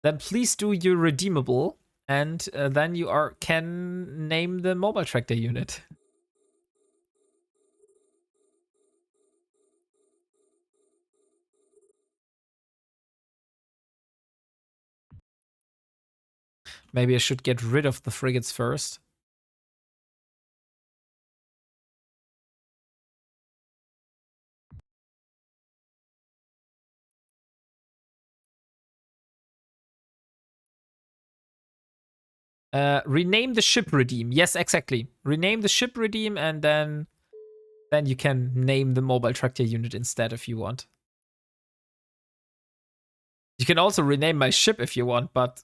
Then please do your redeemable, and then you can name the mobile tractor unit. Maybe I should get rid of the frigates first. Rename the ship redeem. Yes, exactly. Rename the ship redeem, and then you can name the mobile tractor unit instead if you want. You can also rename my ship if you want, but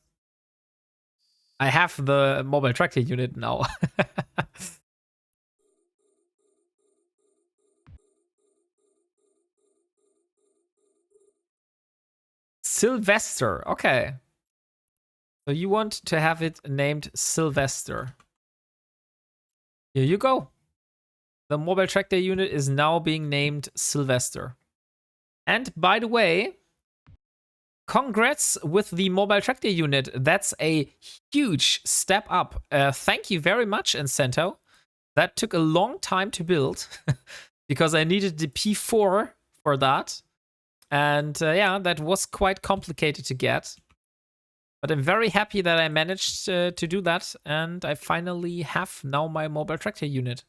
I have the mobile tractor unit now. Sylvester. Okay. So you want to have it named Sylvester. Here you go. The mobile tractor unit is now being named Sylvester. And by the way, congrats with the mobile tractor unit. That's a huge step up. Thank you very much, Incento. That took a long time to build because I needed the P4 for that. And yeah, that was quite complicated to get. But I'm very happy that I managed to do that. And I finally have now my mobile tractor unit.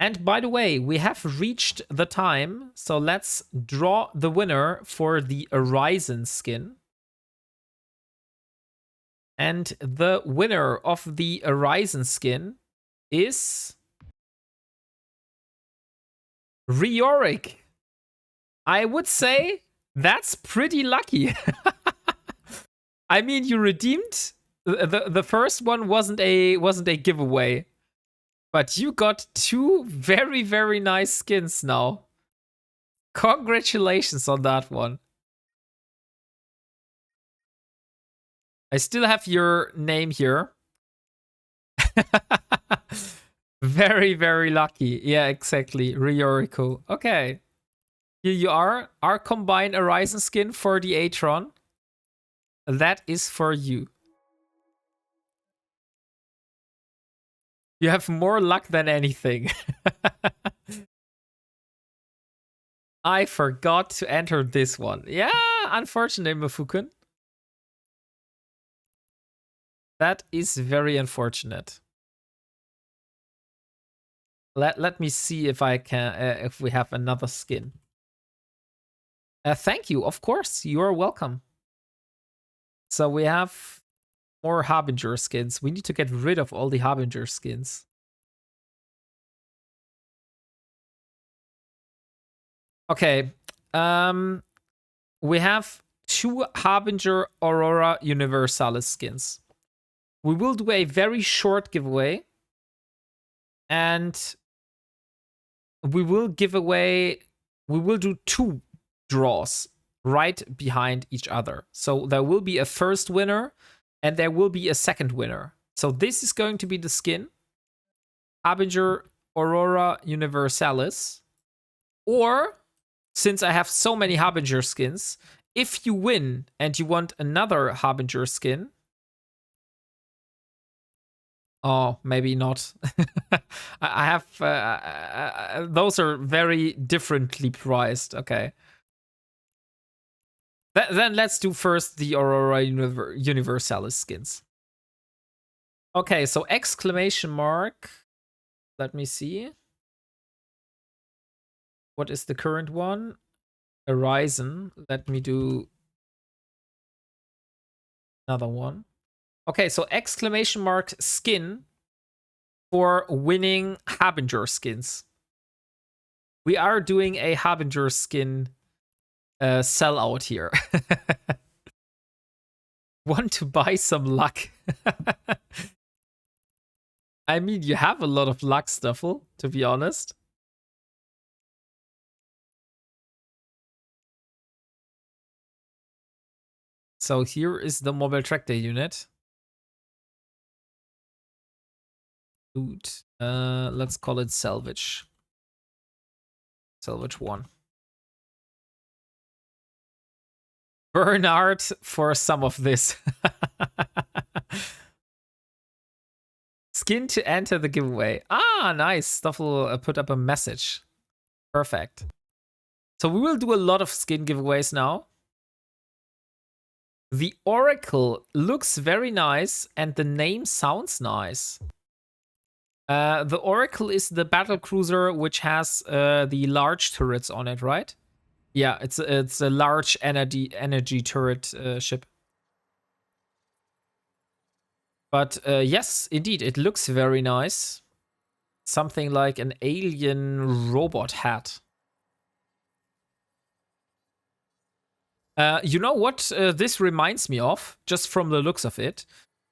And by the way, we have reached the time. So let's draw the winner for the Horizon skin. And the winner of the Horizon skin is Riorik. I would say that's pretty lucky. I mean, you redeemed the first one wasn't a giveaway, but you got two very, very nice skins now. Congratulations on that one. I still have your name here. Very, very lucky. Yeah, exactly. Rioriko. Okay. Here you are. Our combined Horizon skin for the Atron. That is for you. You have more luck than anything. I forgot to enter this one. Yeah, unfortunate, Mafukun. That is very unfortunate. Let me see if I can if we have another skin. Thank you. Of course, you are welcome. So we have more Harbinger skins. We need to get rid of all the Harbinger skins. Okay. We have 2 Harbinger Aurora Universalis skins. We will do a very short giveaway. And we will do 2 draws right behind each other. So there will be a first winner and there will be a second winner. So this is going to be the skin, Harbinger Aurora Universalis. Or, since I have so many Harbinger skins, if you win and you want another Harbinger skin, oh, maybe not. I have those are very differently priced. Okay. Then let's do first the Aurora Universalis skins. Okay, so exclamation mark. Let me see. What is the current one? Horizon. Let me do Another one. Okay, so exclamation mark skin for winning Harbinger skins. We are doing a Harbinger skin sellout here. Want to buy some luck? I mean, you have a lot of luck, Stuffle, to be honest. So here is the mobile tractor unit. Loot. Let's call it salvage. Salvage 1. Bernard for some of this. Skin to enter the giveaway. Ah, nice. Stuff will put up a message. Perfect. So we will do a lot of skin giveaways now. The Oracle looks very nice and the name sounds nice. The Oracle is the battle cruiser which has the large turrets on it, right? Yeah, it's a large energy turret ship. But yes, indeed, it looks very nice. Something like an alien robot hat. You know what this reminds me of, just from the looks of it?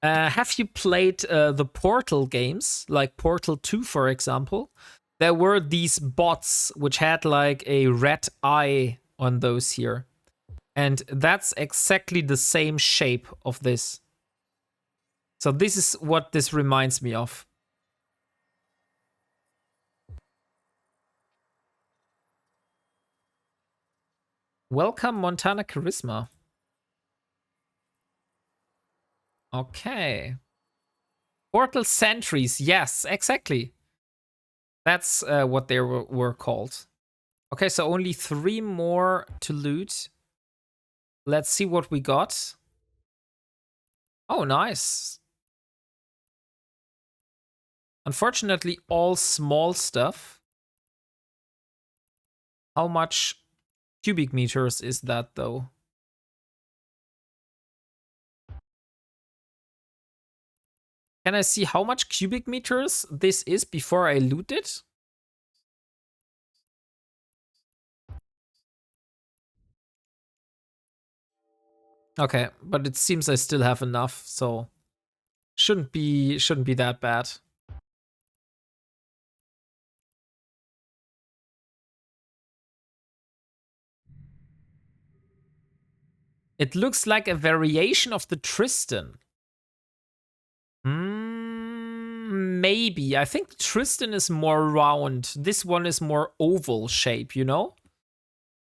Have you played the Portal games, like Portal 2, for example? There were these bots which had like a red eye on those here. And that's exactly the same shape of this. So this is what this reminds me of. Welcome, Montana Charisma. Okay. Portal sentries. Yes, exactly. That's what they were called. Okay, so only 3 more to loot. Let's see what we got. Oh, nice. Unfortunately, all small stuff. How much cubic meters is that, though? Can I see how much cubic meters this is before I loot it? Okay, but it seems I still have enough, so shouldn't be that bad. It looks like a variation of the Tristan. Maybe. I think Tristan is more round. This one is more oval shape, you know?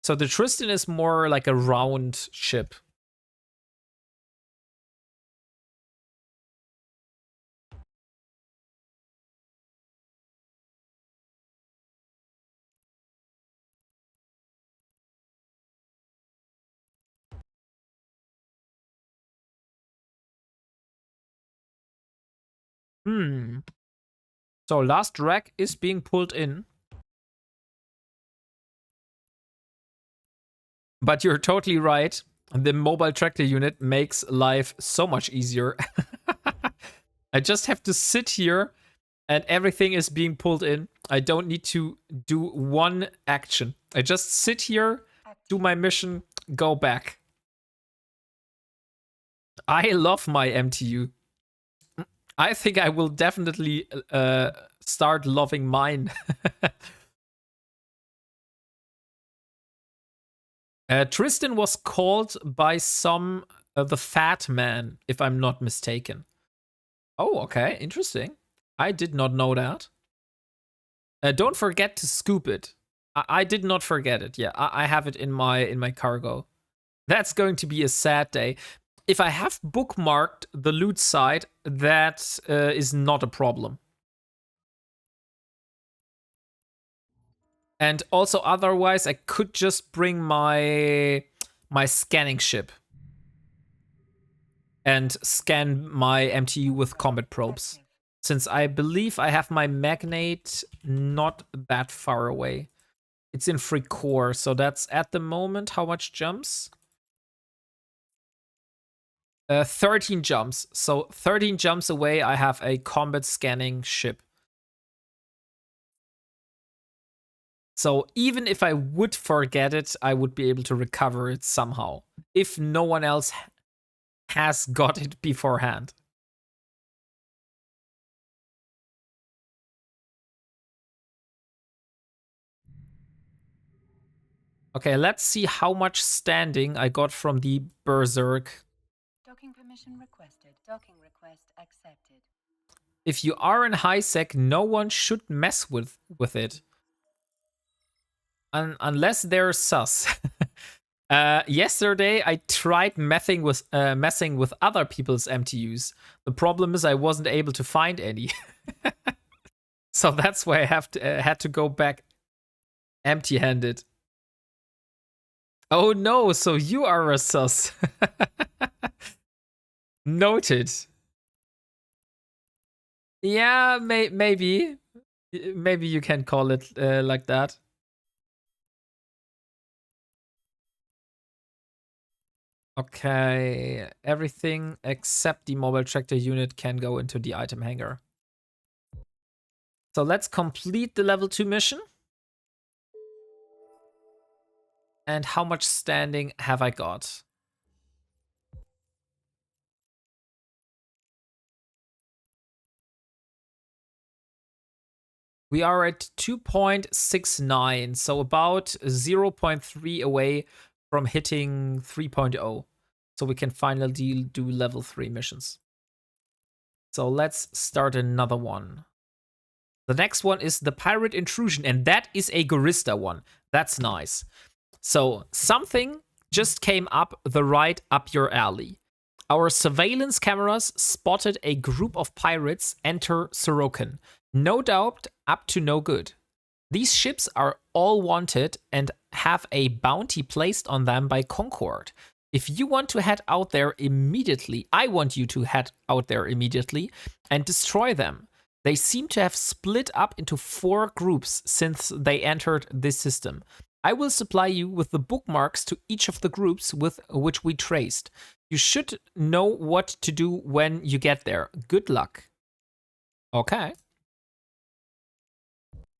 So the Tristan is more like a round ship. So last rack is being pulled in. But you're totally right. The mobile tractor unit makes life so much easier. I just have to sit here and everything is being pulled in. I don't need to do one action. I just sit here, do my mission, go back. I love my MTU. I think I will definitely start loving mine. Tristan was called by some the Fat Man, if I'm not mistaken. Oh, okay, interesting. I did not know that. Don't forget to scoop it. I did not forget it. Yeah, I have it in my cargo. That's going to be a sad day. If I have bookmarked the loot side, that is not a problem. And also, otherwise, I could just bring my scanning ship and scan my MTU with combat probes. Since I believe I have my magnate not that far away. It's in free core, so that's at the moment how much jumps? 13 jumps. So 13 jumps away, I have a combat scanning ship. So even if I would forget it, I would be able to recover it somehow. If no one else has got it beforehand. Okay, let's see how much standing I got from the Berserk. Docking permission requested. Docking request accepted. If you are in high sec, no one should mess with it. Unless they're sus. Yesterday, I tried messing with other people's MTUs. The problem is I wasn't able to find any. So that's why I had to go back empty-handed. Oh no, so you are a sus. Noted. Yeah, maybe. Maybe you can call it like that. Okay, everything except the mobile tractor unit can go into the item hangar. So let's complete the level 2 mission. And how much standing have I got? We are at 2.69, so about 0.3 away from hitting 3.0. So we can finally do level 3 missions. So let's start another one. The next one is the Pirate Intrusion, and that is a Gorista one. That's nice. So something just came up the right up your alley. Our surveillance cameras spotted a group of pirates enter Sorokin. No doubt up to no good. These ships are all wanted and have a bounty placed on them by Concord. If you want to head out there immediately, I want you to head out there immediately and destroy them. They seem to have split up into 4 groups since they entered this system. I will supply you with the bookmarks to each of the groups with which we traced. You should know what to do when you get there. Good luck. Okay.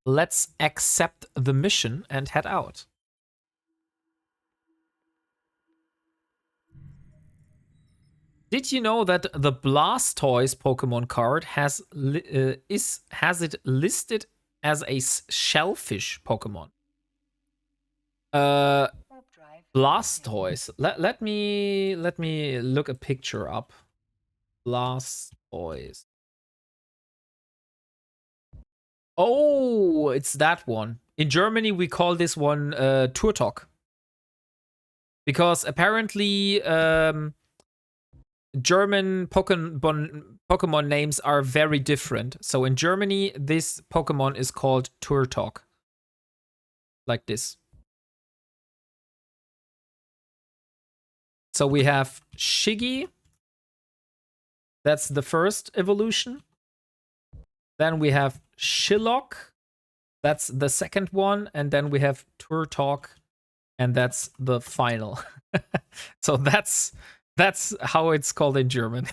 Let's accept the mission and head out. Did you know that the Blastoise Pokemon card has it listed as a shellfish Pokemon? Blastoise. Let me look a picture up. Blastoise. Oh, it's that one. In Germany, we call this one Turtok. Because apparently German Pokemon names are very different. So in Germany, this Pokemon is called Turtok. Like this. So we have Shiggy. That's the first evolution. Then we have Shillock. That's the second one. And then we have Turtok. And that's the final. So that's how it's called in German.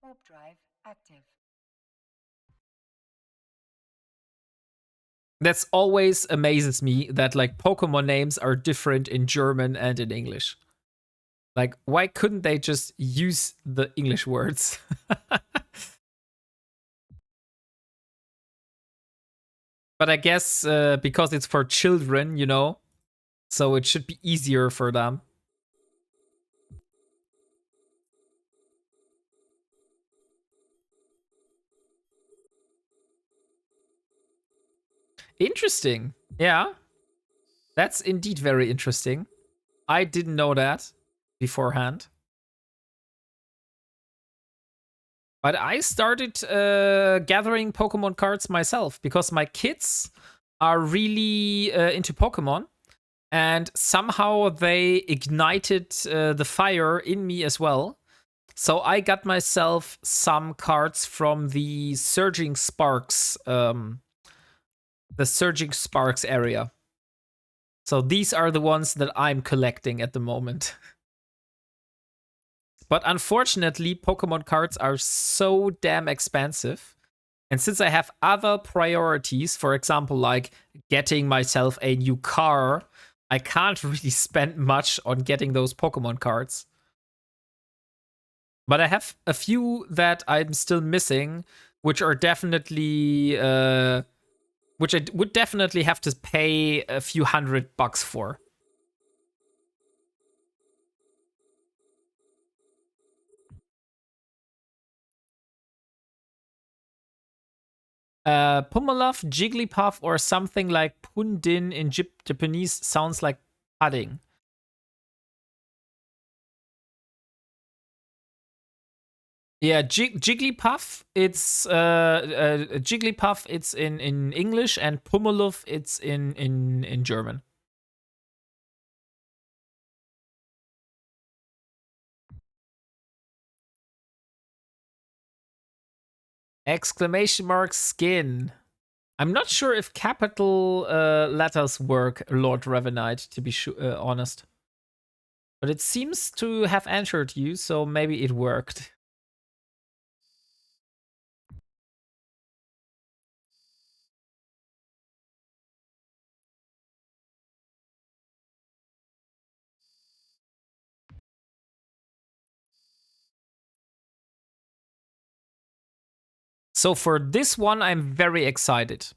Warp drive active. That's always amazes me that like Pokemon names are different in German and in English. Like, why couldn't they just use the English words? But I guess because it's for children, you know, so it should be easier for them. Interesting. Yeah. That's indeed very interesting. I didn't know that beforehand. But I started gathering Pokemon cards myself because my kids are really into Pokemon. And somehow they ignited the fire in me as well. So I got myself some cards from the Surging Sparks area. So these are the ones that I'm collecting at the moment. But unfortunately, Pokemon cards are so damn expensive. And since I have other priorities, for example, like getting myself a new car, I can't really spend much on getting those Pokemon cards. But I have a few that I'm still missing, which are definitely, which I would definitely have to pay a few $100 for. Pummeluff, Jigglypuff, or something like Pundin in Japanese sounds like pudding. Yeah, Jigglypuff. Jigglypuff. It's in English, and Pummeluff. It's in German. Exclamation mark skin. I'm not sure if capital letters work, Lord Revenite, to be honest. But it seems to have answered you, so maybe it worked. So for this one, I'm very excited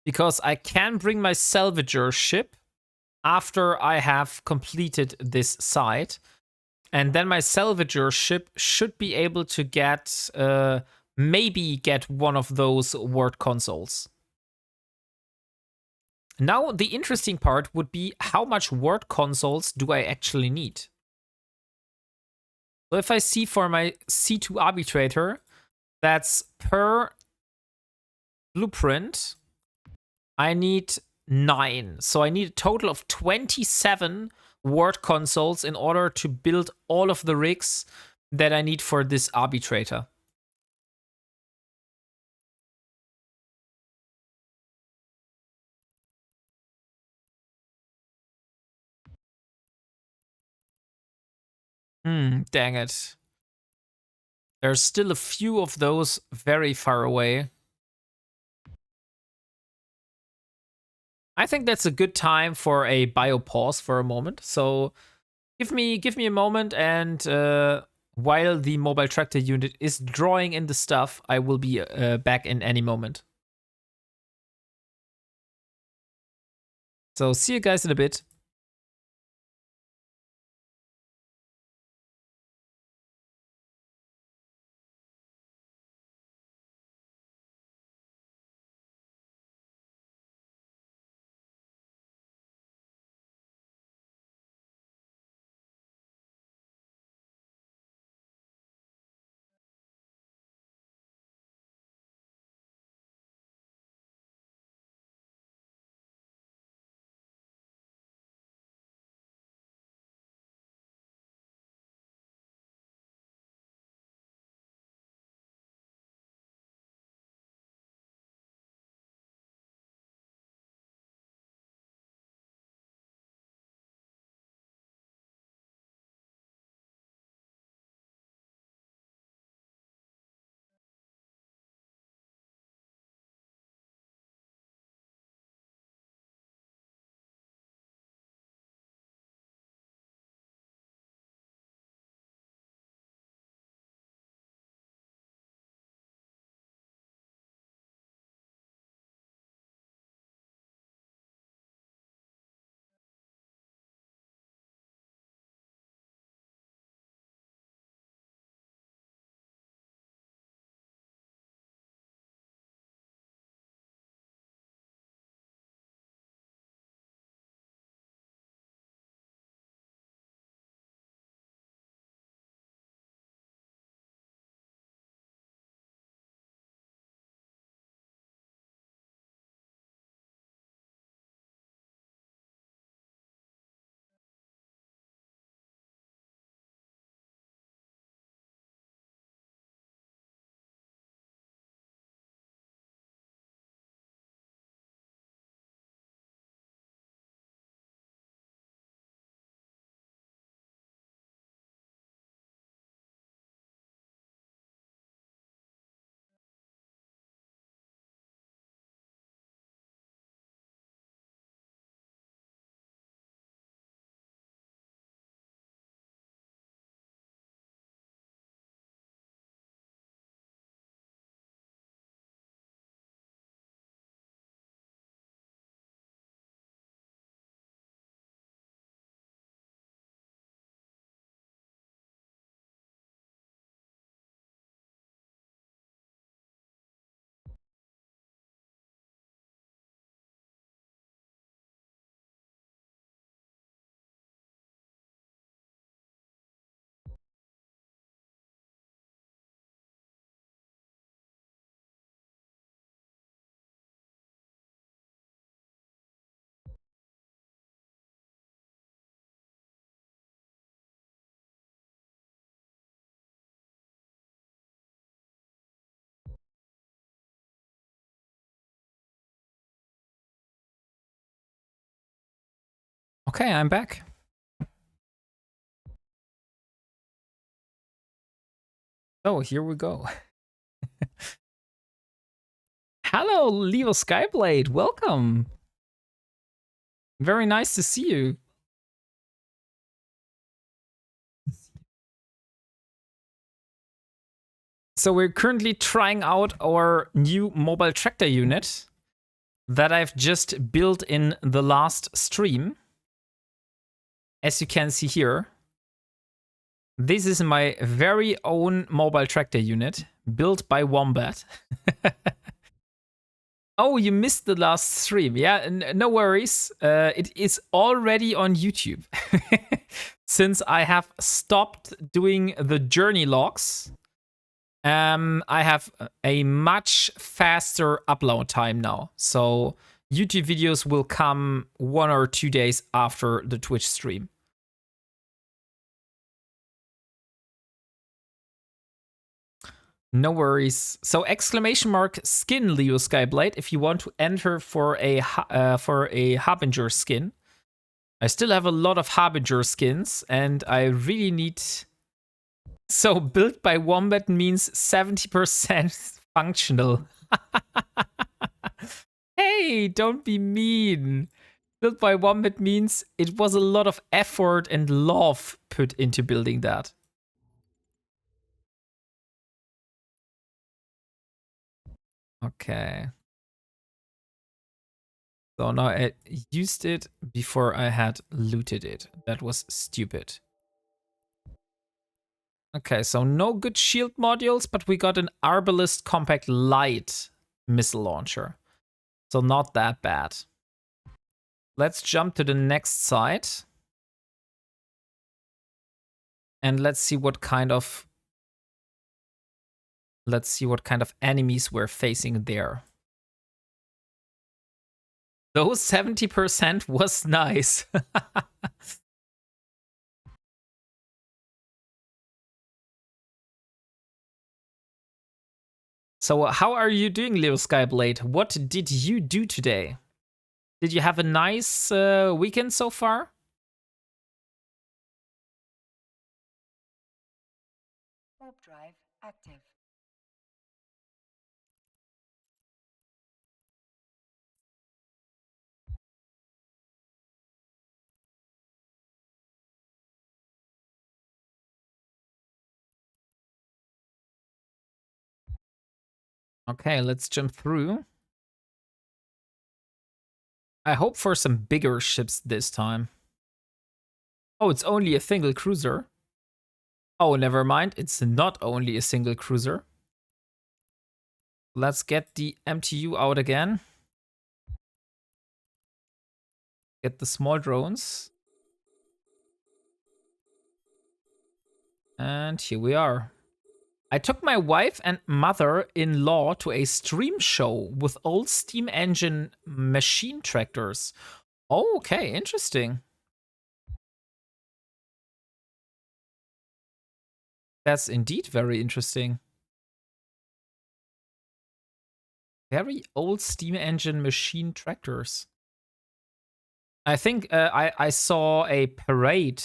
because I can bring my salvager ship after I have completed this side. And then my salvager ship should be able to get, maybe get one of those word consoles. Now, the interesting part would be how much word consoles do I actually need? So if I see for my C2 arbitrator, that's per blueprint, I need 9. So I need a total of 27 word consoles in order to build all of the rigs that I need for this arbitrator. Dang it. There's still a few of those very far away. I think that's a good time for a bio pause for a moment. So give me a moment, and while the mobile tractor unit is drawing in the stuff, I will be back in any moment. So see you guys in a bit. Okay, I'm back. Oh, here we go. Hello, Leo Skyblade. Welcome. Very nice to see you. So we're currently trying out our new mobile tractor unit that I've just built in the last stream. As you can see here, this is my very own mobile tractor unit built by Wombat. Oh, you missed the last stream. Yeah, no worries. It is already on YouTube. Since I have stopped doing the journey logs, I have a much faster upload time now. So YouTube videos will come 1 or 2 days after the Twitch stream. No worries. So exclamation mark skin Leo Skyblade if you want to enter for a Harbinger skin. I still have a lot of Harbinger skins and I really need. So built by Wombat means 70% functional. Hey, don't be mean. Built by Wombat means it was a lot of effort and love put into building that. Okay. So now I used it before I had looted it. That was stupid. Okay, so no good shield modules, but we got an Arbalist Compact Light missile launcher. So not that bad. Let's jump to the next site. And let's see what kind of enemies we're facing there. Those 70% was nice. So how are you doing, Leo Skyblade? What did you do today? Did you have a nice weekend so far? Warp drive active. Okay, let's jump through. I hope for some bigger ships this time. Oh, it's only a single cruiser. Oh, never mind. It's not only a single cruiser. Let's get the MTU out again. Get the small drones. And here we are. I took my wife and mother-in-law to a stream show with old steam engine machine tractors. Oh, okay, interesting. That's indeed very interesting. Very old steam engine machine tractors. I think I saw a parade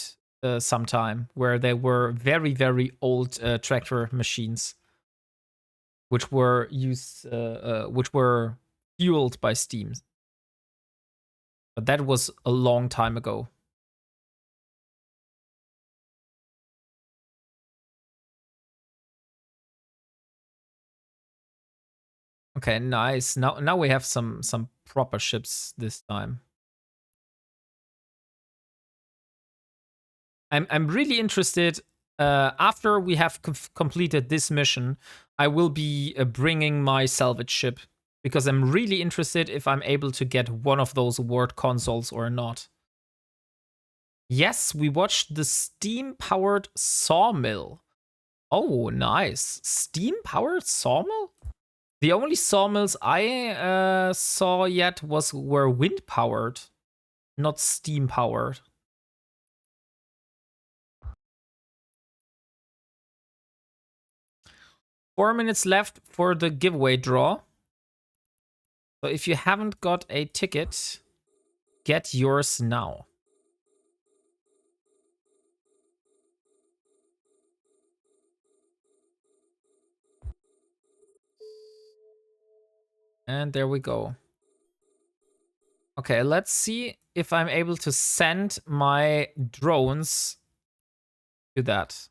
sometime where there were very, very old tractor machines, which were which were fueled by steam. But that was a long time ago. Okay, nice. Now we have some proper ships this time. I'm really interested. After we have completed this mission, I will be bringing my salvage ship because I'm really interested if I'm able to get one of those award consoles or not. Yes, we watched the steam-powered sawmill. Oh, nice. Steam-powered sawmill? The only sawmills I saw yet were wind-powered, not steam-powered. Four minutes left for the giveaway draw. So if you haven't got a ticket, get yours now. And there we go. Okay, let's see if I'm able to send my drones to that.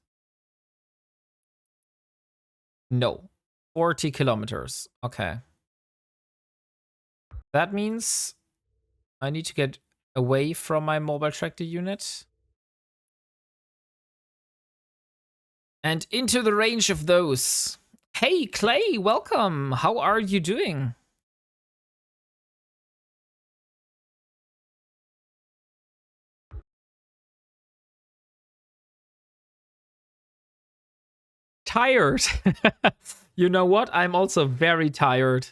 No. 40 kilometers. Okay. That means I need to get away from my mobile tractor unit and into the range of those. Hey, Clay, welcome. How are you doing? Tired. You know what? I'm also very tired.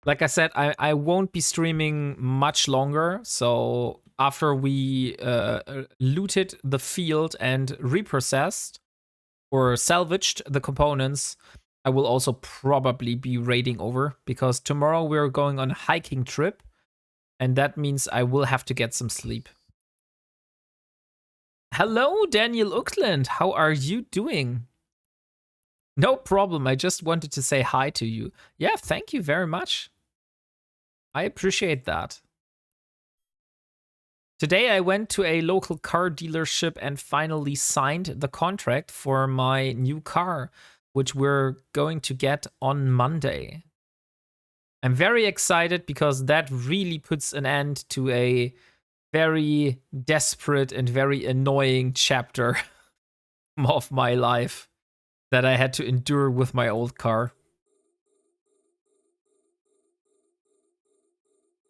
Like I said, I won't be streaming much longer. So after we looted the field and reprocessed or salvaged the components, I will also probably be raiding over because tomorrow we're going on a hiking trip. And that means I will have to get some sleep. Hello, Daniel Uckland. How are you doing? No problem. I just wanted to say hi to you. Yeah, thank you very much. I appreciate that. Today I went to a local car dealership and finally signed the contract for my new car, which we're going to get on Monday. I'm very excited because that really puts an end to a very desperate and very annoying chapter of my life that I had to endure with my old car.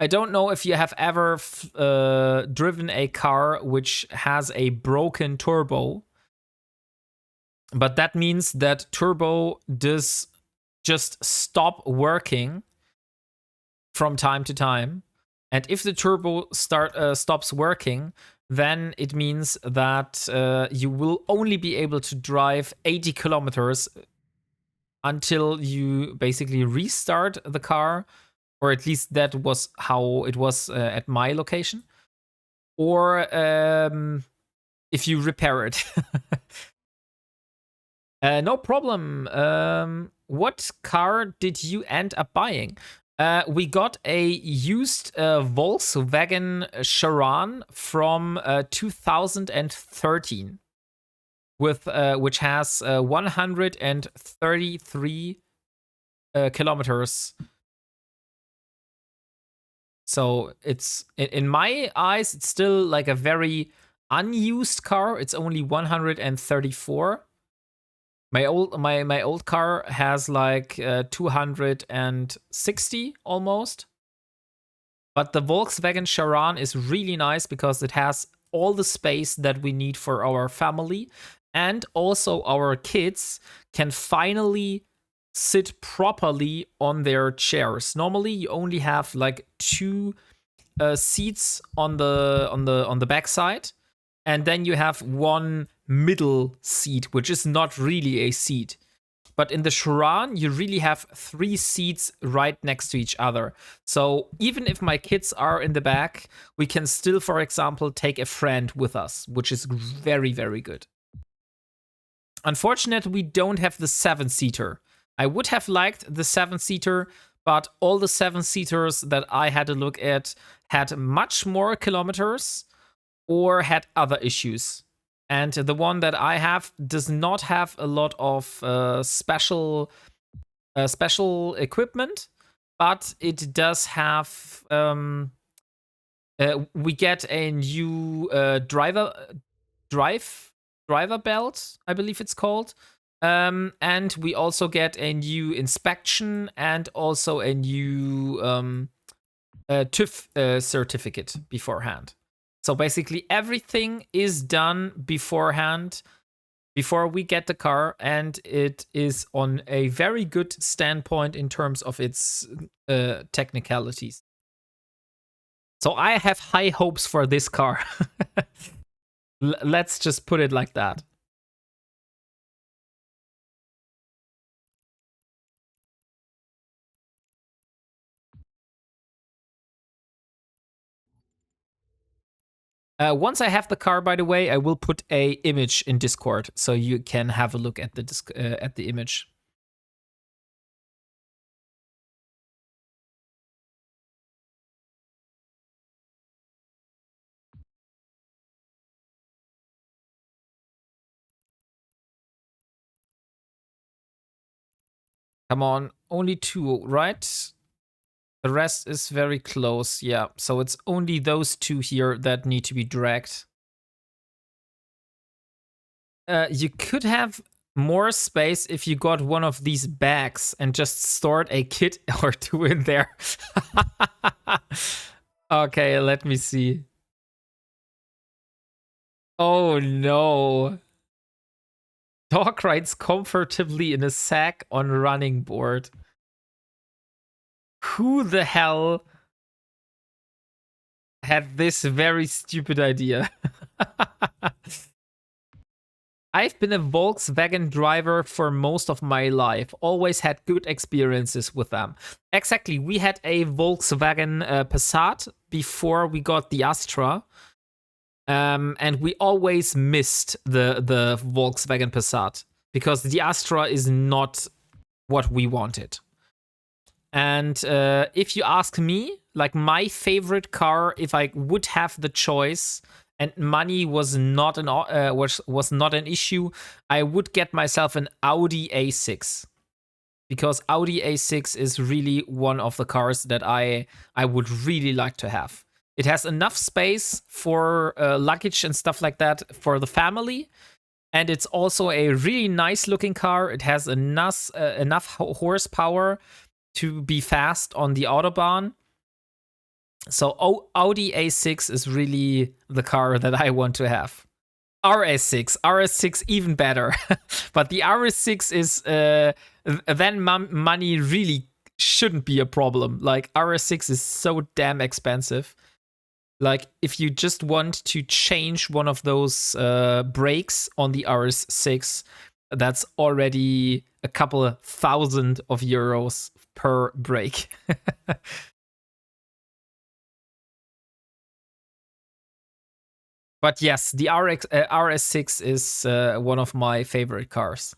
I don't know if you have ever driven a car which has a broken turbo, but that means that turbo does just stop working from time to time. And if the turbo stops working, then it means that you will only be able to drive 80 kilometers until you basically restart the car, or at least that was how it was at my location, or if you repair it. No problem. What car did you end up buying? We got a used Volkswagen Charan from 2013, with which has 133 kilometers. So it's, in my eyes, it's still like a very unused car. It's only 134. My old car has like 260 almost. But the Volkswagen Charan is really nice because it has all the space that we need for our family, and also our kids can finally sit properly on their chairs. Normally, you only have like two seats on the back side, and then you have one middle seat, which is not really a seat. But in the Charan, you really have three seats right next to each other. So even if my kids are in the back, we can still, for example, take a friend with us, which is very, very good. Unfortunately, we don't have the 7-seater. I would have liked the 7-seater, but all the 7-seaters that I had a look at had much more kilometers or had other issues. And the one that I have does not have a lot of special equipment, but it does have. We get a new driver belt, I believe it's called. And we also get a new inspection and also a new TÜV certificate beforehand. So basically everything is done beforehand, before we get the car, and it is on a very good standpoint in terms of its technicalities. So I have high hopes for this car. Let's just put it like that. Once I have the car, by the way, I will put a image in Discord so you can have a look at the image. Come on, only 2, right? The rest is very close, yeah. So it's only those 2 here that need to be dragged. You could have more space if you got one of these bags and just stored a kit or 2 in there. Okay, let me see. Oh no. Dog rides comfortably in a sack on running board. Who the hell had this very stupid idea? I've been a Volkswagen driver for most of my life. Always had good experiences with them. Exactly. We had a Volkswagen Passat before we got the Astra. And we always missed the Volkswagen Passat because the Astra is not what we wanted. And if you ask me, like my favorite car, if I would have the choice and money was not an issue, I would get myself an Audi A6 because Audi A6 is really one of the cars that I would really like to have. It has enough space for luggage and stuff like that for the family. And it's also a really nice looking car. It has enough horsepower to be fast on the Autobahn. So Audi A6 is really the car that I want to have. RS6 even better. But the RS6 is then money really shouldn't be a problem. Like RS6 is so damn expensive. Like if you just want to change one of those brakes on the RS6, that's already a couple of thousand of euros per brake. But yes, the RS6 is one of my favorite cars.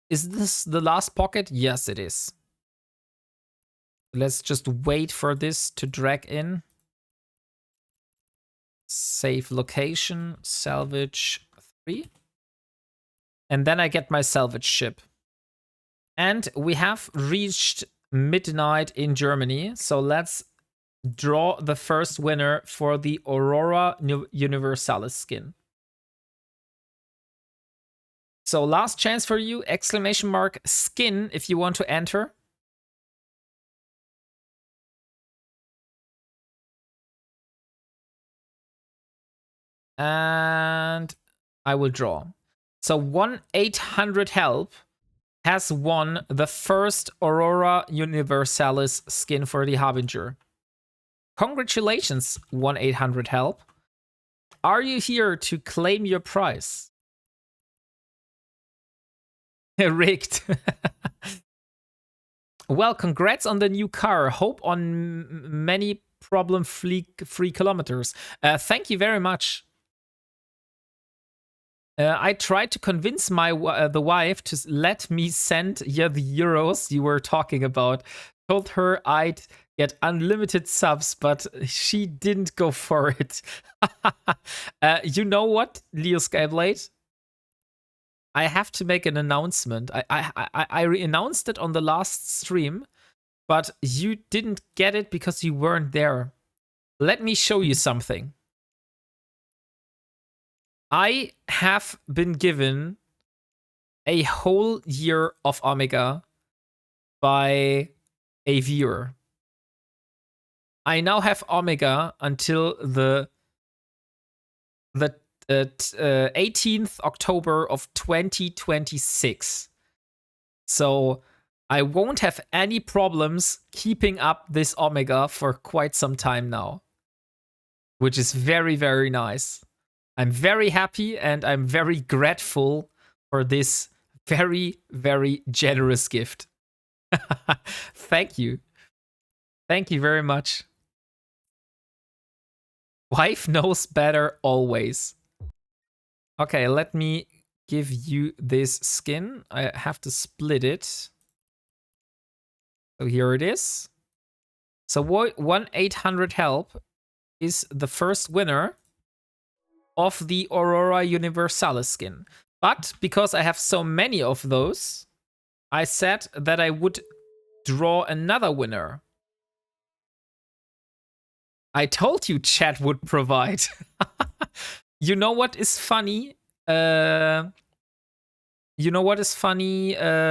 Is this the last pocket? Yes, it is. Let's just wait for this to drag in. Save location, salvage 3. And then I get my salvage ship. And we have reached midnight in Germany. So let's draw the first winner for the Aurora Universalis skin. So last chance for you, exclamation mark skin if you want to enter. And I will draw. So 1-800 help has won the first Aurora Universalis skin for the Harbinger. Congratulations, 1-800 help. Are you here to claim your prize? Rigged. Well, congrats on the new car. Hope on many problem-free kilometers. Thank you very much. I tried to convince the wife to let me send the euros you were talking about. Told her I'd get unlimited subs, but she didn't go for it. You know what, Leo Skyblade? I have to make an announcement. I announced it on the last stream, but you didn't get it because you weren't there. Let me show you something. I have been given a whole year of Omega by a viewer. I now have Omega until the 18th October of 2026. So I won't have any problems keeping up this Omega for quite some time now, which is very, very nice. I'm very happy and I'm very grateful for this very, very generous gift. Thank you. Thank you very much. Wife knows better always. Okay, let me give you this skin. I have to split it. So here it is. So 1-800 help is the first winner. of the Aurora Universalis skin. But because I have so many of those, I said that I would draw another winner. I told you chat would provide. You know what is funny?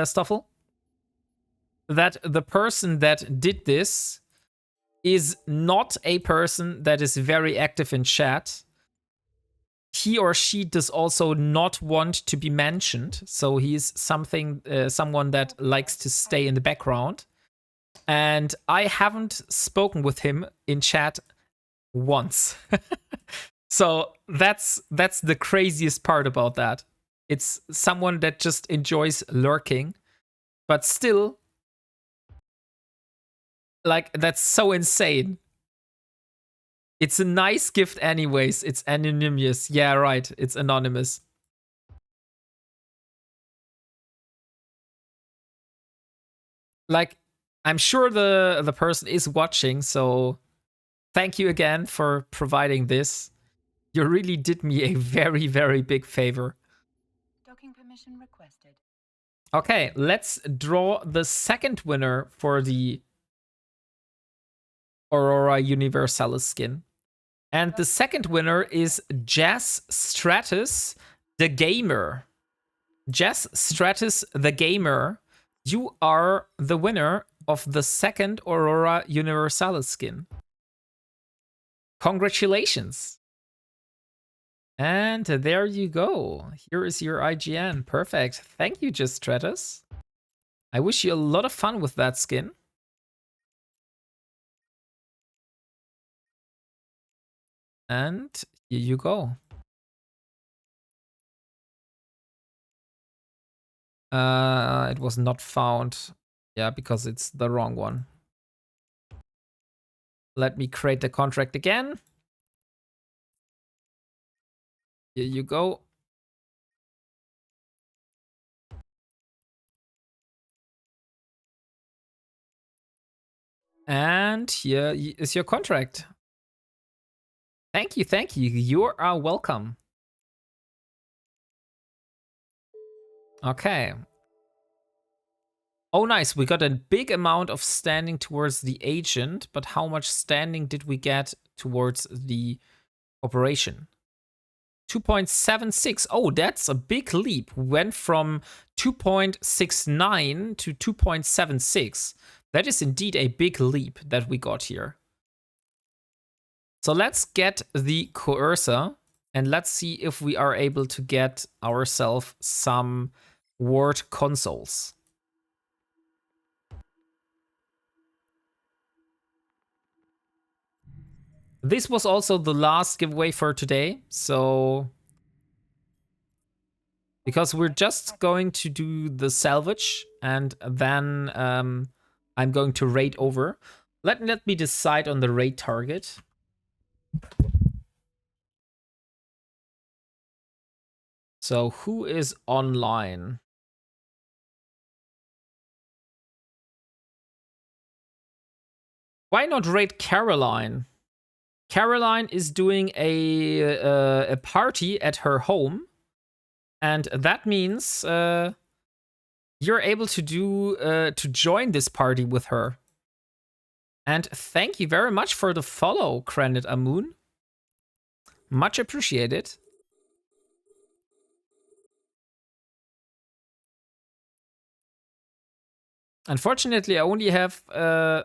Stoffel? That the person that did this is not a person that is very active in chat. He or she does also not want to be mentioned. So he's someone that likes to stay in the background. And I haven't spoken with him in chat once. So that's the craziest part about that. It's someone that just enjoys lurking, but still, like, that's so insane. It's a nice gift anyways. It's anonymous. Yeah, right. It's anonymous. Like, I'm sure the person is watching, so thank you again for providing this. You really did me a very, very big favor. Docking permission requested. Okay, let's draw the second winner for the Aurora Universalis skin. And the second winner is Jazz Stratus the Gamer. Jazz Stratus the Gamer, you are the winner of the second Aurora Universalis skin. Congratulations. And there you go. Here is your IGN. Perfect. Thank you, Jazz Stratus. I wish you a lot of fun with that skin. And here you go. It was not found. Yeah, because it's the wrong one. Let me create the contract again. Here you go. And here is your contract. Thank you, thank you. You are welcome. Okay. Oh, nice. We got a big amount of standing towards the agent, but how much standing did we get towards the operation? 2.76. Oh, that's a big leap. We went from 2.69 to 2.76. That is indeed a big leap that we got here. So let's get the coercer and let's see if we are able to get ourselves some ward consoles. This was also the last giveaway for today, so because we're just going to do the salvage and then I'm going to raid over. Let me decide on the raid target. So who is online? Why not raid Caroline? Caroline is doing a party at her home, and that means you're able to to join this party with her. And thank you very much for the follow, Credit Amoon. Much appreciated. Unfortunately, I only have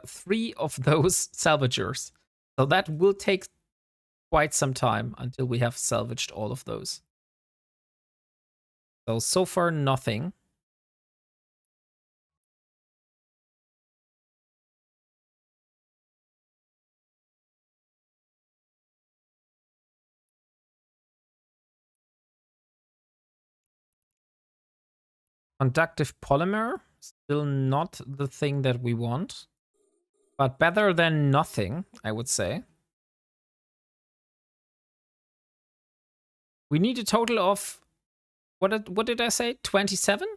3 of those salvagers. So that will take quite some time until we have salvaged all of those. So far, nothing. Conductive polymer, still not the thing that we want. But better than nothing, I would say. We need a total of, what did I say, 27?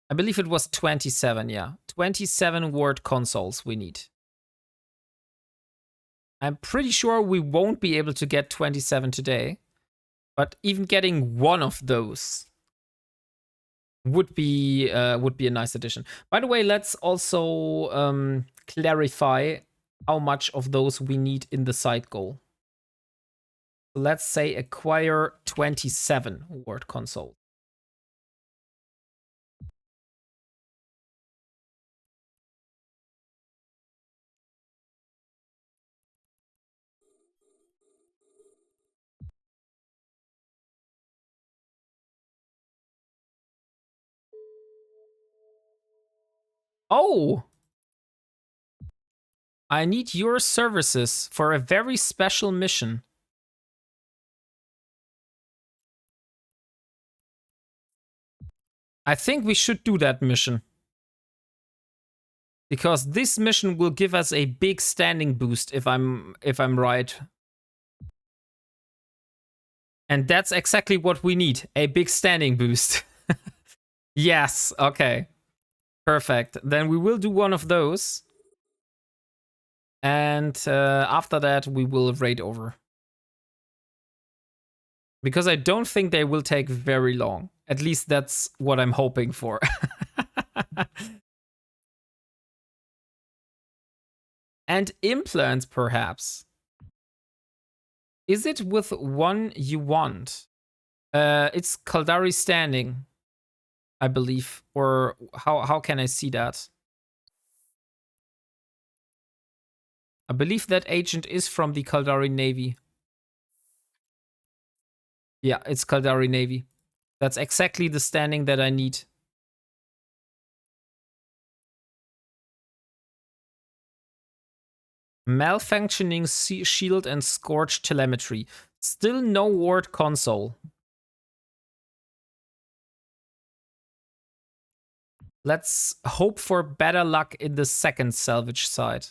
I believe it was 27, yeah. 27 word consoles we need. I'm pretty sure we won't be able to get 27 today. But even getting one of those would be a nice addition. By the way, let's also clarify how much of those we need in the side goal. So let's say acquire 27 word console. Oh! I need your services for a very special mission. I think we should do that mission. Because this mission will give us a big standing boost if I'm right. And that's exactly what we need, a big standing boost. Yes, okay. Perfect. Then we will do one of those. And after that, we will raid over. Because I don't think they will take very long. At least that's what I'm hoping for. And implants, perhaps. Is it with one you want? It's Kaldari standing, I believe. Or how can I see that? I believe that agent is from the Kaldari Navy. Yeah, it's Kaldari Navy. That's exactly the standing that I need. Malfunctioning shield and scorch telemetry. Still no ward console. Let's hope for better luck in the second salvage side.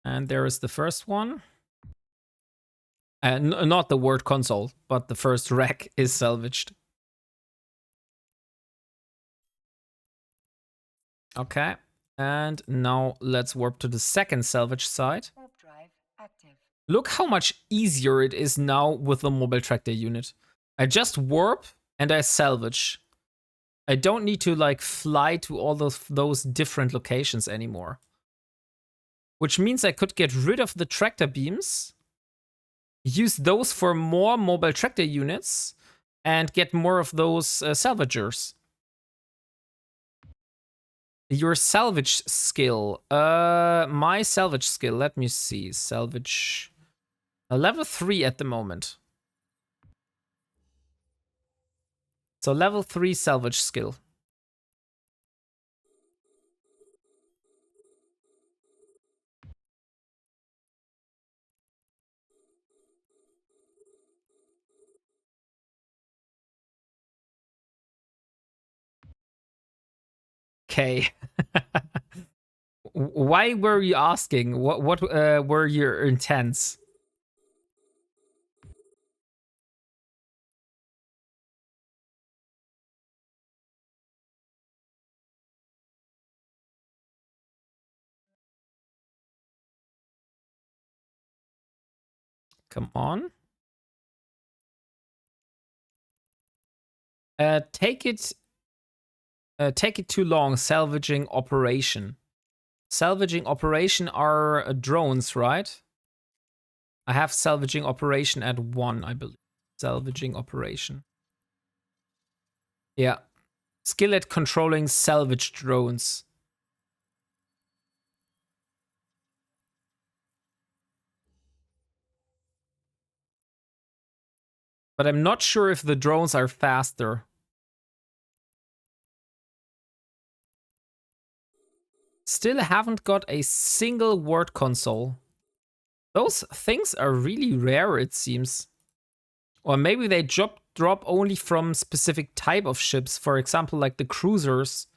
And there is the first one. And not the word console, but the first rack is salvaged. Okay. And now let's warp to the second salvage side. Warp drive active. Look how much easier it is now with the mobile tractor unit. I just warp and I salvage. I don't need to like fly to all those different locations anymore. Which means I could get rid of the tractor beams, use those for more mobile tractor units, and get more of those salvagers. Your salvage skill. My salvage skill. Let me see. Salvage. Level 3 at the moment. So level 3 salvage skill. Okay. Why were you asking? What were your intents? Come on. Take it too long. Salvaging operation. Salvaging operation are drones, right? I have salvaging operation at 1, I believe. Salvaging operation. Yeah. Skill at controlling salvage drones. But I'm not sure if the drones are faster. Still haven't got a single word console. Those things are really rare, it seems. Or maybe they drop only from specific type of ships. For example, like the cruisers.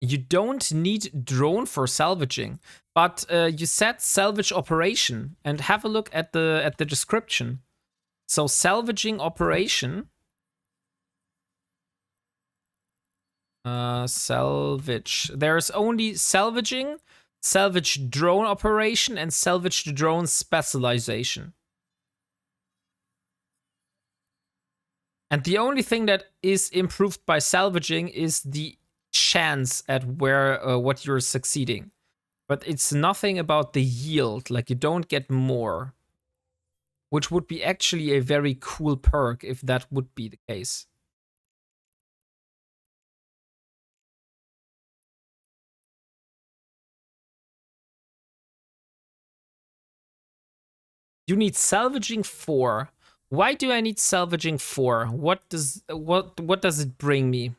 You don't need drone for salvaging, but you said salvage operation, and have a look at the description. So salvaging operation, salvage. There's only salvaging, salvage drone operation, and salvage drone specialization. And the only thing that is improved by salvaging is the chance at where what you're succeeding. But it's nothing about the yield, like you don't get more. Which would be actually a very cool perk if that would be the case. You need salvaging 4. Why do I need salvaging 4? What does it bring me?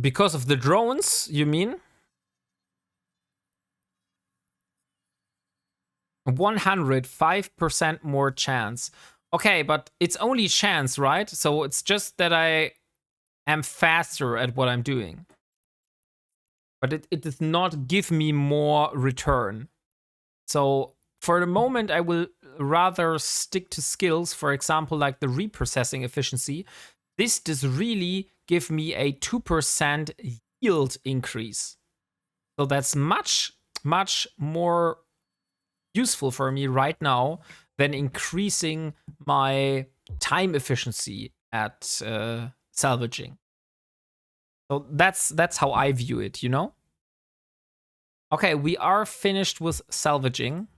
Because of the drones, you mean? 105% more chance. Okay, but it's only chance, right? So it's just that I am faster at what I'm doing. But it does not give me more return. So for the moment, I will rather stick to skills, for example, like the reprocessing efficiency. This does really give me a 2% yield increase. So that's much, much more useful for me right now than increasing my time efficiency at salvaging. So that's how I view it, you know? Okay, we are finished with salvaging.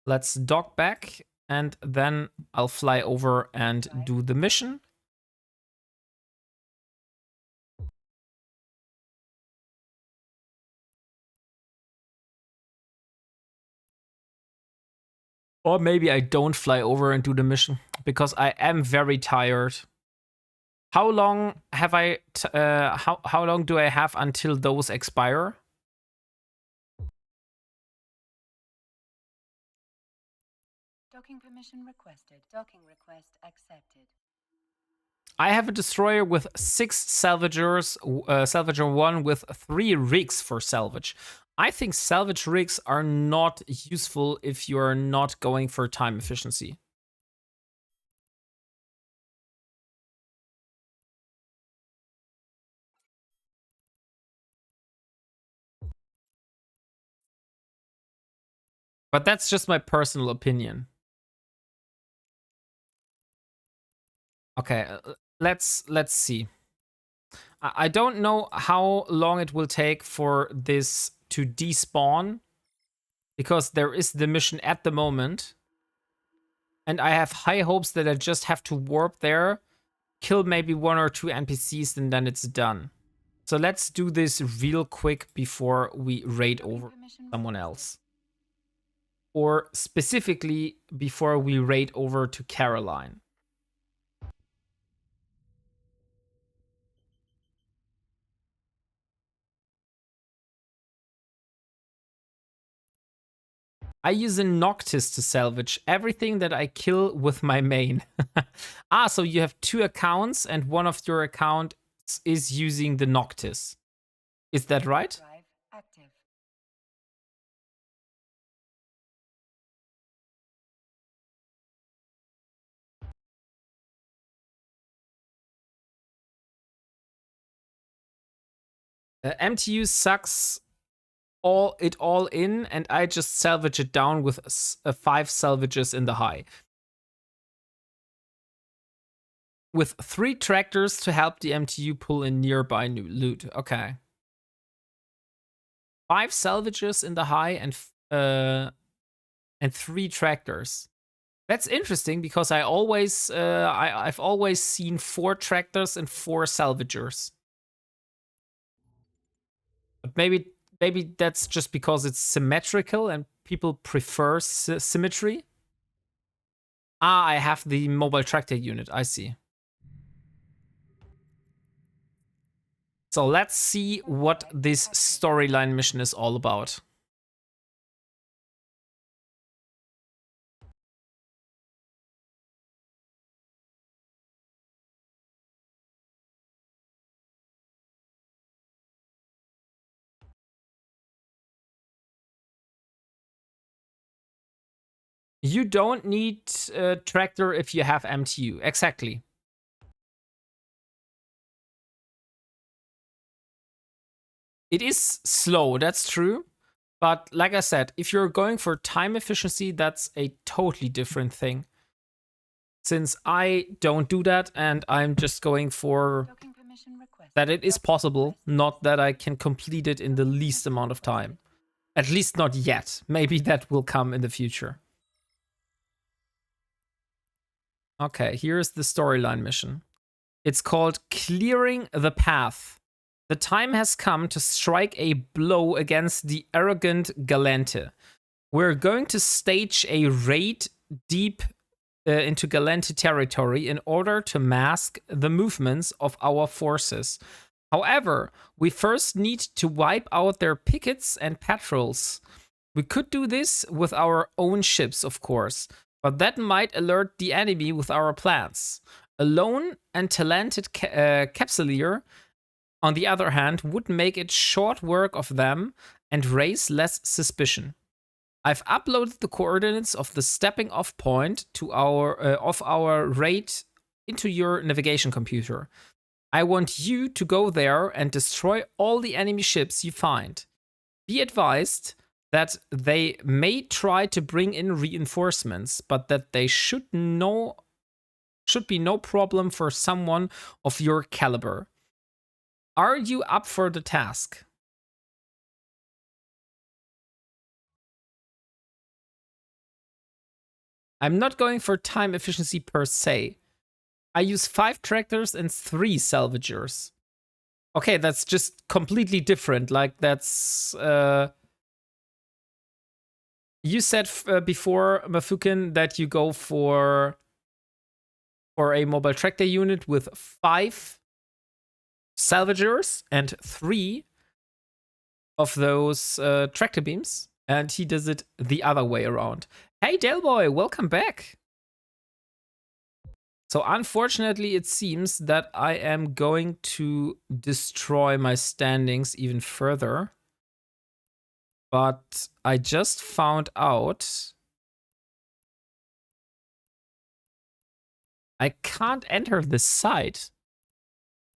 Let's dock back, and then I'll fly over and do the mission. Or maybe I don't fly over and do the mission, because I am very tired. How long have I, how long do I have until those expire? Docking permission requested. Docking request accepted. I have a destroyer with 6 salvagers, salvager 1 with 3 rigs for salvage. I think salvage rigs are not useful if you're not going for time efficiency. But that's just my personal opinion. Okay, let's see. I don't know how long it will take for this to despawn, because there is the mission at the moment. And I have high hopes that I just have to warp there, kill maybe 1 or 2 NPCs, and then it's done. So let's do this real quick before we raid over someone else. Or specifically before we raid over to Caroline. I use a Noctis to salvage everything that I kill with my main. So you have 2 accounts and one of your accounts is using the Noctis. Is that right? Drive active. MTU sucks it all in, and I just salvage it down with 5 salvages in the high. With 3 tractors to help the MTU pull in nearby new loot. Okay. 5 salvages in the high and 3 tractors. That's interesting because I've always seen 4 tractors and 4 salvagers. But maybe that's just because it's symmetrical and people prefer symmetry. I have the mobile tractor unit. I see. So let's see what this storyline mission is all about. You don't need a tractor if you have MTU. Exactly. It is slow, that's true. But like I said, if you're going for time efficiency, that's a totally different thing. Since I don't do that and I'm just going for Docking permission requested. that it is Docking possible, requested. not that I can complete it in the least amount of time. At least not yet. Maybe that will come in the future. Okay, here's the storyline mission. It's called Clearing the Path. The time has come to strike a blow against the arrogant Galente. We're going to stage a raid deep into Galente territory in order to mask the movements of our forces. However, we first need to wipe out their pickets and patrols. We could do this with our own ships, of course, but that might alert the enemy with our plans. A lone and talented capsuleer, on the other hand, would make it short work of them and raise less suspicion. I've uploaded the coordinates of the stepping off point to our raid into your navigation computer. I want you to go there and destroy all the enemy ships you find. Be advised that they may try to bring in reinforcements, but that they should be no problem for someone of your caliber. Are you up for the task? I'm not going for time efficiency per se. I use 5 tractors and 3 salvagers. Okay, that's just completely different. Like, that's... You said before, Mafukin, that you go for a mobile tractor unit with 5 salvagers and 3 of those tractor beams, and he does it the other way around. Hey, Delboy, welcome back. So unfortunately, it seems that I am going to destroy my standings even further. But I just found out I can't enter this site.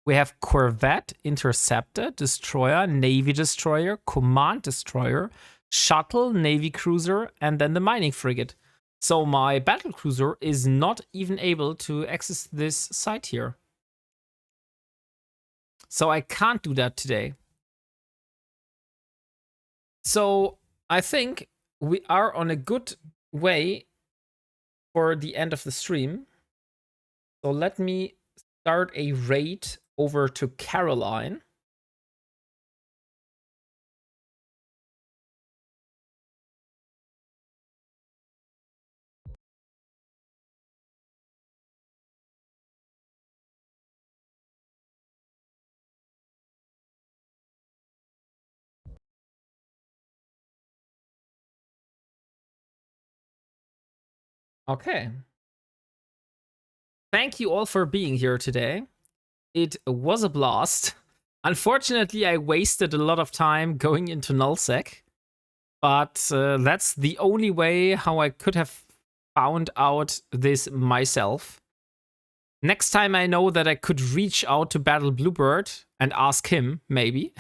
We have Corvette, Interceptor, Destroyer, Navy Destroyer, Command Destroyer, Shuttle, Navy Cruiser, and then the Mining Frigate. So my battle cruiser is not even able to access this site here. So I can't do that today. So I think we are on a good way for the end of the stream. So let me start a raid over to Caroline. Okay. Thank you all for being here today. It was a blast. Unfortunately, I wasted a lot of time going into nullsec, but that's the only way how I could have found out this myself. Next time I know that I could reach out to Battle Bluebird and ask him, maybe.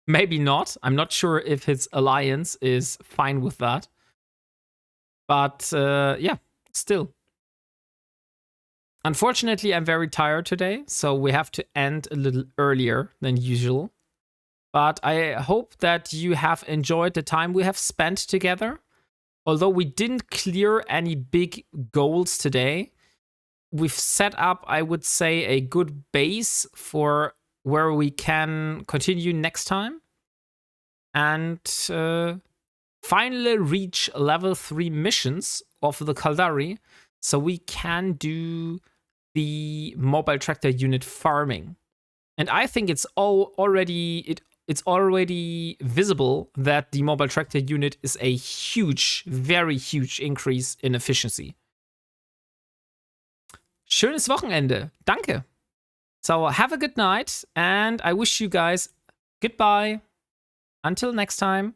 Maybe not. I'm not sure if his alliance is fine with that. But yeah, still. Unfortunately, I'm very tired today, so we have to end a little earlier than usual. But I hope that you have enjoyed the time we have spent together. Although we didn't clear any big goals today, we've set up, I would say, a good base for where we can continue next time. And finally reach level 3 missions of the Caldari, so we can do the mobile tractor unit farming. And I think it's already visible that the mobile tractor unit is a huge, very huge increase in efficiency. Schönes Wochenende. Danke. So have a good night, and I wish you guys goodbye. Until next time.